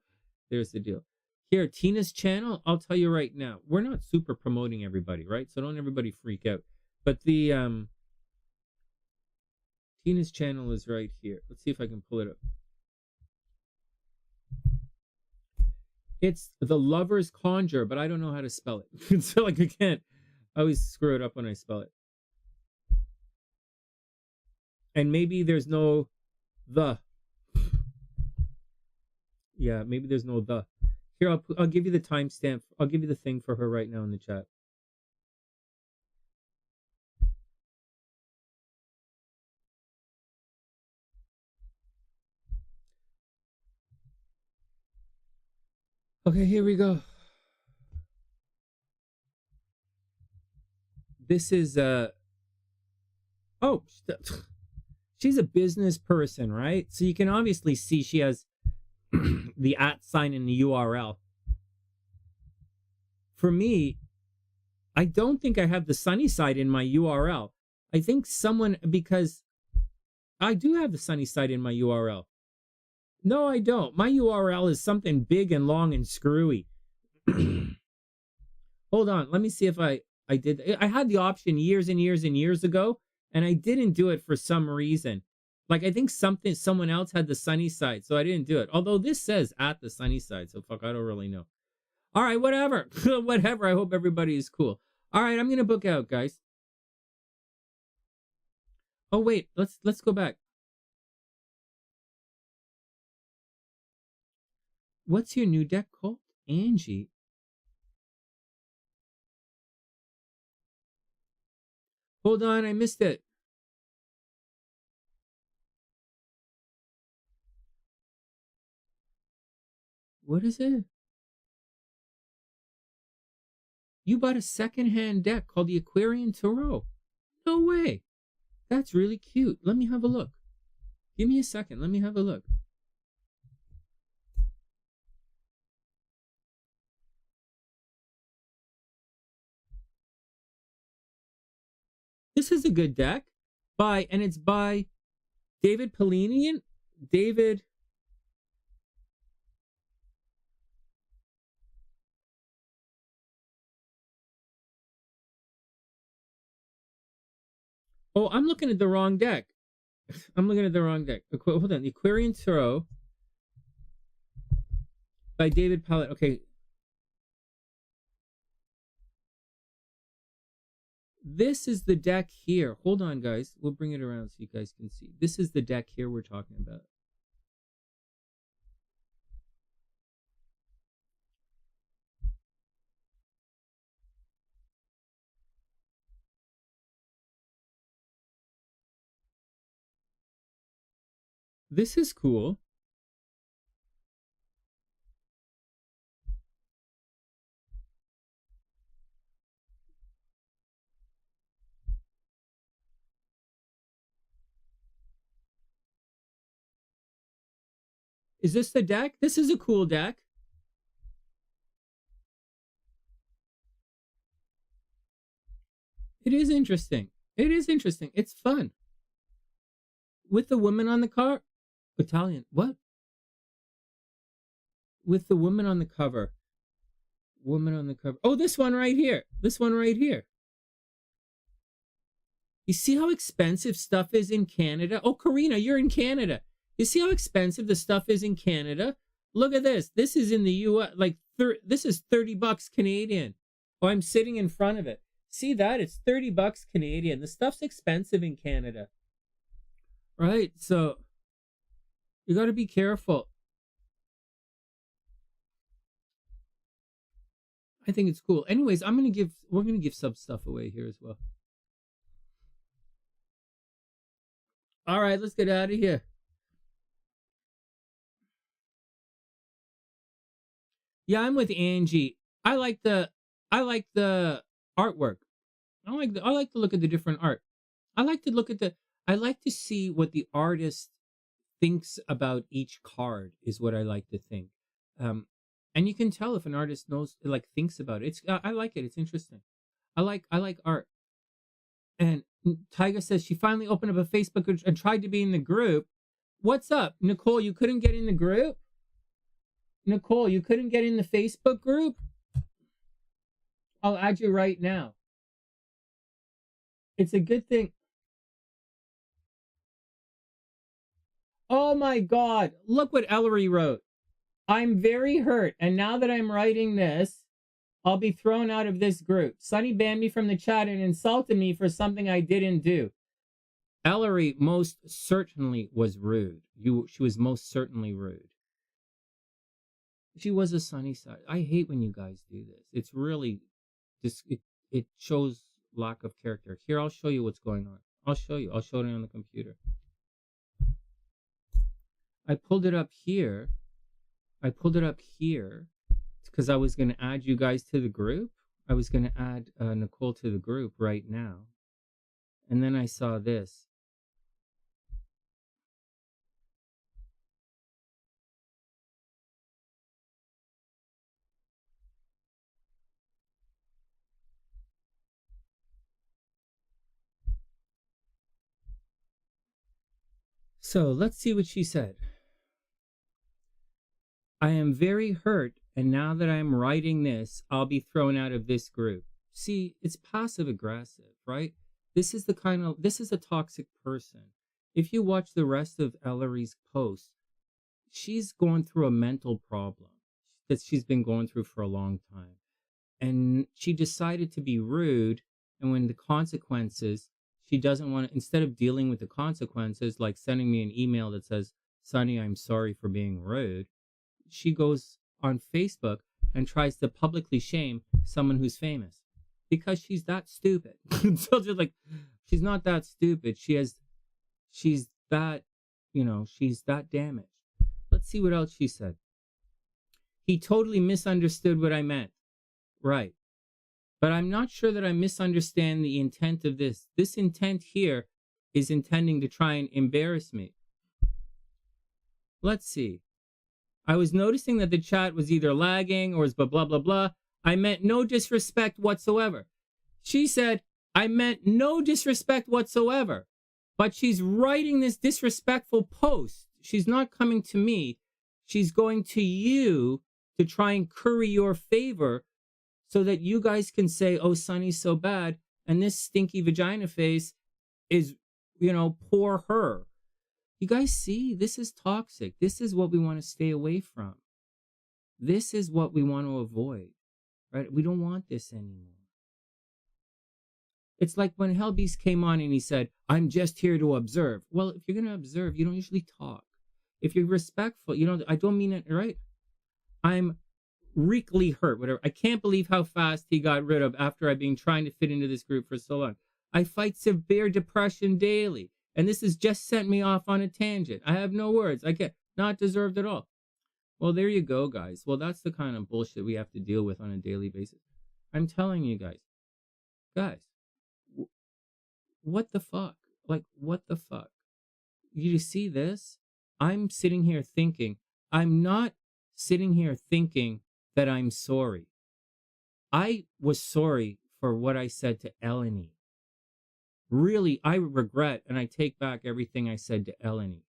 [SPEAKER 1] there's the deal. Here, Tina's channel, I'll tell you right now, we're not super promoting everybody, right? So don't everybody freak out. But the Tina's channel is right here. Let's see if I can pull it up. It's The Lover's Conjure, but I don't know how to spell it. So like I can't. I always screw it up when I spell it. And maybe there's no the. Yeah, maybe there's no the. Here, I'll give you the timestamp. I'll give you the thing for her right now in the chat. Okay, here we go. This is oh, she's a business person, right? So you can obviously see she has the @ sign in the URL. For me, I don't think I have the SunnySide in my URL. I think someone, because I do have the SunnySide in my URL. No, I don't. My URL is something big and long and screwy. Hold on. Let me see if I did. I had the option years and years and years ago, and I didn't do it for some reason. Like, I think someone else had the SunnySide, so I didn't do it. Although this says @ the SunnySide, so fuck, I don't really know. All right, whatever. Whatever. I hope everybody is cool. All right, I'm going to book out, guys. Oh, wait. Let's go back. What's your new deck called? Angie. Hold on, I missed it. What is it? You bought a secondhand deck called the Aquarian Tarot. No way. That's really cute. Let me have a look. Give me a second. Let me have a look. This is a good deck. And it's by David Polinian. David. Oh, I'm looking at the wrong deck. I'm looking at the wrong deck. Hold on. The Aquarian Tarot by David Pallet. Okay. This is the deck here. Hold on, guys. We'll bring it around so you guys can see. This is the deck here we're talking about. This is cool. Is this the deck? This is a cool deck. It is interesting. It is interesting. It's fun. With the woman on the car. Italian. What? With the woman on the cover. Woman on the cover. Oh, this one right here. This one right here. You see how expensive stuff is in Canada? Oh, Karina, you're in Canada. You see how expensive the stuff is in Canada? Look at this. This is in the US. Like, this is $30 Canadian. Oh, I'm sitting in front of it. See that? It's $30 Canadian. The stuff's expensive in Canada. Right? So you got to be careful. I think it's cool. Anyways, we're going to give some stuff away here as well. All right, let's get out of here. Yeah, I'm with Angie. I like the artwork. I like to look at the different art. I like to see what the artist thinks about each card is what I like to think. And And you can tell if an artist knows, like, thinks about it. I like it. It's interesting. I like art. And Tiger says she finally opened up a Facebook group and tried to be in the group. What's up, Nicole? You couldn't get in the group? Nicole, you couldn't get in the Facebook group? I'll add you right now. It's a good thing. Oh my God. Look what Ellary wrote. I'm very hurt, and now that I'm writing this, I'll be thrown out of this group. Sonny banned me from the chat and insulted me for something I didn't do. Ellary most certainly was rude. She was most certainly rude. She was a SunnySide. I hate when you guys do this. It's really, it shows lack of character. Here, I'll show you what's going on. I'll show you. I'll show it on the computer. I pulled it up here. Because I was going to add you guys to the group. I was going to add Nicole to the group right now. And then I saw this. So let's see what she said. I am very hurt, and now that I'm writing this, I'll be thrown out of this group. See, it's passive aggressive, right? This is a toxic person. If you watch the rest of Ellary's posts, she's going through a mental problem that she's been going through for a long time. And she decided to be rude, and when the consequences, she doesn't want to, instead of dealing with the consequences, like sending me an email that says, Sonny, I'm sorry for being rude, she goes on Facebook and tries to publicly shame someone who's famous because she's that stupid. So just like, she's not that stupid. She's that damaged. Let's see what else she said. He totally misunderstood what I meant. Right. But I'm not sure that I misunderstand the intent of this. This intent here is intending to try and embarrass me. Let's see. I was noticing that the chat was either lagging or was blah, blah, blah, blah. I meant no disrespect whatsoever. She said, I meant no disrespect whatsoever. But she's writing this disrespectful post. She's not coming to me. She's going to you to try and curry your favor so that you guys can say, oh, Sonny's so bad. And this stinky vagina face is, poor her. You guys see, this is toxic. This is what we want to stay away from. This is what we want to avoid, right? We don't want this anymore. It's like when Hellbeast came on and he said, I'm just here to observe. Well, if you're going to observe, you don't usually talk. If you're respectful, I don't mean it, right? I'm really hurt, whatever. I can't believe how fast he got rid of after I've been trying to fit into this group for so long. I fight severe depression daily. And this has just sent me off on a tangent. I have no words. I can't, not deserved at all. Well, there you go, guys. Well, that's the kind of bullshit we have to deal with on a daily basis. I'm telling you guys, what the fuck? Like, what the fuck? You see this? I'm sitting here thinking, I'm not sitting here thinking that I'm sorry. I was sorry for what I said to Ellany. Really, I regret and I take back everything I said to Ellany.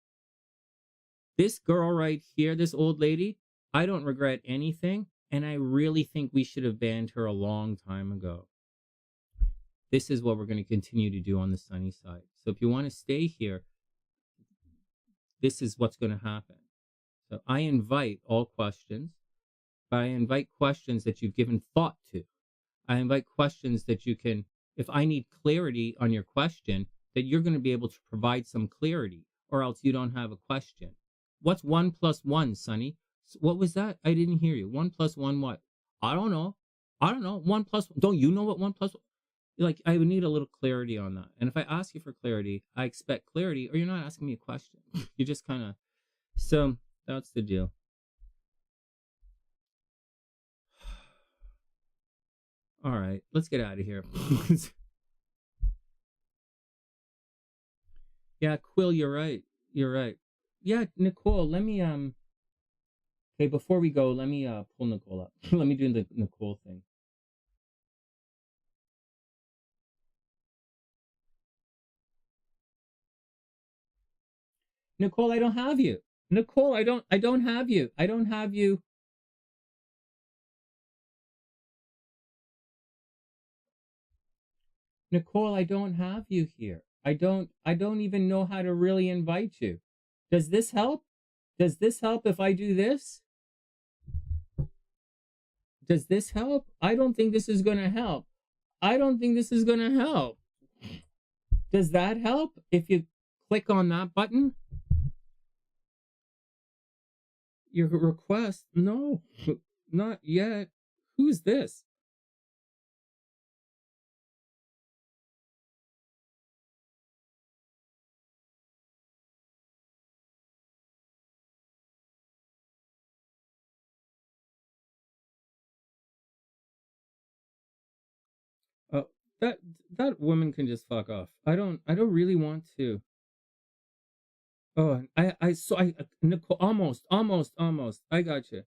[SPEAKER 1] This girl right here, this old lady, I don't regret anything, and I really think we should have banned her a long time ago. This is what we're going to continue to do on the SunnySide. So if you want to stay here, this is what's going to happen. So I invite all questions, but I invite questions that you've given thought to. I invite questions that you can, if I need clarity on your question, that you're going to be able to provide some clarity, or else you don't have a question. What's 1 + 1, Sonny? What was that? I didn't hear you. 1 + 1 what? I don't know. 1 + 1. Don't you know what 1 + 1? Like, I would need a little clarity on that. And if I ask you for clarity, I expect clarity, or you're not asking me a question. You just kind of, so that's the deal. All right, let's get out of here. Yeah, Quill, you're right. You're right. Yeah, Nicole, let me Okay, before we go, let me pull Nicole up. Let me do the Nicole thing. Nicole, I don't have you. Nicole, I don't have you. I don't have you. Nicole, I don't have you here. I don't even know how to really invite you. Does this help? Does this help if I do this? Does this help? I don't think this is going to help. I don't think this is going to help. Does that help if you click on that button? Your request? No, not yet. Who's this? That woman can just fuck off. I don't really want to. Oh, I Nicole, almost. I got you.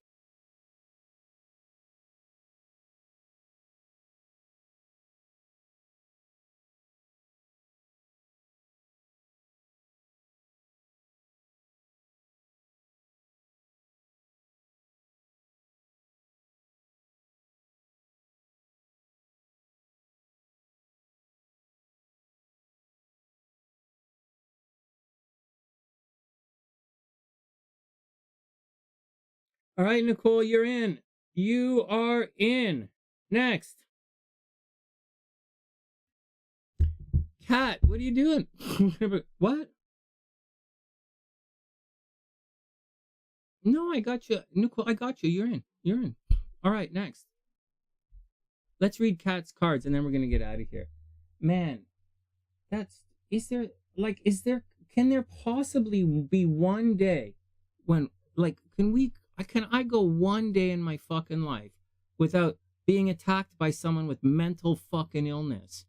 [SPEAKER 1] All right, Nicole, you're in. You are in. Next. Kat, what are you doing? What? No, I got you. Nicole, I got you. You're in. You're in. All right, next. Let's read Kat's cards and then we're going to get out of here. Man, can there possibly be one day when, like, can I go one day in my fucking life without being attacked by someone with mental fucking illness?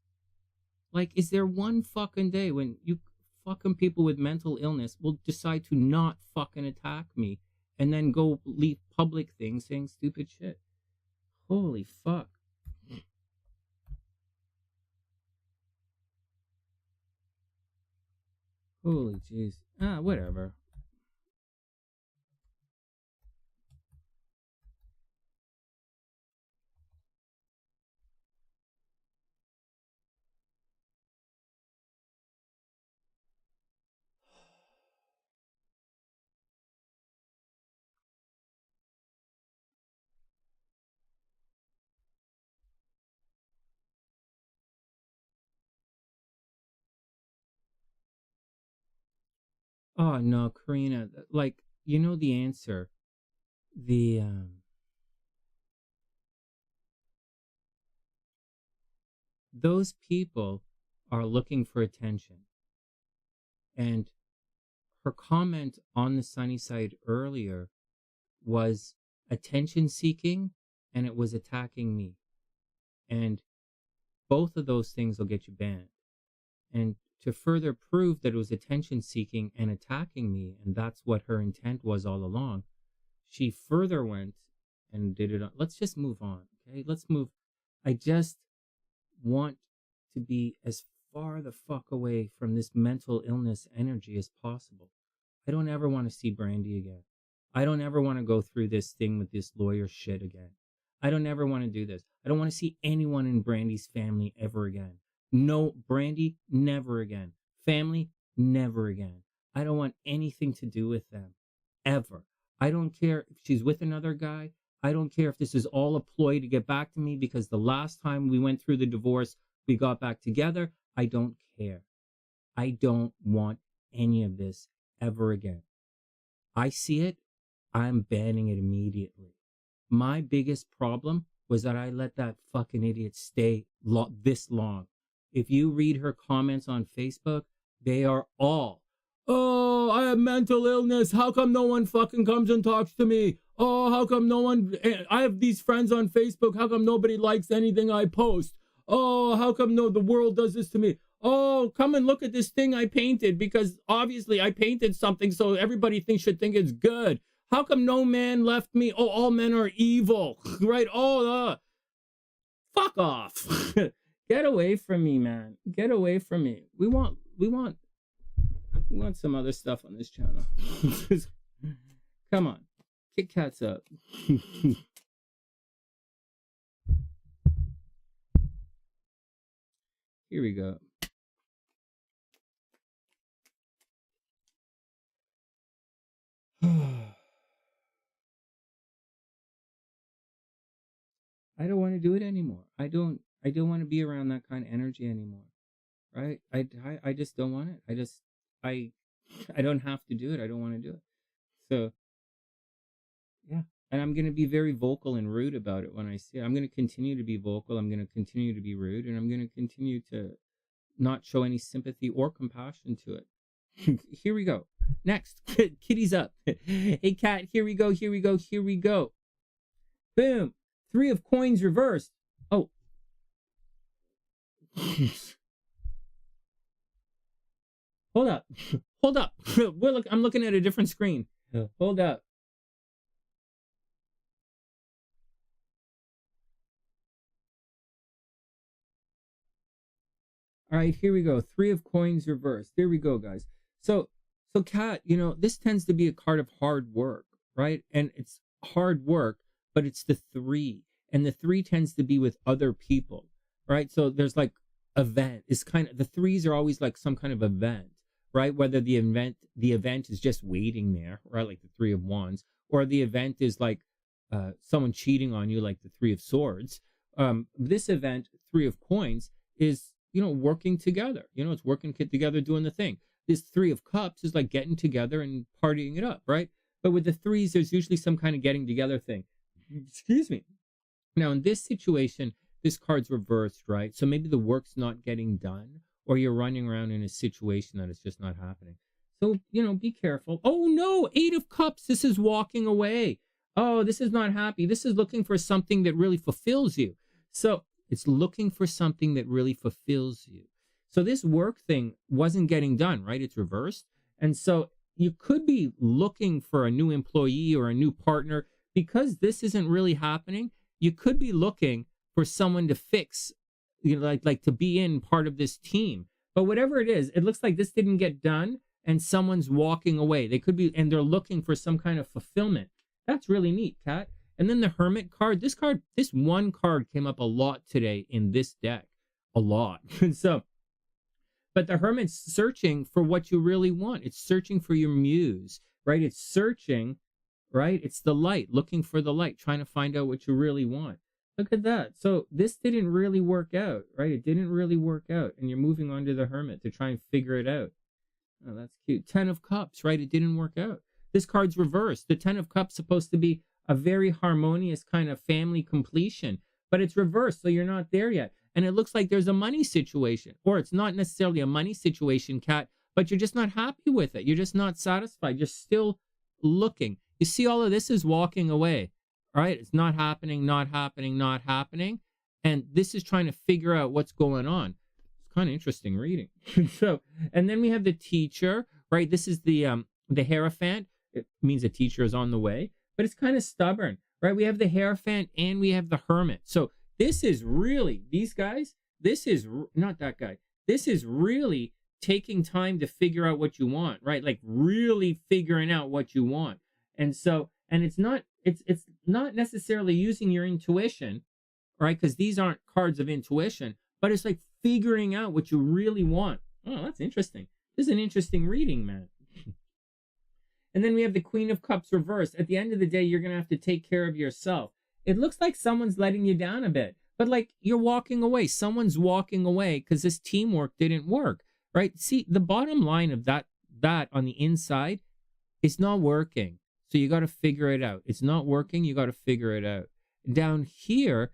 [SPEAKER 1] Like, is there one fucking day when you fucking people with mental illness will decide to not fucking attack me and then go leave public things saying stupid shit? Holy fuck. Holy jeez. Whatever. Oh no, Karina, like, you know the answer. Those people are looking for attention. And her comment on the SunnySide earlier was attention seeking, and it was attacking me. And both of those things will get you banned. And to further prove that it was attention seeking and attacking me, and that's what her intent was all along, she further went and did it. Let's just move on, okay? Let's move. I just want to be as far the fuck away from this mental illness energy as possible. I don't ever want to see Brandy again. I don't ever want to go through this thing with this lawyer shit again. I don't ever want to do this. I don't want to see anyone in Brandy's family ever again. No, Brandy, never again. Family, never again. I don't want anything to do with them, ever. I don't care if she's with another guy. I don't care if this is all a ploy to get back to me because the last time we went through the divorce, we got back together. I don't care. I don't want any of this ever again. I see it. I'm banning it immediately. My biggest problem was that I let that fucking idiot stay this long. If you read her comments on Facebook, they are all, oh, I have mental illness. How come no one fucking comes and talks to me? Oh, how come no one, I have these friends on Facebook. How come nobody likes anything I post? Oh, how come the world does this to me? Oh, come and look at this thing I painted because obviously I painted something so everybody should think it's good. How come no man left me? Oh, all men are evil, right? Oh, fuck off. Get away from me, man. Get away from me. We want some other stuff on this channel. Come on. KitKat's up. Here we go. I don't want to do it anymore. I don't want to be around that kind of energy anymore. Right? I just don't want it. I don't have to do it. I don't want to do it. So yeah. And I'm going to be very vocal and rude about it when I see it. I'm going to continue to be vocal. I'm going to continue to be rude. And I'm going to continue to not show any sympathy or compassion to it. Here we go. Next. Kitty's up. Hey, cat. Here we go. Here we go. Here we go. Boom. 3 of coins reversed. Oh. Hold up. Hold up. I'm looking at a different screen. Hold up. All right, here we go. 3 of coins reversed. Here we go, guys. So cat, you know, this tends to be a card of hard work, right? And it's hard work, but it's the 3. And the 3 tends to be with other people, right? So there's like event. It's kind of, the 3s are always like some kind of event, right? Whether the event is just waiting there, right? Like the 3 of Wands, or the event is like someone cheating on you, like the 3 of Swords. This event, 3 of Coins, is, you know, working together. You know, it's working together, doing the thing. This 3 of Cups is like getting together and partying it up, right? But with the 3s, there's usually some kind of getting together thing. Excuse me. Now, in this situation, this card's reversed, right? So maybe the work's not getting done, or you're running around in a situation that is just not happening. So, you know, be careful. Oh, no, 8 of Cups. This is walking away. Oh, this is not happy. This is looking for something that really fulfills you. So it's looking for something that really fulfills you. So this work thing wasn't getting done, right? It's reversed. And so you could be looking for a new employee or a new partner. Because this isn't really happening, you could be looking for someone to fix, you know, like to be in part of this team. But whatever it is, it looks like this didn't get done and someone's walking away. They could be, and they're looking for some kind of fulfillment. That's really neat, Kat. And then the Hermit card, this one card came up a lot today in this deck. A lot. So, but the Hermit's searching for what you really want. It's searching for your muse, right? It's searching, right? It's the light, looking for the light, trying to find out what you really want. Look at that. So this didn't really work out, right? It didn't really work out. And you're moving on to the Hermit to try and figure it out. Oh, that's cute. 10 of Cups, right? It didn't work out. This card's reversed. The 10 of Cups supposed to be a very harmonious kind of family completion, but it's reversed, so you're not there yet. And it looks like there's a money situation, or it's not necessarily a money situation, Kat, but you're just not happy with it. You're just not satisfied. You're still looking. You see, all of this is walking away, right? It's not happening, not happening, not happening. And this is trying to figure out what's going on. It's kind of interesting reading. So, and then we have the Teacher, right? This is the Hierophant. It means the teacher is on the way, but it's kind of stubborn, right? We have the Hierophant and we have the Hermit. So this is really, these guys, this is not that guy. This is really taking time to figure out what you want, right? Like really figuring out what you want. And so, and it's not necessarily using your intuition, right? Because these aren't cards of intuition, but it's like figuring out what you really want. Oh, that's interesting. This is an interesting reading, man. And then we have the Queen of Cups reversed. At the end of the day, you're going to have to take care of yourself. It looks like someone's letting you down a bit, but like you're walking away. Someone's walking away because this teamwork didn't work, right? See, the bottom line of that on the inside is not working. So you got to figure it out. It's not working. You got to figure it out. Down here,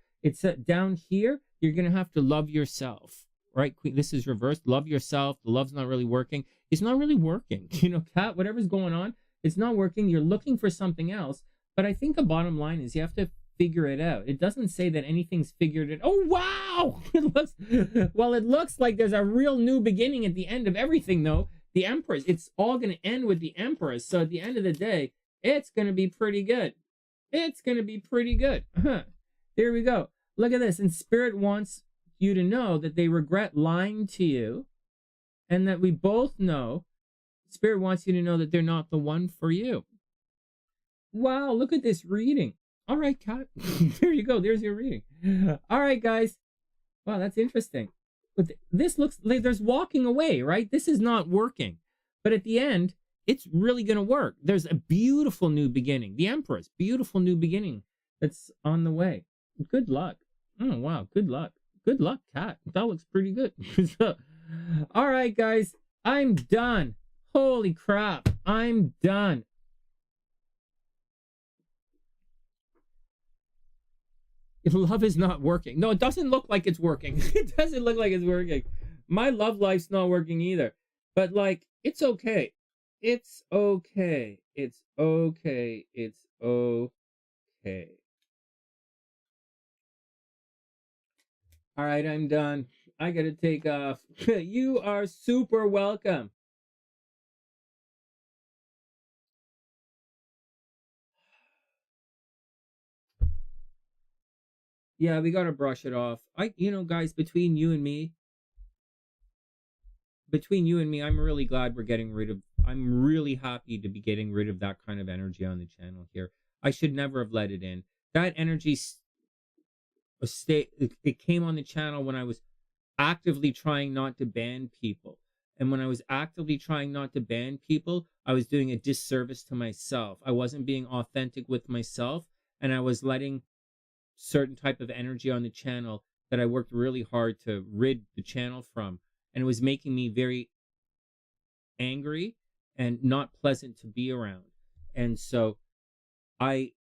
[SPEAKER 1] down here, you're going to have to love yourself, right? This is reversed. Love yourself. The love's not really working. It's not really working. You know, Kat, whatever's going on, it's not working. You're looking for something else. But I think the bottom line is you have to figure it out. It doesn't say that anything's figured it. Oh, wow. It looks like there's a real new beginning at the end of everything, though. The Empress, it's all going to end with the Empress. So at the end of the day, It's going to be pretty good. It's going to be pretty good. There we go. Look at this. And Spirit wants you to know that they regret lying to you, and that we both know Spirit wants you to know that they're not the one for you. Wow, look at this reading. All right, Kat. There you go. There's your reading. All right, guys. Wow, that's interesting. But this looks like there's walking away, right? This is not working. But at the end, it's really going to work. There's a beautiful new beginning. The Empress, beautiful new beginning that's on the way. Good luck. Oh, wow. Good luck. Good luck, Kat. That looks pretty good. All right, guys. I'm done. Holy crap. I'm done. Love is not working. No, it doesn't look like it's working. It doesn't look like it's working. My love life's not working either. But, like, it's okay. It's okay. It's okay. It's okay. All right, I'm done. I gotta take off. You are super welcome. Yeah, we gotta brush it off. You know, guys, between you and me, I'm really glad we're getting rid of. I'm really happy to be getting rid of that kind of energy on the channel here. I should never have let it in. That energy it came on the channel when I was actively trying not to ban people. And when I was actively trying not to ban people, I was doing a disservice to myself. I wasn't being authentic with myself, and I was letting certain type of energy on the channel that I worked really hard to rid the channel from. And it was making me very angry and not pleasant to be around. And so I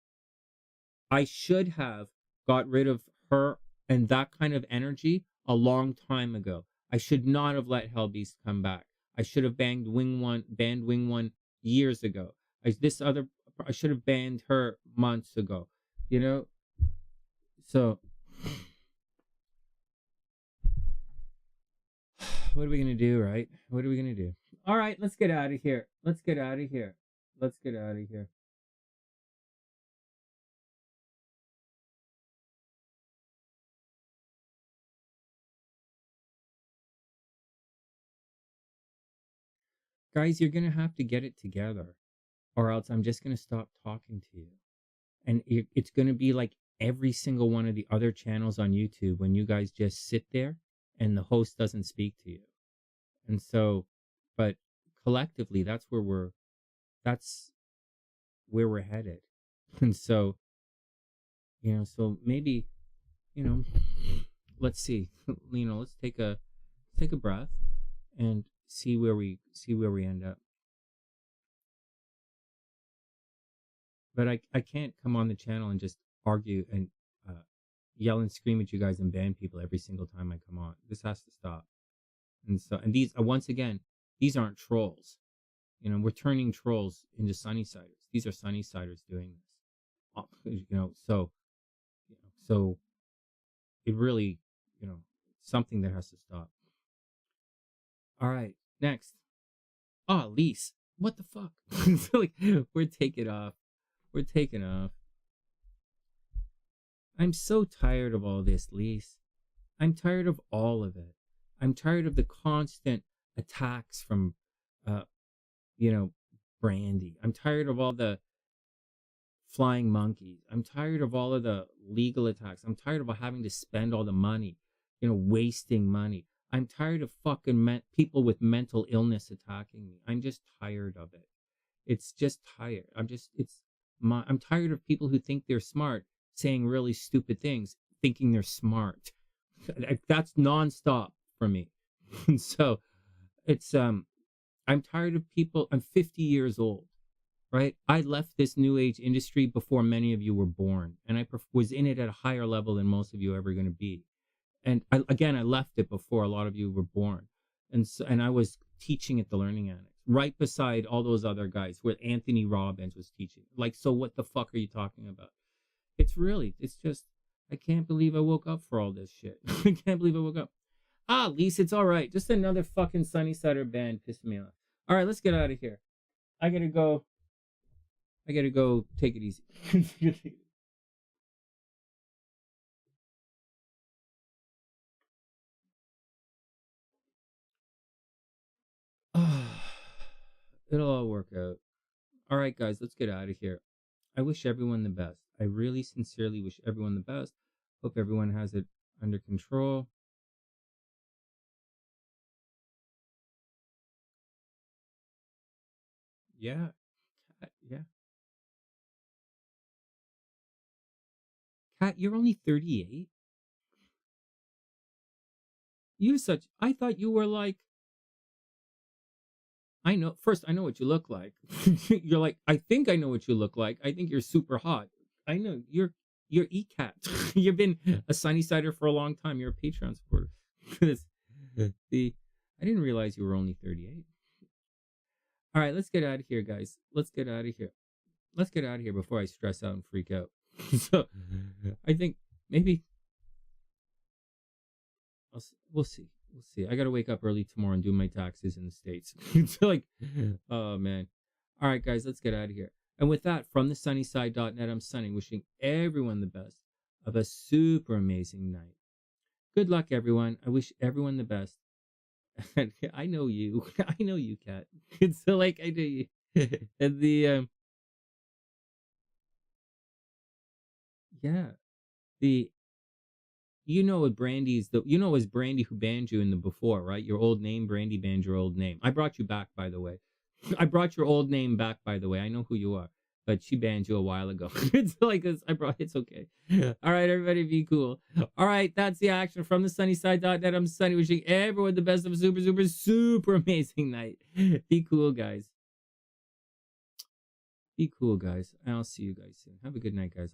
[SPEAKER 1] should have got rid of her and that kind of energy a long time ago. I should not have let Hellbeast come back. I should have banned Wing One years ago. I should have banned her months ago. You know? So what are we gonna do, right? What are we gonna do? All right, let's get out of here. Let's get out of here. Let's get out of here. Guys, you're gonna have to get it together, or else I'm just gonna stop talking to you. And it's gonna be like every single one of the other channels on YouTube when you guys just sit there and the host doesn't speak to you. And so, but collectively, that's where we're headed. And so, you know, so maybe, you know, let's see, you know, let's take a breath and see where we end up. But I can't come on the channel and just argue and yell and scream at you guys and ban people every single time I come on. This has to stop. And so, and these, once again, these aren't trolls. You know, we're turning trolls into SunnySiders. These are SunnySiders doing this. You know, so it really, you know, something that has to stop. All right, next. Oh, Lise, what the fuck? Like, we're taking off. We're taking off. I'm so tired of all this, Lise. I'm tired of all of it. I'm tired of the constant attacks from, you know, Brandy. I'm tired of all the flying monkeys. I'm tired of all of the legal attacks. I'm tired of having to spend all the money, you know, wasting money. I'm tired of fucking people with mental illness attacking me. I'm just tired of it. It's just tired. I'm tired of people who think they're smart saying really stupid things, thinking they're smart. That's nonstop for me. And so it's, I'm tired of people. I'm 50 years old, right? I left this new age industry before many of you were born, and I was in it at a higher level than most of you are ever going to be. And I left it before a lot of you were born. And so, and I was teaching at the Learning Annex, right beside all those other guys where Anthony Robbins was teaching. Like, so what the fuck are you talking about? It's just, I can't believe I woke up for all this shit. I can't believe I woke up. Ah, Lisa, it's all right. Just another fucking SunnySider band pissed me off. All right, let's get out of here. I gotta go. I gotta go take it easy. It'll all work out. All right, guys, let's get out of here. I wish everyone the best. I really sincerely wish everyone the best. Hope everyone has it under control. Yeah. Yeah. Kat, you're only 38? I thought you were like, I know what you look like. You're like, I think I know what you look like. I think you're super hot. I know you're EQuill. You've been a SunnySider for a long time. You're a Patreon supporter. I didn't realize you were only 38. All right, let's get out of here, guys. Let's get out of here. Let's get out of here before I stress out and freak out. So I think maybe we'll see. We'll see. I got to wake up early tomorrow and do my taxes in the States. So like, oh man. All right, guys, let's get out of here. And with that, from TheSunnySide.net, I'm Sunny, wishing everyone the best of a super amazing night. Good luck, everyone. I wish everyone the best. I know you. I know you, Kat. It's so like I know you. And the yeah, the you know what Brandy's the you know it was Brandy who banned you in the before, right? Your old name, Brandy banned your old name. I brought you back, by the way. I brought your old name back, by the way. I know who you are, but she banned you a while ago. It's like this. It's okay. All right, everybody, be cool. All right, that's the action from TheSunnySide.net. I'm Sunny, wishing everyone the best of a super, super, super amazing night. Be cool, guys. Be cool, guys. I'll see you guys soon. Have a good night, guys.